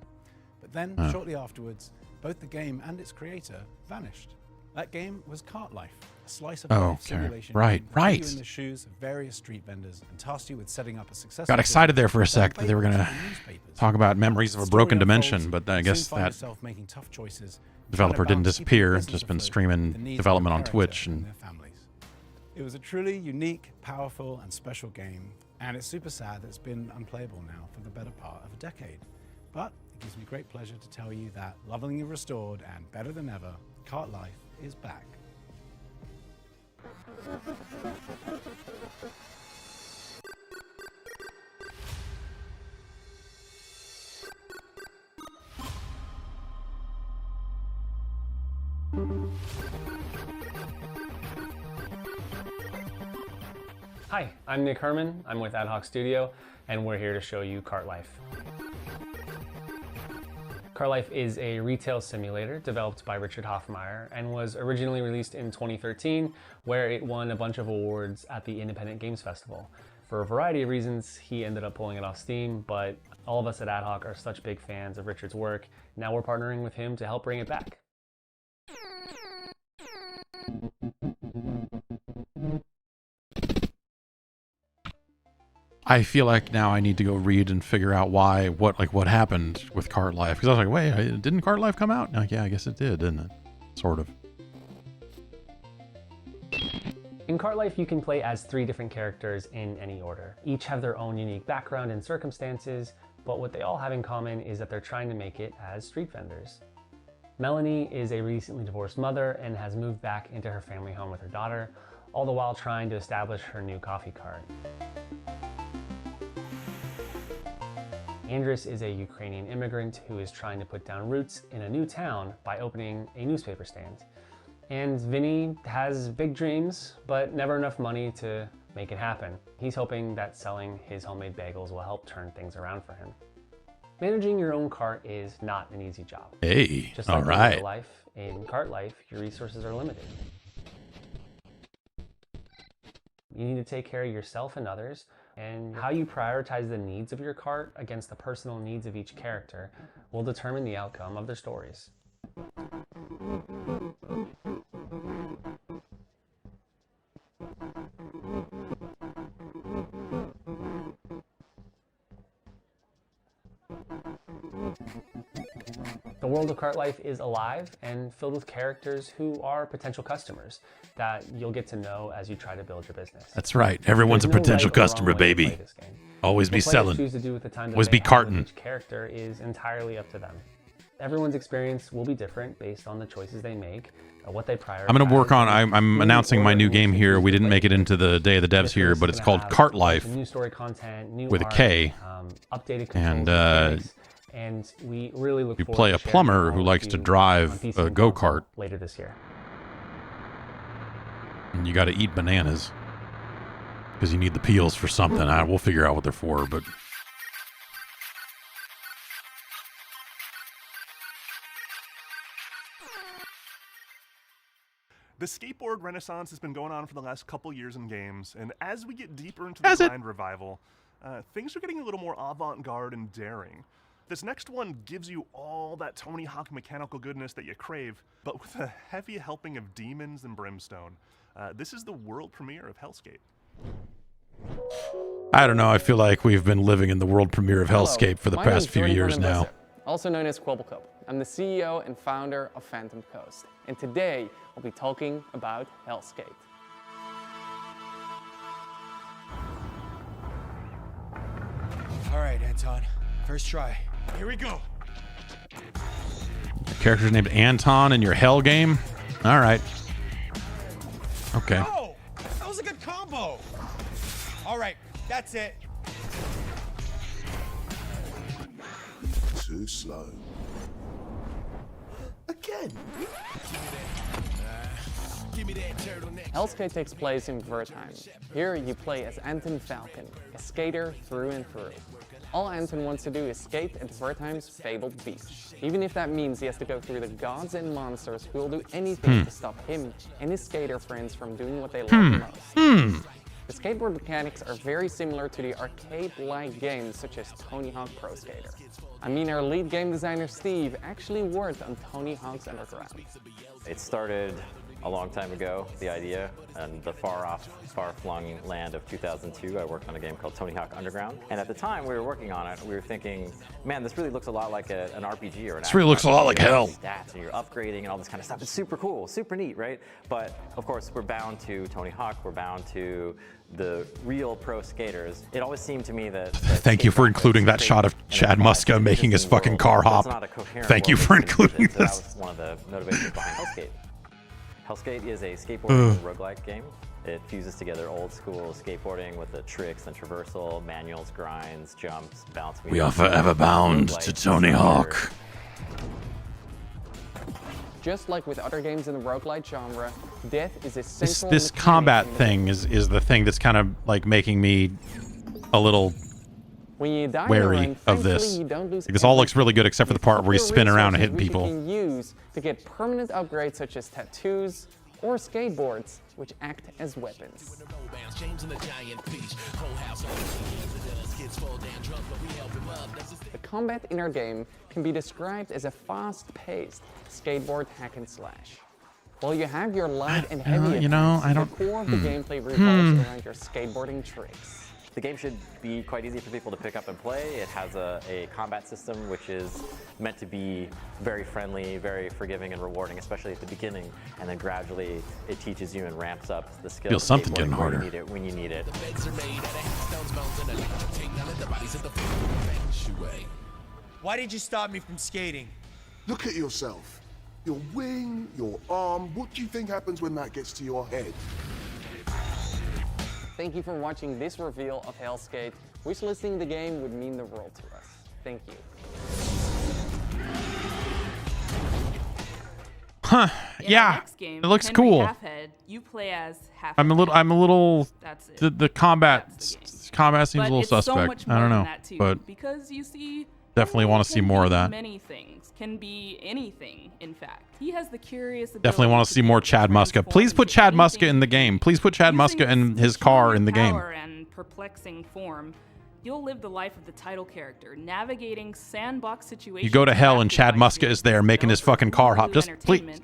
But then, shortly afterwards, both the game and its creator vanished. That game was Cart Life, a slice of life simulation game that put you in the shoes of various street vendors and tasked you with setting up a successful Got excited there for a sec that they were business going for to newspapers. talk about memories of a The story broken unfolds, dimension, but I you guess soon find that yourself making tough choices, developer trying to didn't balance keeping disappear, the it's business just been afloat, streaming the needs of development your on Twitch. character And their families. It was a truly unique, powerful, and special game, and it's super sad that it's been unplayable now for the better part of a decade. But it gives me great pleasure to tell you that, lovingly restored and better than ever, Cart Life is back. Hi, I'm Nick Herman. I'm with Ad Hoc Studio, and we're here to show you Cart Life. Cart Life is a retail simulator developed by Richard Hoffmeyer and was originally released in 2013, where it won a bunch of awards at the Independent Games Festival. For a variety of reasons, he ended up pulling it off Steam, but all of us at Ad Hoc are such big fans of Richard's work. Now we're partnering with him to help bring it back. I feel like now I need to go read and figure out what happened with Cart Life. Because I was like, wait, didn't Cart Life come out? Like, yeah, I guess it did, didn't it? Sort of. In Cart Life, you can play as 3 different characters in any order. Each have their own unique background and circumstances, but what they all have in common is that they're trying to make it as street vendors. Melanie is a recently divorced mother and has moved back into her family home with her daughter, all the while trying to establish her new coffee cart. Andris is a Ukrainian immigrant who is trying to put down roots in a new town by opening a newspaper stand. And Vinny has big dreams, but never enough money to make it happen. He's hoping that selling his homemade bagels will help turn things around for him. Managing your own cart is not an easy job. Hey, just like all right. in life, in Cart Life, your resources are limited. You need to take care of yourself and others, and how you prioritize the needs of your cart against the personal needs of each character will determine the outcome of their stories. The world of Cart Life is alive and filled with characters who are potential customers that you'll get to know as you try to build your business. That's right. Everyone's a potential customer, baby. Always be selling. Always be carting. Each character is entirely up to them. Everyone's experience will be different based on the choices they make, what they prioritize. I'm going to work on, I'm announcing my new game here. We didn't make it into the Day of the Devs here, but it's called Cart Life new story content, new with a art, K. updated And and we really look You forward play to a sharing plumber all who with likes to you drive on PC a and go-kart. console later this year. And you got to eat bananas because you need the peels for something. We'll figure out what they're for, but The skateboard renaissance has been going on for the last couple years in games, and as we get deeper into the grind revival, things are getting a little more avant-garde and daring. This next one gives you all that Tony Hawk mechanical goodness that you crave, but with a heavy helping of demons and brimstone. This is the world premiere of Hellskate. I don't know. I feel like we've been living in the world premiere of Hellscape for the My past name's few Jordan years Van now. Besser, also known as Quabblecup. I'm the CEO and founder of Phantom Coast, and today I'll be talking about Hellskate. All right, Anton. First try. Here we go. Your character's named Anton in your Hell game? All right. Okay. Oh, that was a good combo. All right, that's it. Too slow. Again. Hellskate takes place in Wertheim. Here you play as Anton Falcon, a skater through and through. All Anton wants to do is skate at Wertheim's fabled beach, even if that means he has to go through the gods and monsters who will do anything to stop him and his skater friends from doing what they love most. The skateboard mechanics are very similar to the arcade-like games such as Tony Hawk Pro Skater. I mean, our lead game designer Steve actually worked on Tony Hawk's Underground. It started a long time ago, the idea, and the far-off, far-flung land of 2002, I worked on a game called Tony Hawk Underground. And at the time we were working on it, we were thinking, man, this really looks a lot like an RPG or an This really looks a lot like Hell. Stats, and you're upgrading and all this kind of stuff. It's super cool, super neat, right? But of course, we're bound to Tony Hawk, we're bound to the real pro skaters. It always seemed to me that Thank you for including that shot of Chad Muska making his fucking car hop. Thank you for including so that this. was one of the motivations behind Hellskate. Hellskate is a skateboarding roguelike game. It fuses together old school skateboarding with the tricks and traversal, manuals, grinds, jumps, bounce. We are forever bound to Tony Hawk. Just like with other games in the roguelite genre, death is a central This combat thing is the thing that's kind of like making me a little when you die wary of this. This all looks really good except for the part where you spin around and hit people. You can use to get permanent upgrades such as tattoos or skateboards, which act as weapons. The combat in our game can be described as a fast-paced skateboard hack and slash. While you have your light and heavy attacks, the core of the gameplay revolves around your skateboarding tricks. The game should be quite easy for people to pick up and play. It has a combat system which is meant to be very friendly, very forgiving and rewarding, especially at the beginning, and then gradually it teaches you and ramps up the skills. Feels something getting where you harder. need it, when you need it. Why did you stop me from skating? Look at yourself. Your wing, your arm. What do you think happens when that gets to your head? Thank you for watching this reveal of Hellskate. Wishlisting the game would mean the world to us. Thank you. Huh. Yeah. Next game, It looks Henry cool. Halfhead, you play as Halfhead. I'm a little That's it. the combat combat seems But a little it's so suspect. much I more don't than know. that too, But because you see, definitely want to see can more of be that. Many things can be anything. In fact, he has the curious. Definitely want to see more Chad Muska. Please put Chad Muska in the game. Please put Chad Muska and his car in the game. Power and perplexing form, you'll live the life of the title character, navigating sandbox situations. You go to hell and Chad Muska is there making his fucking car hop. Just please.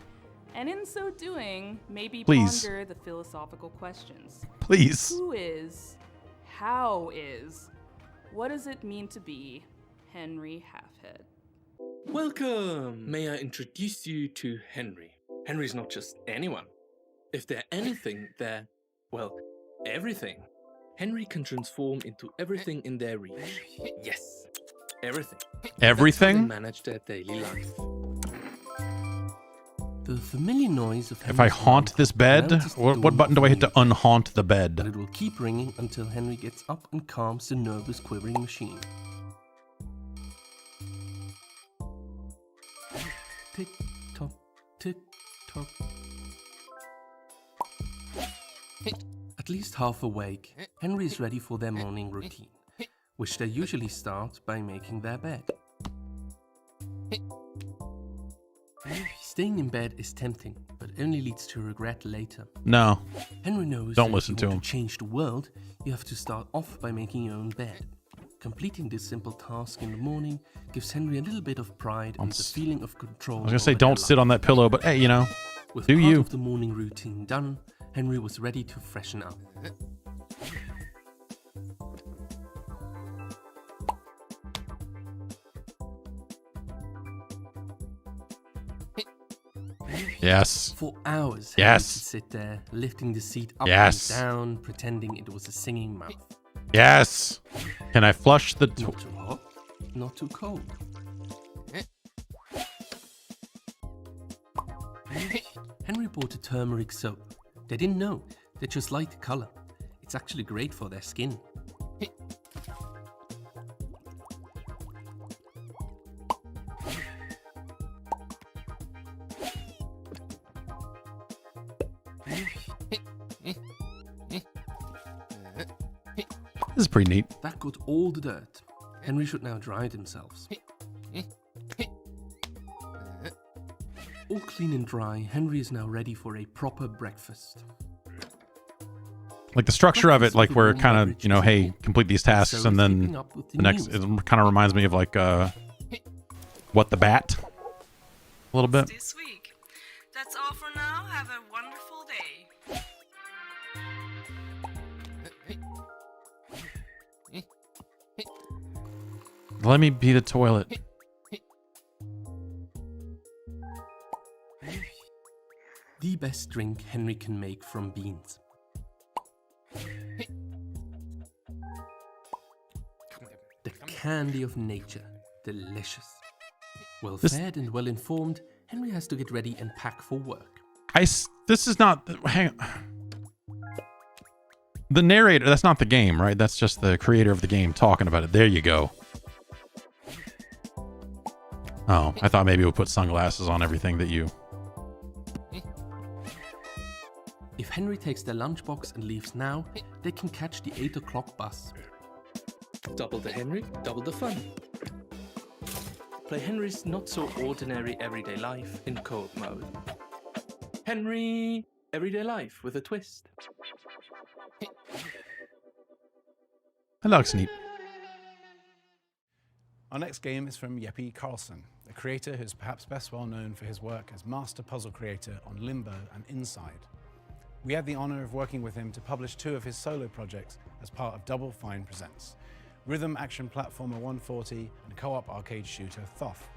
And in so doing, maybe Please. ponder the philosophical questions. Please. Who is? How is? What does it mean to be Henry Halfhead? Welcome! May I introduce you to Henry? Henry's not just anyone. If they're anything, they're, well, everything. Henry can transform into everything in their reach. Yes, everything. Everything? That's how they manage their daily life. The familiar noise of If I Henry's haunt lamp this bed, announces the what dawn button do I hit to of day. unhaunt the bed? And it will keep ringing until Henry gets up and calms the nervous, quivering machine. Tick tock, tick tock. At least half awake, Henry is ready for their morning routine, which they usually start by making their bed. Staying in bed is tempting, but only leads to regret later. No. Henry knows Don't that listen if you to want him. to change the world, you have to start off by making your own bed. Completing this simple task in the morning gives Henry a little bit of pride and the feeling of control. I was gonna say over their don't sit life. on that pillow, but hey, you know, With do part you? of the morning routine done, Henry was ready to freshen up. Yes. For hours, Yes. Henry would sit there, lifting the seat up Yes. and down, pretending it was a singing mouth. Yes. Can I flush the? Not too hot, not too cold. Henry bought a turmeric soap. They didn't know. They just liked the color. It's actually great for their skin. This is pretty neat. That got all the dirt. Henry should now dry themselves. All clean and dry, Henry is now ready for a proper breakfast. Like the structure of it, like we're kind of, you know, hey, complete these tasks, and then the next, it kind of reminds me of like, What the Bat, a little bit. This week. That's all for now. Have a wonderful day. Let me be the toilet. The best drink Henry can make from beans. The candy of nature. Delicious. Well fed and well informed, Henry has to get ready and pack for work. This is not, hang on. The narrator, that's not the game, right? That's just the creator of the game talking about it. There you go. Oh, I thought maybe we'll put sunglasses on everything that you... If Henry takes their lunchbox and leaves now, they can catch the 8 o'clock bus. Double the Henry, double the fun. Play Henry's not-so-ordinary everyday life in co-op mode. Henry, everyday life with a twist. That looks neat. Our next game is from Jeppe Carlsen, a creator who's perhaps best well known for his work as master puzzle creator on Limbo and Inside. We had the honor of working with him to publish 2 of his solo projects as part of Double Fine Presents, rhythm action platformer 140 and co-op arcade shooter Thoth,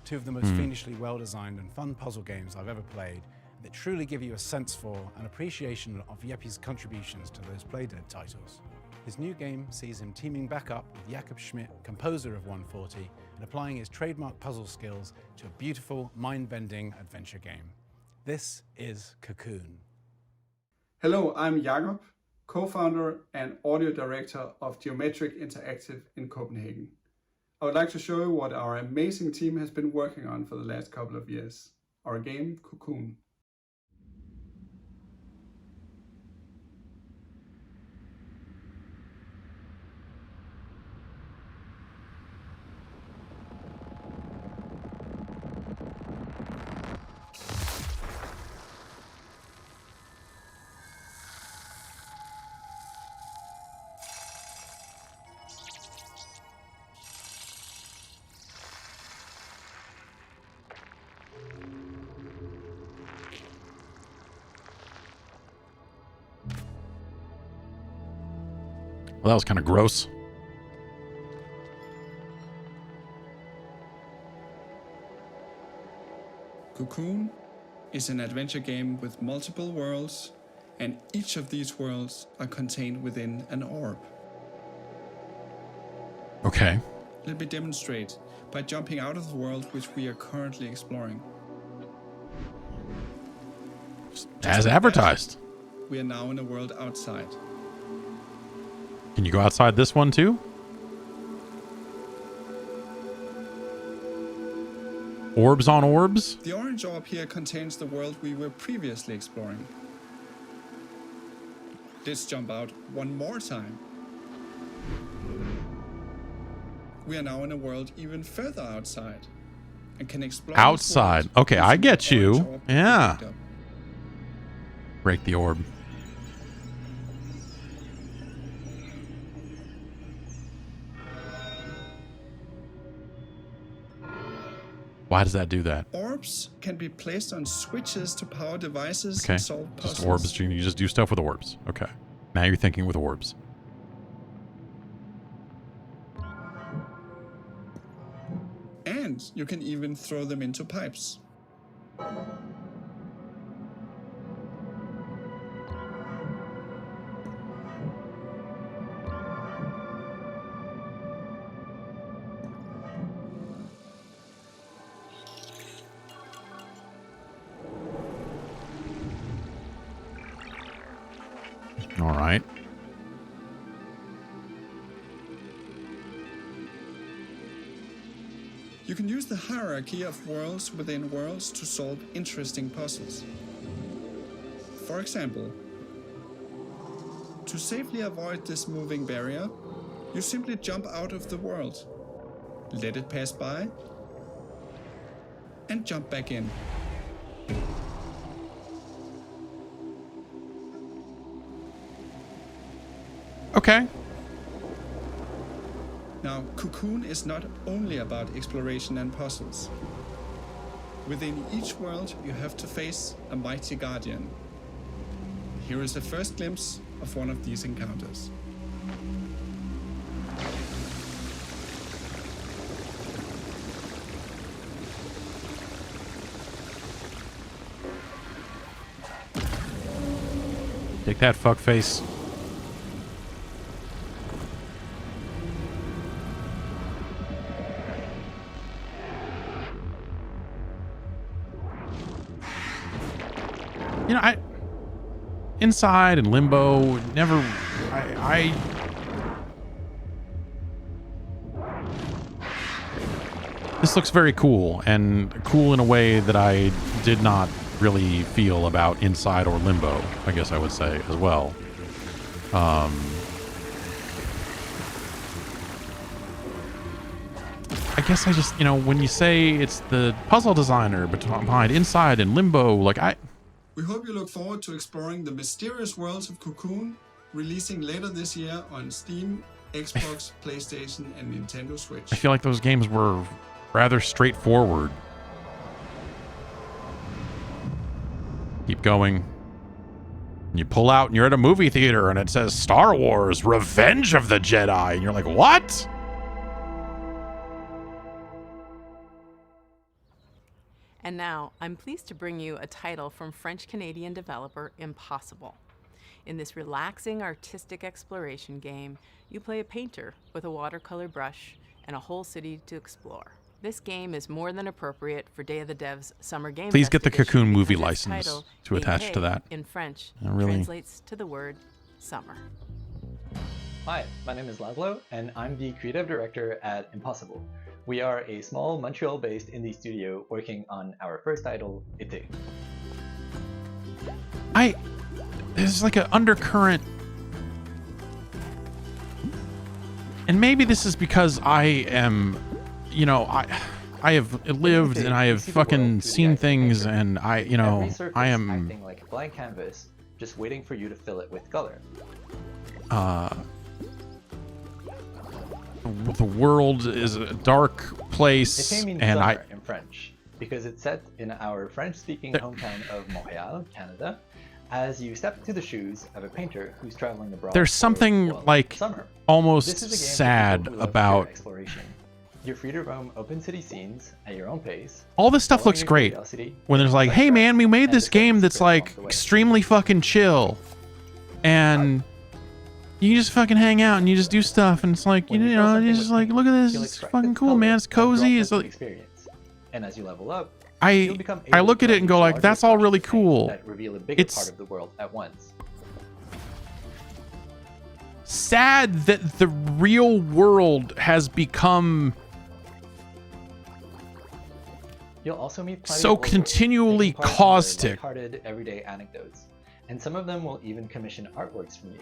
2 of the most fiendishly well-designed and fun puzzle games I've ever played that truly give you a sense for and appreciation of Jeppe's contributions to those Playdead titles. His new game sees him teaming back up with Jakob Schmidt, composer of 140, and applying his trademark puzzle skills to a beautiful, mind-bending adventure game. This is Cocoon. Hello, I'm Jakob, co-founder and audio director of Geometric Interactive in Copenhagen. I would like to show you what our amazing team has been working on for the last couple of years. Our game, Cocoon. Well, that was kind of gross. Cocoon is an adventure game with multiple worlds, and each of these worlds are contained within an orb. Okay. Let me demonstrate by jumping out of the world which we are currently exploring. As advertised. We are now in a world outside. Can you go outside this one too? Orbs on orbs? The orange orb here contains the world we were previously exploring. Let's jump out one more time. We are now in a world even further outside and can explore Outside. Okay, I get you. Yeah. Break the orb. Why does that do that? Orbs can be placed on switches to power devices Okay. and solve puzzles. Just orbs. You just do stuff with orbs. Okay. Now you're thinking with orbs. And you can even throw them into pipes. All right. You can use the hierarchy of worlds within worlds to solve interesting puzzles. For example, to safely avoid this moving barrier, you simply jump out of the world, let it pass by, and jump back in. Okay. Now, Cocoon is not only about exploration and puzzles. Within each world, you have to face a mighty guardian. Here is a first glimpse of one of these encounters. Take that, fuckface. You know, Inside and Limbo never. This looks very cool, and cool in a way that I did not really feel about Inside or Limbo, I guess I would say as well. I guess I just, when you say it's the puzzle designer behind Inside and Limbo, We hope you look forward to exploring the mysterious worlds of Cocoon, releasing later this year on Steam, Xbox, PlayStation, and Nintendo Switch. I feel like those games were rather straightforward. Keep going. You pull out and you're at a movie theater and it says Star Wars Revenge of the Jedi. And you're like, what? And now, I'm pleased to bring you a title from French-Canadian developer Impossible. In this relaxing artistic exploration game, you play a painter with a watercolor brush and a whole city to explore. This game is more than appropriate for Day of the Devs Summer Game Please Fest get the edition Cocoon movie because its license title, to attach to that. in French, Really? translates to the word summer. Hi, my name is Laszlo, and I'm the creative director at Impossible. We are a small Montreal-based indie studio working on our first title, Été. There's like an undercurrent. And maybe this is because I am, I have lived and I have fucking seen things and Every surface I am acting like a blank canvas, just waiting for you to fill it with color. the world is a dark place Été means and summer in French because it's set in our French-speaking hometown of Montreal, Canada, as you step into the shoes of a painter who's traveling abroad. there's something like summer. almost This is a game for sad people who love about pure exploration. You're free to roam open city scenes at your own pace. all this stuff following looks your great curiosity, when there's like, hey man, we made this game that's like extremely fucking chill and you just fucking hang out and you just do stuff and it's like, you just like, look at this, it's fucking cool, man, it's cozy, it's like, experience. And as you level up, I look at it and go like, that's all really cool. that reveal a bigger It's part of the world at once. sad that the real world has become You'll also meet plenty so of locals, continually taking part in their caustic. lighthearted everyday anecdotes, and some of them will even commission artworks from you.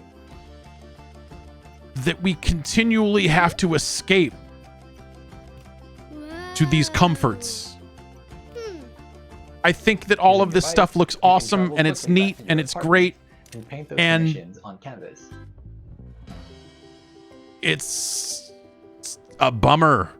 That we continually have to escape to these comforts. I think that all of this stuff looks awesome and it's neat and it's great, And paint those and commissions on canvas. it's a bummer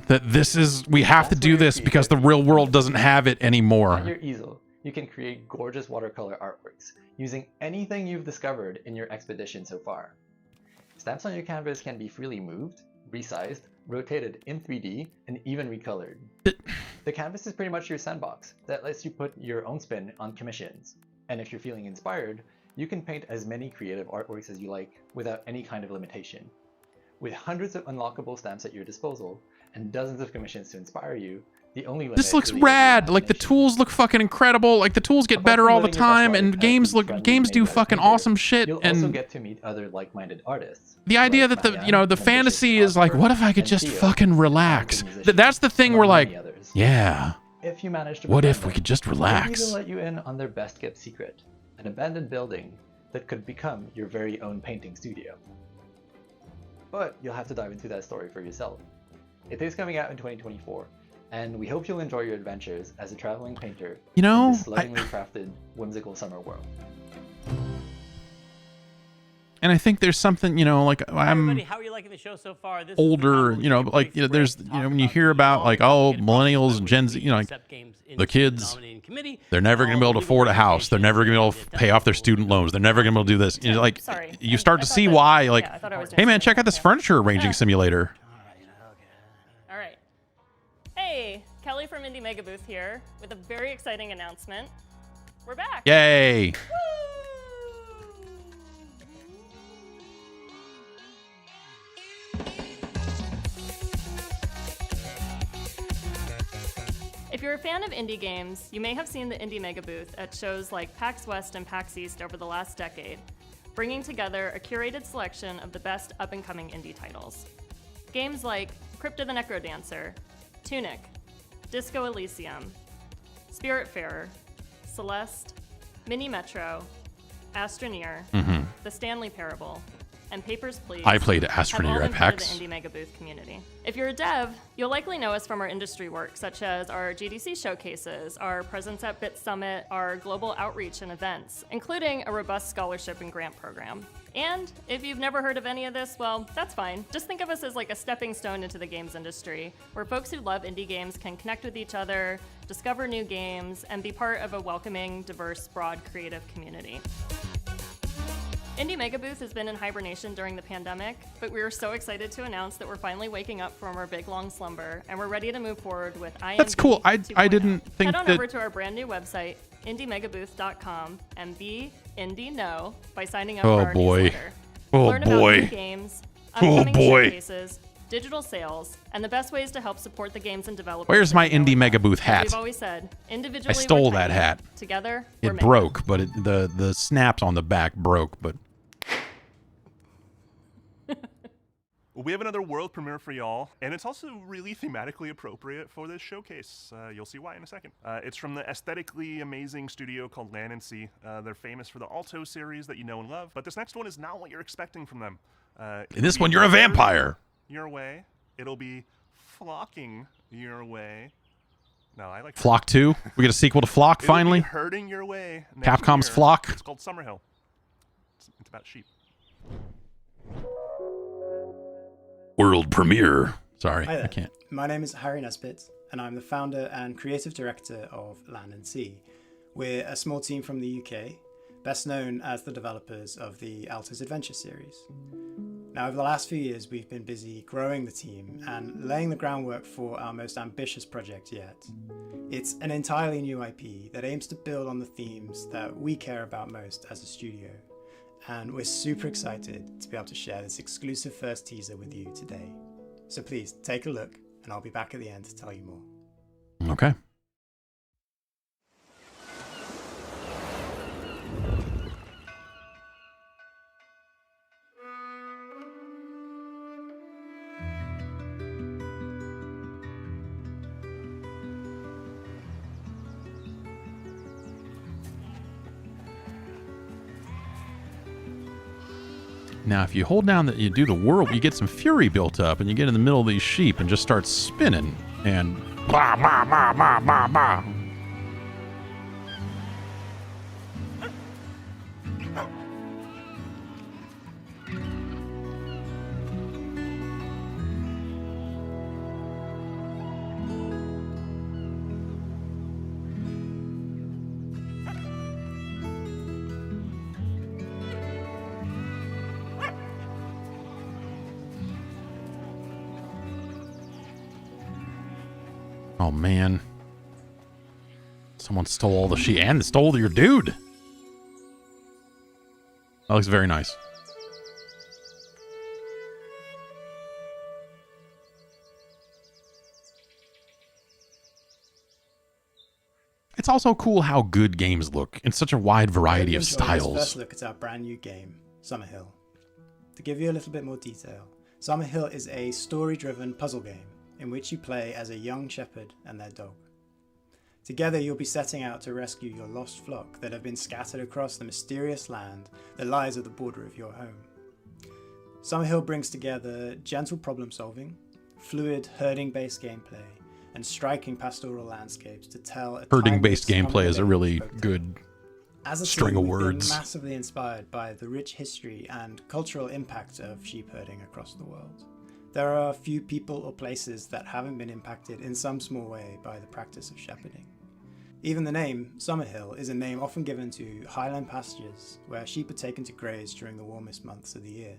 that we have to do this because the real world doesn't have it On anymore. your easel, you can create gorgeous watercolor artworks using anything you've discovered in your expedition so far. Stamps on your canvas can be freely moved, resized, rotated in 3D, and even recolored. The canvas is pretty much your sandbox that lets you put your own spin on commissions. And if you're feeling inspired, you can paint as many creative artworks as you like without any kind of limitation. With hundreds of unlockable stamps at your disposal and dozens of commissions to inspire you, the only limit This looks really is your rad. Like the tools look fucking incredible. Like the tools get better all the time, and games do fucking awesome shit. You'll also And get to meet other like-minded artists. the idea that the fantasy is like, what if I could just fucking relax? That's the thing we're like, yeah. If you manage to What if befriend we could them, just maybe relax? they'll let you in on their best-kept secret, an abandoned building that could become your very own painting studio. But you'll have to dive into that story for yourself. It is coming out in 2024, and we hope you'll enjoy your adventures as a traveling painter You know, in this lovingly crafted, whimsical summer world. And I think there's something, like I'm How are you liking the show so far? This older, but like, there's, when you hear about like, oh, millennials and Gen Z, like the kids, they're never going to be able to afford a house. They're never going to be able to pay off their student loans. They're never going to be able to do this. Like, you start to see why, like, hey man, check out this furniture arranging simulator. All right. Hey, Kelly from Indie Mega Booth here with a very exciting announcement. We're back. Yay. If you're a fan of indie games, you may have seen the Indie Mega Booth at shows like PAX West and PAX East over the last decade, bringing together a curated selection of the best up-and-coming indie titles. Games like Crypta the Necrodancer, Tunic, Disco Elysium, Spiritfarer, Celeste, Mini Metro, Astroneer, The Stanley Parable, and Papers, Please I played have Astroneer all at been part of PAX. the Indie Mega Booth community. If you're a dev, you'll likely know us from our industry work, such as our GDC showcases, our presence at Bit Summit, our global outreach and events, including a robust scholarship and grant program. And if you've never heard of any of this, well, that's fine. Just think of us as like a stepping stone into the games industry, where folks who love indie games can connect with each other, discover new games, and be part of a welcoming, diverse, broad, creative community. Indie Mega Booth has been in hibernation during the pandemic, but we are so excited to announce that we're finally waking up from our big long slumber, and we're ready to move forward with IMB. That's cool. I didn't think Head on that. over to our brand new website, indiemegabooth.com, and be Indie Know by signing up Oh, for our boy. newsletter. Oh, Learn about boy. new games, Oh, upcoming boy. showcases, digital sales, and the best ways to help support the games and developers. Where's that my we know Indie and Mega love. Booth As hat? We've always said, individually I stole we're that tiny. hat. Together, we're It mega. broke, but the snaps on the back broke, but We have another world premiere for y'all, and it's also really thematically appropriate for this showcase. You'll see why in a second. It's from the aesthetically amazing studio called Land and Sea. They're famous for the Alto series that you know and love, but this next one is not what you're expecting from them. in this one, you're a vampire. Your way. It'll be flocking your way. No, I like Flock 2? We get a sequel to Flock It'll be finally? herding your way. next Capcom's year. Flock? It's called Summerhill. It's about sheep. World premiere. Sorry, Hi there. I can't. My name is Harry Nesbitt, and I'm the founder and creative director of Land and Sea. We're a small team from the UK, best known as the developers of the Alto's Adventure series. Now, over the last few years, we've been busy growing the team and laying the groundwork for our most ambitious project yet. It's an entirely new IP that aims to build on the themes that we care about most as a studio. And we're super excited to be able to share this exclusive first teaser with you today. So please take a look, and I'll be back at the end to tell you more. Okay. Now, if you hold down that you do the whirl, you get some fury built up, and you get in the middle of these sheep and just start spinning, and blah, blah, blah, blah, blah, blah. Oh, man. Someone stole all the sheep and stole your dude. That looks very nice. It's also cool how good games look in such a wide variety of styles. Let's first look at our brand new game, Summerhill. To give you a little bit more detail, Summerhill is a story-driven puzzle game in which you play as a young shepherd and their dog. Together you'll be setting out to rescue your lost flock that have been scattered across the mysterious land that lies at the border of your home. Summerhill brings together gentle problem solving, fluid herding-based gameplay, and striking pastoral landscapes to tell a herding-based gameplay is a really good string of words. We've been massively inspired by the rich history and cultural impact of sheep herding across the world. There are a few people or places that haven't been impacted in some small way by the practice of shepherding. Even the name, Summerhill, is a name often given to highland pastures where sheep are taken to graze during the warmest months of the year.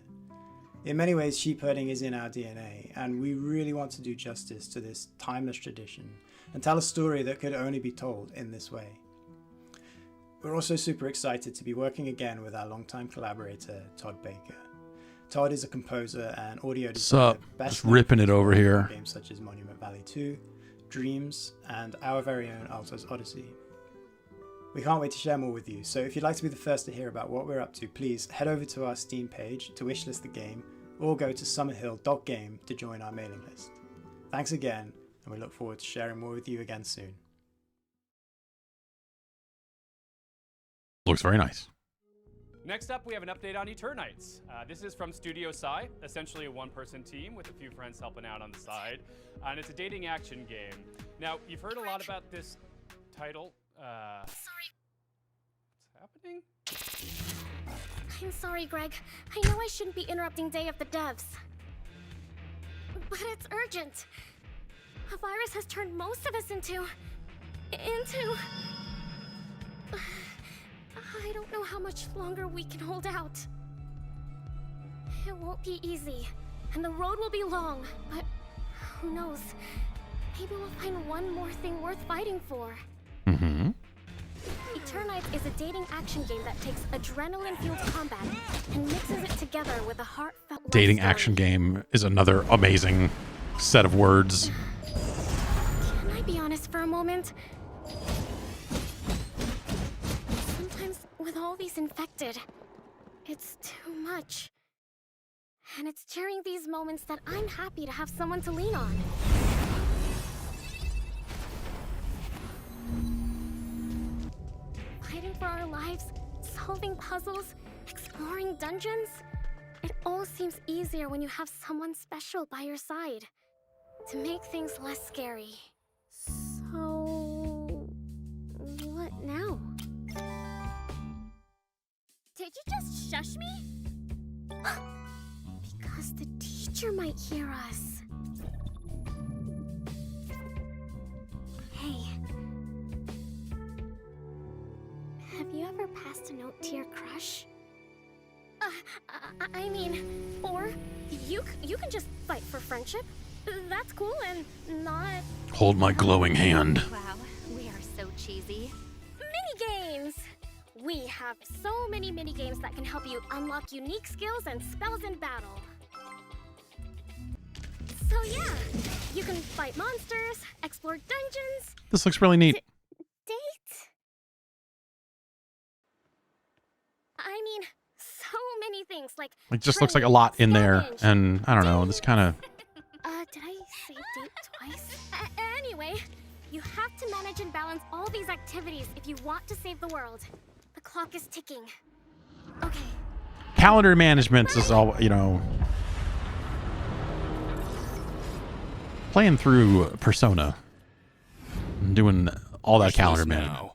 In many ways, sheep herding is in our DNA, and we really want to do justice to this timeless tradition and tell a story that could only be told in this way. We're also super excited to be working again with our longtime collaborator, Todd Baker. Todd is a composer and audio designer. Just ripping it over here. Games such as Monument Valley 2, Dreams, and our very own Alto's Odyssey. We can't wait to share more with you, so if you'd like to be the first to hear about what we're up to, please head over to our Steam page to wishlist the game, or go to summerhill.game to join our mailing list. Thanks again, and we look forward to sharing more with you again soon. Looks very nice. Next up, we have an update on Eternites. This is from Studio Psy, essentially a one-person team with a few friends helping out on the side. And it's a dating action game. Now, you've heard a lot about this title. Sorry. What's happening? I'm sorry, Greg. I know I shouldn't be interrupting Day of the Devs. But it's urgent. A virus has turned most of us into... I don't know how much longer we can hold out. It won't be easy, and the road will be long, but who knows? Maybe we'll find one more thing worth fighting for. Mm-hmm. Eternites is a dating action game that takes adrenaline-fueled combat and mixes it together with a heartfelt Dating action game is another amazing set of words. Can I be honest for a moment? With all these infected, it's too much. And it's during these moments that I'm happy to have someone to lean on. Fighting for our lives, solving puzzles, exploring dungeons. It all seems easier when you have someone special by your side to make things less scary. So, what now? Did you just shush me? Because the teacher might hear us. Hey. Have you ever passed a note to your crush? I mean, or you can just fight for friendship. That's cool and not... Hold my glowing hand. Wow, we are so cheesy. Mini-games! We have so many mini-games that can help you unlock unique skills and spells in battle. So yeah, you can fight monsters, explore dungeons... This looks really neat. Date? I mean, so many things, like... It just looks like a lot in there, and I don't know, this kind of... Did I say date twice? Anyway, you have to manage and balance all these activities if you want to save the world. The clock is ticking. Okay. calendar management is all, you know. Playing through Persona. Doing all that calendar management.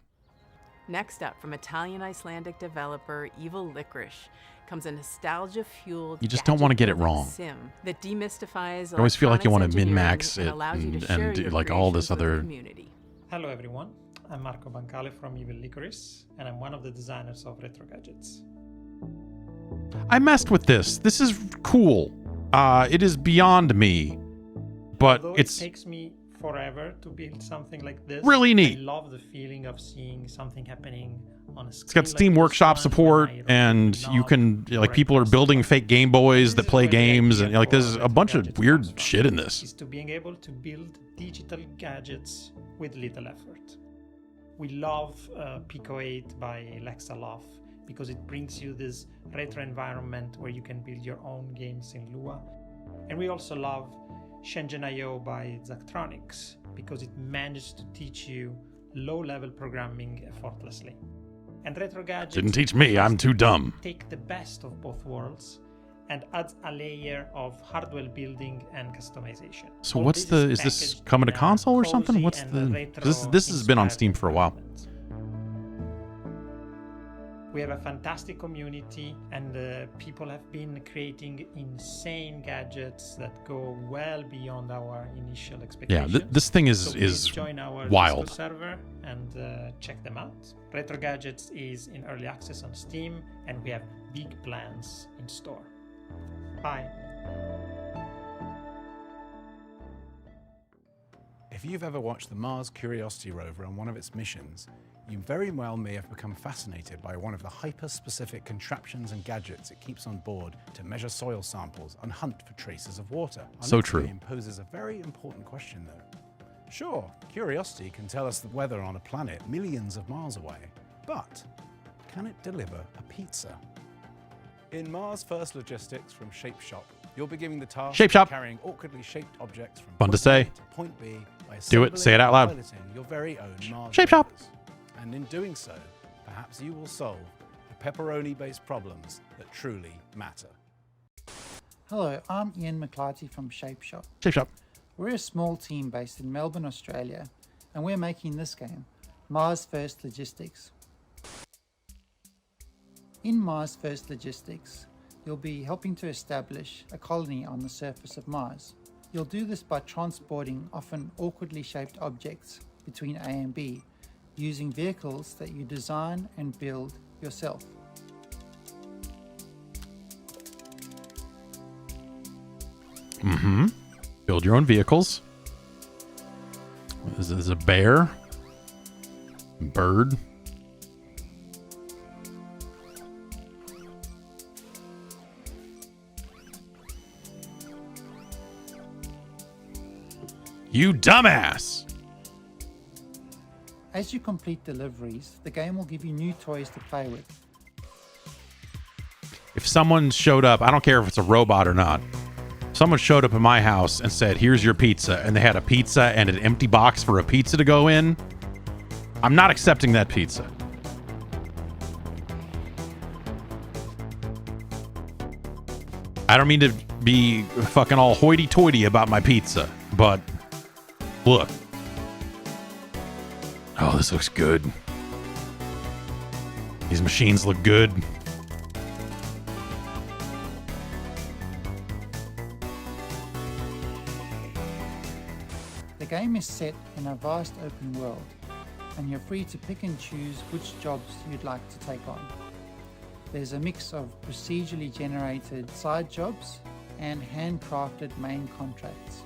Next up, from Italian-Icelandic developer Evil Licorice, comes a nostalgia-fueled You just don't want to get it wrong. sim that demystifies I always feel like you want to electronics min-max it engineering and allows you to share and do your like all creations this with the other... community. Hello everyone, I'm Marco Bancale from Evil Licorice, and I'm one of the designers of Retro Gadgets. I messed with this. This is cool. It is beyond me. But Although it's... it takes me forever to build something like this. Really neat. I love the feeling of seeing something happening on a screen. It's got Steam Workshop support, and you can, like, people are building fake Game Boys that play games, and like, there's a bunch of weird shit in this. Is to being able to build digital gadgets with little effort. We love Pico 8 by Lexaloff because it brings you this retro environment where you can build your own games in Lua. And we also love Shenzhen.io by Zachtronics because it managed to teach you low-level programming effortlessly. And Retro Gadgets Didn't teach me, I'm too dumb. take the best of both worlds and adds a layer of hardware building and customization. So what's the... Is this coming to console or something? What's the... This has been on Steam for a while. We have a fantastic community, and people have been creating insane gadgets that go well beyond our initial expectations. Yeah, this thing is So please join our wild. Discord server and check them out. Retro Gadgets is in early access on Steam, and we have big plans in store. Bye. If you've ever watched the Mars Curiosity rover on one of its missions, you very well may have become fascinated by one of the hyper-specific contraptions and gadgets it keeps on board to measure soil samples and hunt for traces of water. So Our next true. game poses a very important question, though. Sure, Curiosity can tell us the weather on a planet millions of miles away, but can it deliver a pizza? In Mars First Logistics from Shape Shop, you'll be given the task Shape Shop. of carrying awkwardly shaped objects from Fun to point say. A to point B by Do it. Say it out loud. assembling and piloting your very own Mars Shape Shop. rovers. And in doing so, perhaps you will solve the pepperoni-based problems that truly matter. Hello, I'm Ian McClarty from Shape Shop. Shape Shop. We're a small team based in Melbourne, Australia, and we're making this game, Mars First Logistics. In Mars First Logistics, you'll be helping to establish a colony on the surface of Mars. You'll do this by transporting often awkwardly shaped objects between A and B, using vehicles that you design and build yourself. Mm-hmm. Build your own vehicles. This is a bear. Bird. You dumbass! As you complete deliveries, the game will give you new toys to play with. If someone showed up, I don't care if it's a robot or not. Someone showed up at my house and said, here's your pizza, and they had a pizza and an empty box for a pizza to go in, I'm not accepting that pizza. I don't mean to be fucking all hoity-toity about my pizza, but look. Oh, this looks good. These machines look good. The game is set in a vast open world, and you're free to pick and choose which jobs you'd like to take on. There's a mix of procedurally generated side jobs and handcrafted main contracts.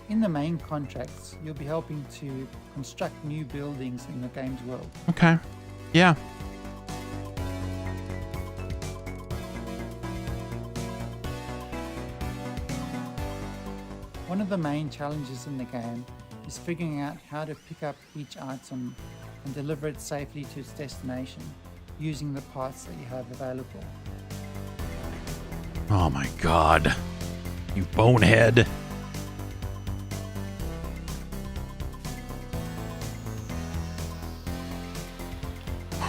In the main contracts, you'll be helping to construct new buildings in the game's world. Okay. Yeah. One of the main challenges in the game is figuring out how to pick up each item and deliver it safely to its destination using the parts that you have available. Oh my god. You bonehead.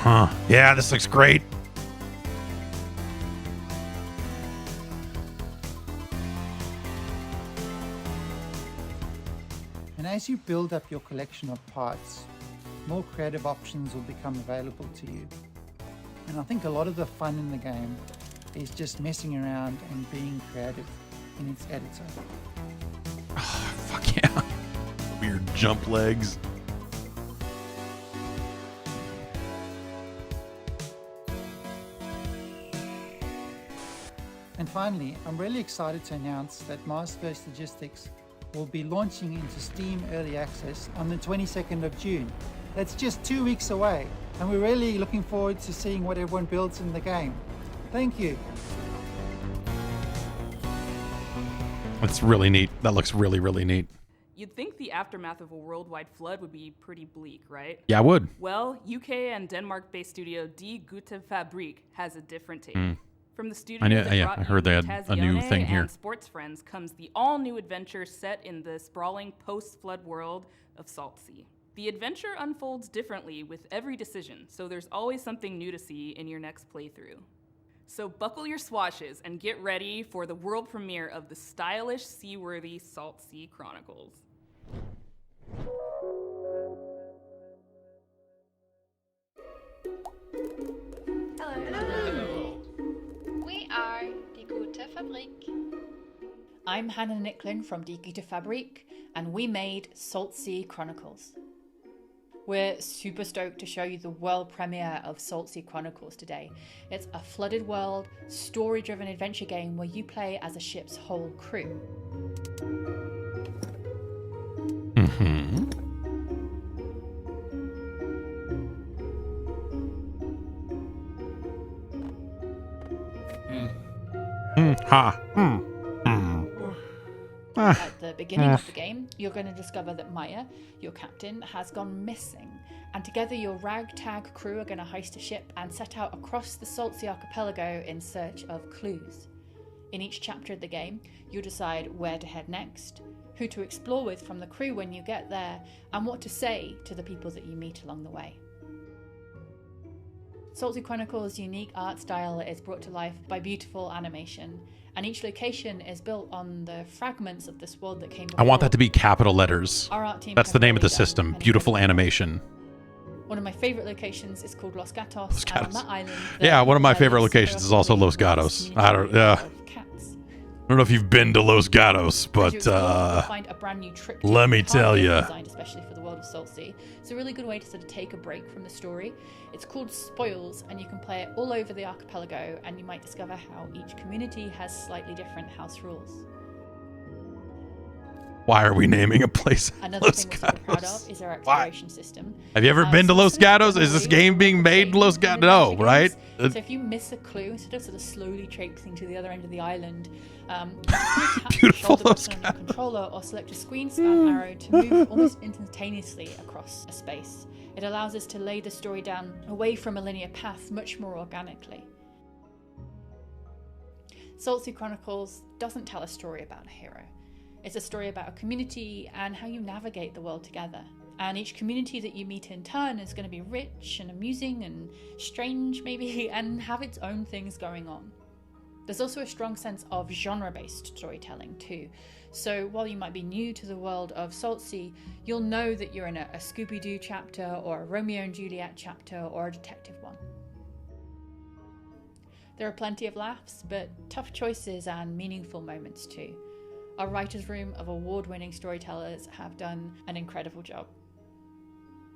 Huh. Yeah, this looks great. as you build up your collection of parts, more creative options will become available to you. And I think a lot of the fun in the game is just messing around and being creative in its editor. Oh, fuck yeah. Weird jump legs. And finally, I'm really excited to announce that Masterverse Logistics will be launching into Steam Early Access on the 22nd of June. That's just 2 weeks away, and we're really looking forward to seeing what everyone builds in the game. Thank you. That's really neat. That looks really, really neat. You'd think the aftermath of a worldwide flood would be pretty bleak, right? Yeah, I would. Well, UK and Denmark-based studio Die Gute Fabrik has a different take. From the studio I heard they had a new thing here. And Sports Friends comes the all-new adventure set in the sprawling post-flood world of Salt Sea. The adventure unfolds differently with every decision, so there's always something new to see in your next playthrough. So buckle your swashes and get ready for the world premiere of the stylish, seaworthy Salt Sea Chronicles. Hello. We are Die Gute Fabrik. I'm Hannah Nicklin from Die Gute Fabrik, and we made Salt Sea Chronicles. We're super stoked to show you the world premiere of Salt Sea Chronicles today. It's a flooded world, story-driven adventure game where you play as a ship's whole crew. At the beginning of the game, you're going to discover that Maya, your captain, has gone missing, and together your ragtag crew are going to heist a ship and set out across the Salt Sea archipelago in search of clues. In each chapter of the game, you'll decide where to head next, who to explore with from the crew when you get there, and what to say to the people that you meet along the way. Salt Sea Chronicles' unique art style is brought to life by beautiful animation, and each location is built on the fragments of this world that came before. I want that to be capital letters. Our art team That's the name of the system. Beautiful animation. One of my favorite locations is called Los Gatos. And on that island, yeah, one of my favorite locations is also Los Gatos. I don't know if you've been to Los Gatos, but find a brand new trip let me tell you. Designed especially for the world of Salt Sea. It's a really good way to sort of take a break from the story. It's called Spoils, and you can play it all over the archipelago, and you might discover how each community has slightly different house rules. Why are we naming a place Another Los thing we're super proud Gatos? of is our exploration system. Have you ever been to Los Gatos? Is this game being made in Los Gatos? No, right? So if you miss a clue, instead of sort of slowly traipsing to the other end of the island, you can Beautiful tap the shoulder button on your controller or select a screen span arrow to move almost instantaneously across a space. It allows us to lay the story down away from a linear path much more organically. Salt Sea Chronicles doesn't tell a story about a hero. It's a story about a community and how you navigate the world together. And each community that you meet in turn is going to be rich and amusing and strange maybe, and have its own things going on. There's also a strong sense of genre-based storytelling too. So while you might be new to the world of Salt Sea, you'll know that you're in a Scooby-Doo chapter or a Romeo and Juliet chapter or a detective one. There are plenty of laughs, but tough choices and meaningful moments too. Our writer's room of award-winning storytellers have done an incredible job.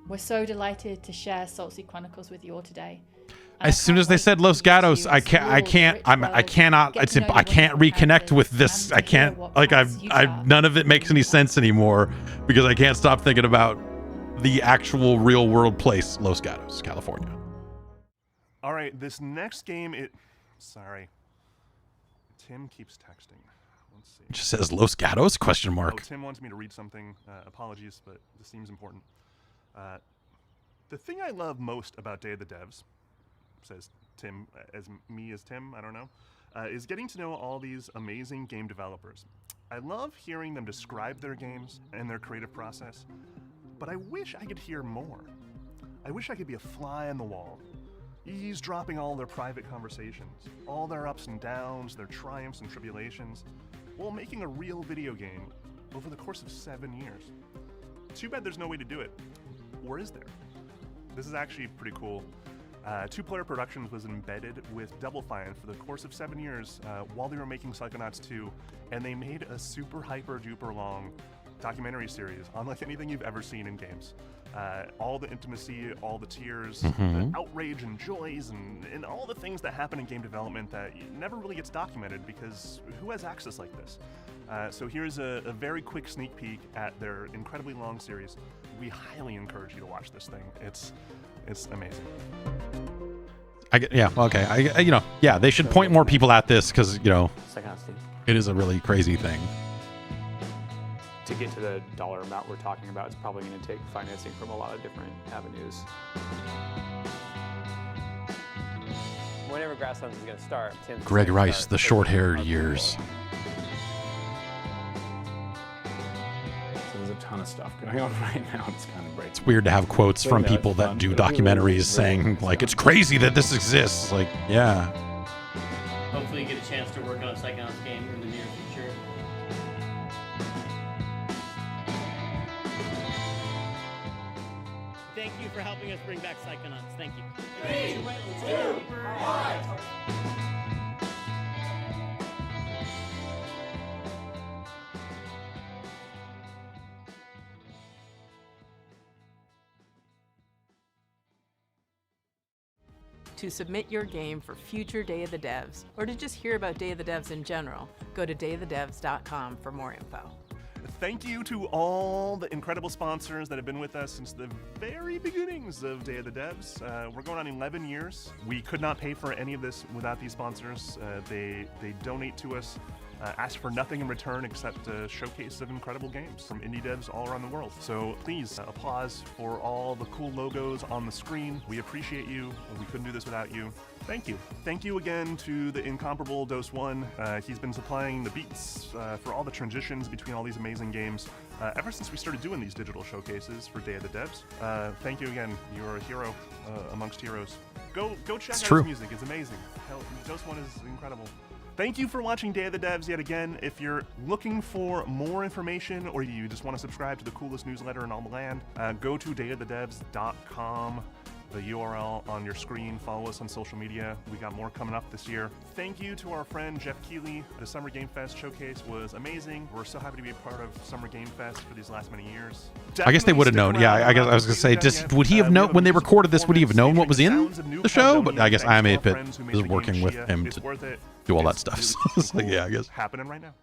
We're so delighted to share Salt Sea Chronicles with you all today. As soon as they said Los Gatos, I can't reconnect with this. I can't, like, none of it makes any sense anymore because I can't stop thinking about the actual real world place, Los Gatos, California. All right, this next game, sorry. Tim keeps texting. Let's see. It just says Los Gatos, question mark. Oh, Tim wants me to read something. Apologies, but this seems important. The thing I love most about Day of the Devs, says Tim, as Tim, I don't know, is getting to know all these amazing game developers. I love hearing them describe their games and their creative process, but I wish I could hear more. I wish I could be a fly on the wall, eavesdropping all their private conversations, all their ups and downs, their triumphs and tribulations, while making a real video game over the course of 7 years. Too bad there's no way to do it. Or is there? This is actually pretty cool. Two-Player Productions was embedded with Double Fine for the course of 7 years while they were making Psychonauts 2, and they made a super hyper-duper long documentary series, unlike anything you've ever seen in games. All the intimacy, all the tears, the outrage and joys, and all the things that happen in game development that never really gets documented because who has access like this? So here's a very quick sneak peek at their incredibly long series. We highly encourage you to watch this thing. It's amazing. They should point more people at this because, Psychonauts 2. it is a really crazy thing. To get to the dollar amount we're talking about, it's probably going to take financing from a lot of different avenues. Whenever Grasslands is going to start, Greg Rice, the short-haired years. So there's a ton of stuff going on right now. It's kind of great. It's weird to have quotes from people that do documentaries saying, like, it's crazy that this exists. Like, yeah. Hopefully you get a chance to work on a Psychonauts game in the near future. Thank you for helping us bring back Psychonauts. Thank you. 3, 2, 1. To submit your game for future Day of the Devs, or to just hear about Day of the Devs in general, go to dayofthedevs.com for more info. Thank you to all the incredible sponsors that have been with us since the very beginnings of Day of the Devs. We're going on 11 years. We could not pay for any of this without these sponsors. They donate to us, ask for nothing in return except a showcase of incredible games from indie devs all around the world. So please, applause for all the cool logos on the screen. We appreciate you. We couldn't do this without you. Thank you. Thank you again to the incomparable Dose One. He's been supplying the beats for all the transitions between all these amazing games ever since we started doing these digital showcases for Day of the Devs. Thank you again. You're a hero amongst heroes. Go check out his music. It's amazing. Hell, Dose One is incredible. Thank you for watching Day of the Devs yet again. If you're looking for more information or you just want to subscribe to the coolest newsletter in all the land, go to dayofthedevs.com. The URL on your screen. Follow us on social media. We got more coming up this year. Thank you to our friend Jeff Keighley. The Summer Game Fest showcase was amazing. We're so happy to be a part of Summer Game Fest for these last many years. I guess they would have known. Yeah, I guess I was going to say, would he have known when they recorded this? Would he have known what was in the show? But I guess IMA is working with him to do all that stuff. So it's like, yeah, I guess. Happening right now.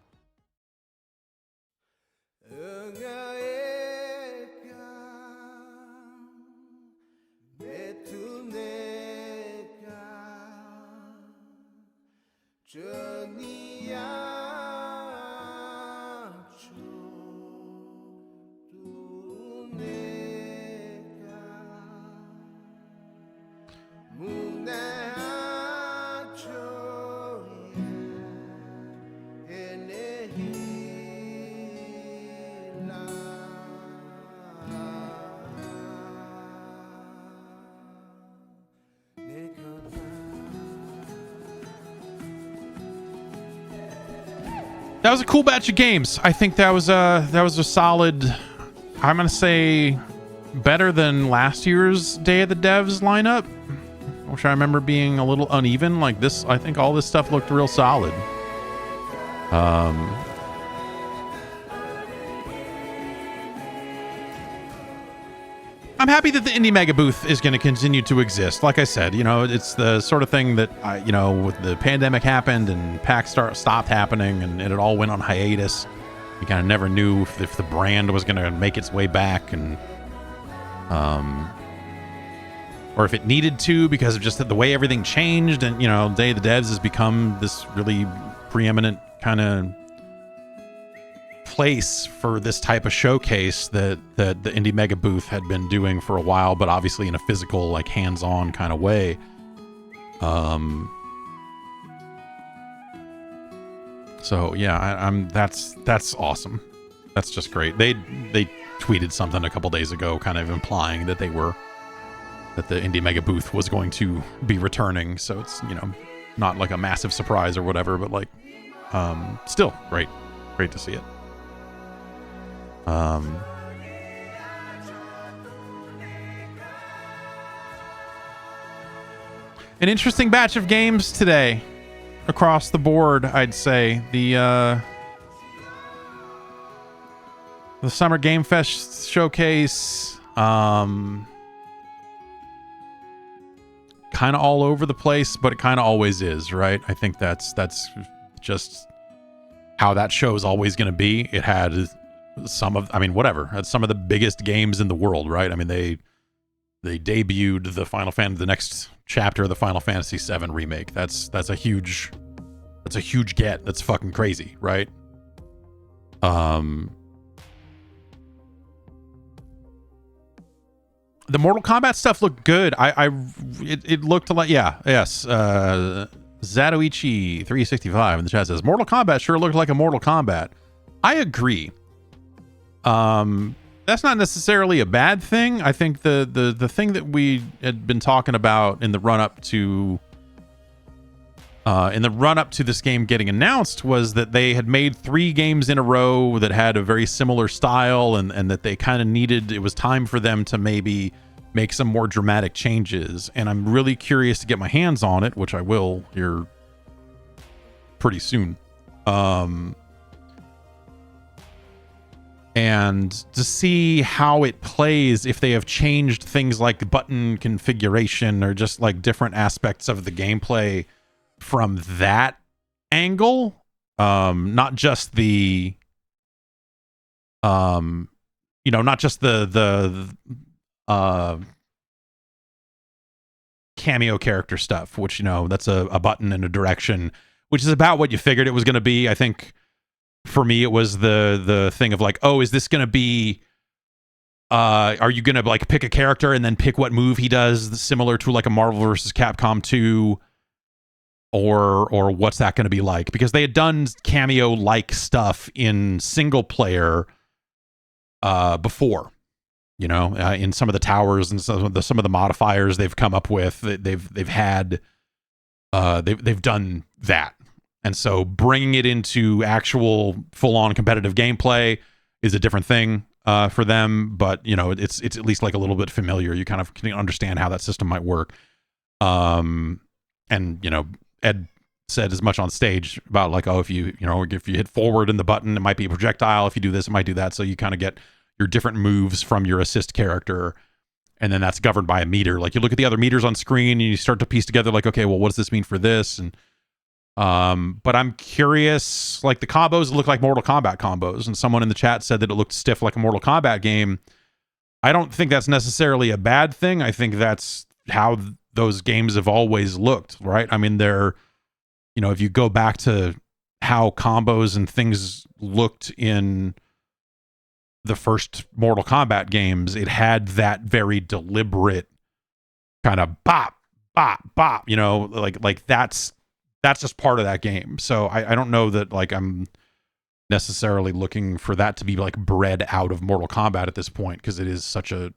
That was a cool batch of games. I think that was a solid, I'm gonna say, better than last year's Day of the Devs lineup, which I remember being a little uneven. Like this, I think all this stuff looked real solid. I'm happy that the Indie Mega Booth is going to continue to exist. Like I said, it's the sort of thing that, with the pandemic happened and PAX stopped happening and it all went on hiatus. You kind of never knew if the brand was going to make its way back and, or if it needed to because of just the way everything changed. And, Day of the Devs has become this really preeminent kind of place for this type of showcase that the Indie Mega Booth had been doing for a while, but obviously in a physical, like hands-on kind of way. So yeah, that's awesome. That's just great. They tweeted something a couple days ago, kind of implying that the Indie Mega Booth was going to be returning. So it's not like a massive surprise or whatever, but like still great to see it. An interesting batch of games today across the board, I'd say. The Summer Game Fest showcase, kind of all over the place, but it kind of always is, right? I think that's just how that show is always going to be. It had some of the biggest games in the world, right? I mean, they debuted the next chapter of the Final Fantasy VII Remake. That's a huge get. That's fucking crazy, right? The Mortal Kombat stuff looked good. It looked like, yes. Zatoichi 365 in the chat says Mortal Kombat sure looked like a Mortal Kombat. I agree. That's not necessarily a bad thing. I think the thing that we had been talking about in the run up to this game getting announced was that they had made 3 games in a row that had a very similar style, and that they kind of it was time for them to maybe make some more dramatic changes. And I'm really curious to get my hands on it, which I will here pretty soon. And to see how it plays, if they have changed things like button configuration or just like different aspects of the gameplay from that angle, not just the cameo character stuff, which, that's a button and a direction, which is about what you figured it was going to be. I think for me, it was the thing of like, oh, is this going to be, are you going to like pick a character and then pick what move he does, similar to like a Marvel vs. Capcom 2, or what's that going to be like? Because they had done cameo-like stuff in single player before, in some of the towers and some of the modifiers they've come up with. They've done that. And so bringing it into actual full-on competitive gameplay is a different thing for them, but it's at least like a little bit familiar. You kind of can understand how that system might work. And Ed said as much on stage about like, oh, if you hit forward in the button, it might be a projectile. If you do this, it might do that. So you kind of get your different moves from your assist character, and then that's governed by a meter. Like you look at the other meters on screen and you start to piece together like, okay, well, what does this mean for this? And but I'm curious, like the combos look like Mortal Kombat combos, and someone in the chat said that it looked stiff like a Mortal Kombat game. I don't think that's necessarily a bad thing. I think that's how those games have always looked, right? I mean, they're, if you go back to how combos and things looked in the first Mortal Kombat games, it had that very deliberate kind of bop, bop, bop, like that's just part of that game. So I don't know that like I'm necessarily looking for that to be like bred out of Mortal Kombat at this point, because it is such a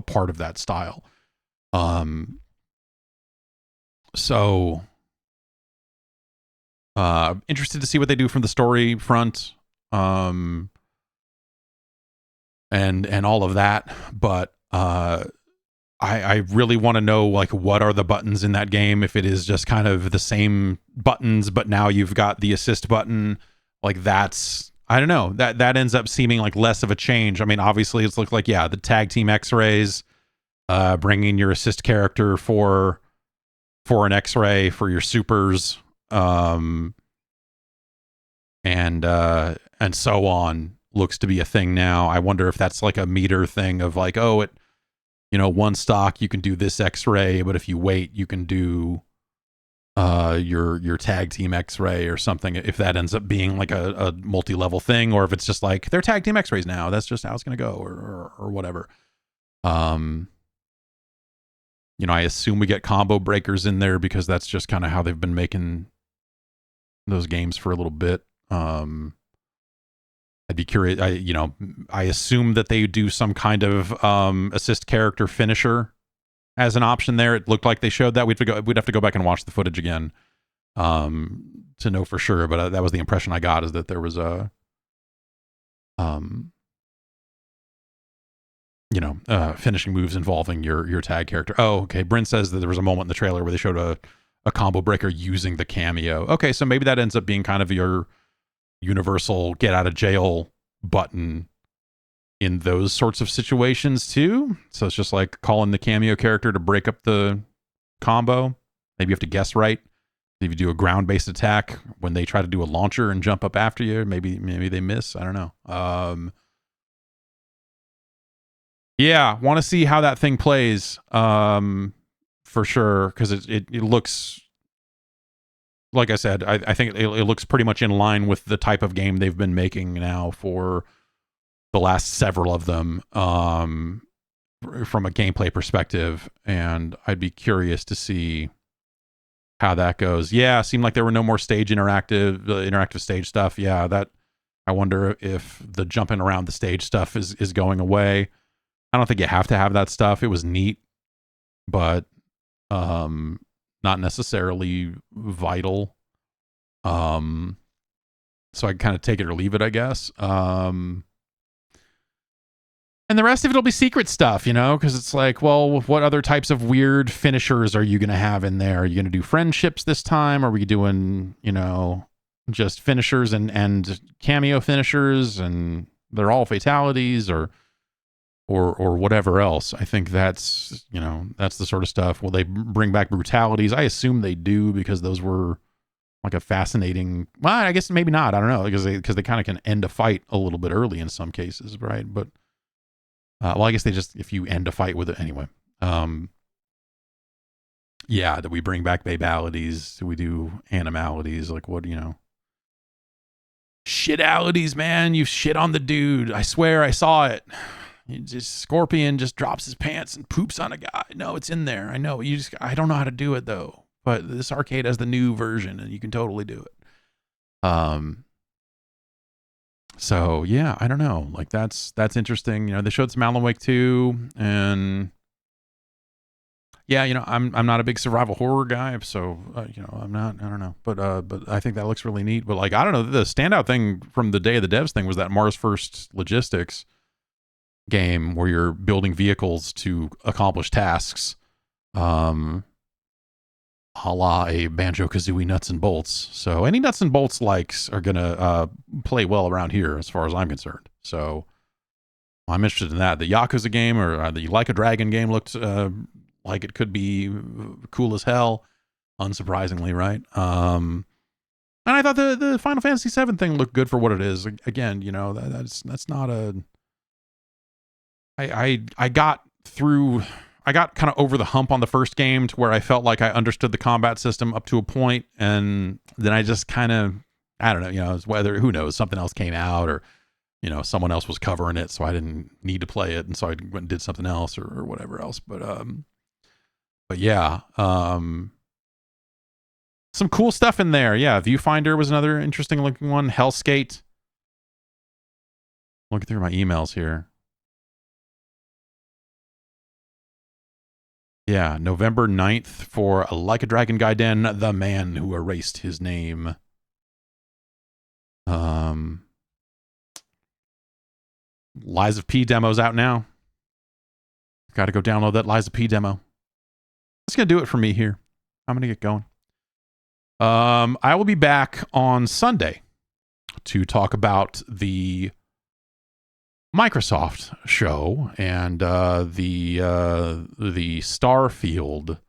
part of that style. So interested to see what they do from the story front, and all of that. But I really want to know like what are the buttons in that game, if it is just kind of the same buttons, but now you've got the assist button. Like that's, I don't know, that ends up seeming like less of a change. I mean, obviously it's looked like, the tag team X-rays, bringing your assist character for an X-ray for your supers, and so on, looks to be a thing now. I wonder if that's like a meter thing of like, oh, it, one stock you can do this X-ray, but if you wait, you can do your tag team X-ray or something, if that ends up being like a multi-level thing, or if it's just like they're tag team X-rays now, that's just how it's going to go, or whatever. I assume we get combo breakers in there, because that's just kind of how they've been making those games for a little bit. I'd be curious. I assume that they do some kind of assist character finisher as an option there. It looked like they showed that. We'd have to go back and watch the footage again to know for sure. But that was the impression I got, is that there was a finishing moves involving your tag character. Oh, okay. Bryn says that there was a moment in the trailer where they showed a combo breaker using the cameo. Okay, so maybe that ends up being kind of your universal get out of jail button in those sorts of situations too. So it's just like calling the cameo character to break up the combo. Maybe you have to guess right. If you do a ground-based attack, when they try to do a launcher and jump up after you, maybe they miss. I don't know. Yeah, want to see how that thing plays for sure, because it looks, like I said, I think it looks pretty much in line with the type of game they've been making now for the last several of them from a gameplay perspective, and I'd be curious to see how that goes. Yeah, seemed like there were no more interactive stage stuff. Yeah, that I wonder if the jumping around the stage stuff is going away. I don't think you have to have that stuff. It was neat, but not necessarily vital. So I kind of take it or leave it, I guess. And the rest of it will be secret stuff, because it's like, well, what other types of weird finishers are you going to have in there? Are you going to do friendships this time? Are we doing, just finishers and cameo finishers, and they're all fatalities or whatever else? I think that's the sort of stuff. Will they bring back brutalities? I assume they do, because those were like a fascinating, well, I guess maybe not. I don't know, because they kind of can end a fight a little bit early in some cases, right? But well, I guess if you end a fight with it anyway. Yeah, do we bring back babalities? Do we do animalities? Like what, shitalities, man. You shit on the dude. I swear I saw it. Scorpion just drops his pants and poops on a guy. No, it's in there. I know. I don't know how to do it though. But this arcade has the new version and you can totally do it. So yeah, I don't know. Like that's interesting. They showed some Alan Wake 2, and yeah, I'm not a big survival horror guy, so I'm not. I don't know, but I think that looks really neat. But like, I don't know. The standout thing from the Day of the Devs thing was that Mars First Logistics game where you're building vehicles to accomplish tasks, a la a Banjo-Kazooie nuts and bolts. So any nuts and bolts likes are gonna play well around here, as far as I'm concerned. So I'm interested in that. The Yakuza game or the Like a Dragon game looked like it could be cool as hell, unsurprisingly, right? And I thought the Final Fantasy VII thing looked good for what it is. Again, that's not a. I got kind of over the hump on the first game to where I felt like I understood the combat system up to a point, and then I just kind of, I don't know, who knows, something else came out, or someone else was covering it, so I didn't need to play it, and so I went and did something else or whatever else. But yeah, some cool stuff in there. Yeah, Viewfinder was another interesting looking one. Hellskate. Looking through my emails here. Yeah, November 9th for Like a Dragon Gaiden, The Man Who Erased His Name. Lies of P demo's out now. Got to go download that Lies of P demo. That's going to do it for me here. I'm going to get going. I will be back on Sunday to talk about the Microsoft show and the Starfield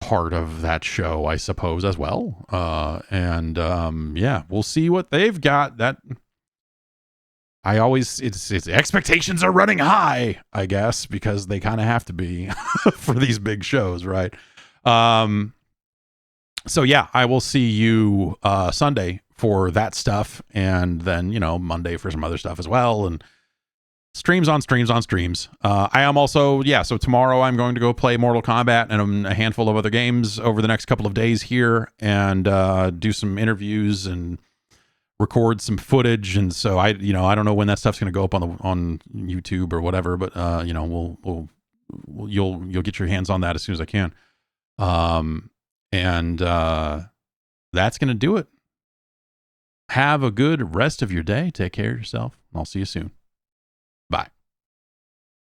part of that show, I suppose, as well. Yeah, we'll see what they've got. That it's expectations are running high, I guess, because they kind of have to be for these big shows, right? So yeah, I will see you Sunday for that stuff, and then Monday for some other stuff as well, and streams on streams on streams. I am also, so tomorrow I'm going to go play Mortal Kombat and a handful of other games over the next couple of days here, and do some interviews and record some footage. And so I don't know when that stuff's going to go up on YouTube or whatever, but you'll get your hands on that as soon as I can. That's going to do it. Have a good rest of your day. Take care of yourself. I'll see you soon.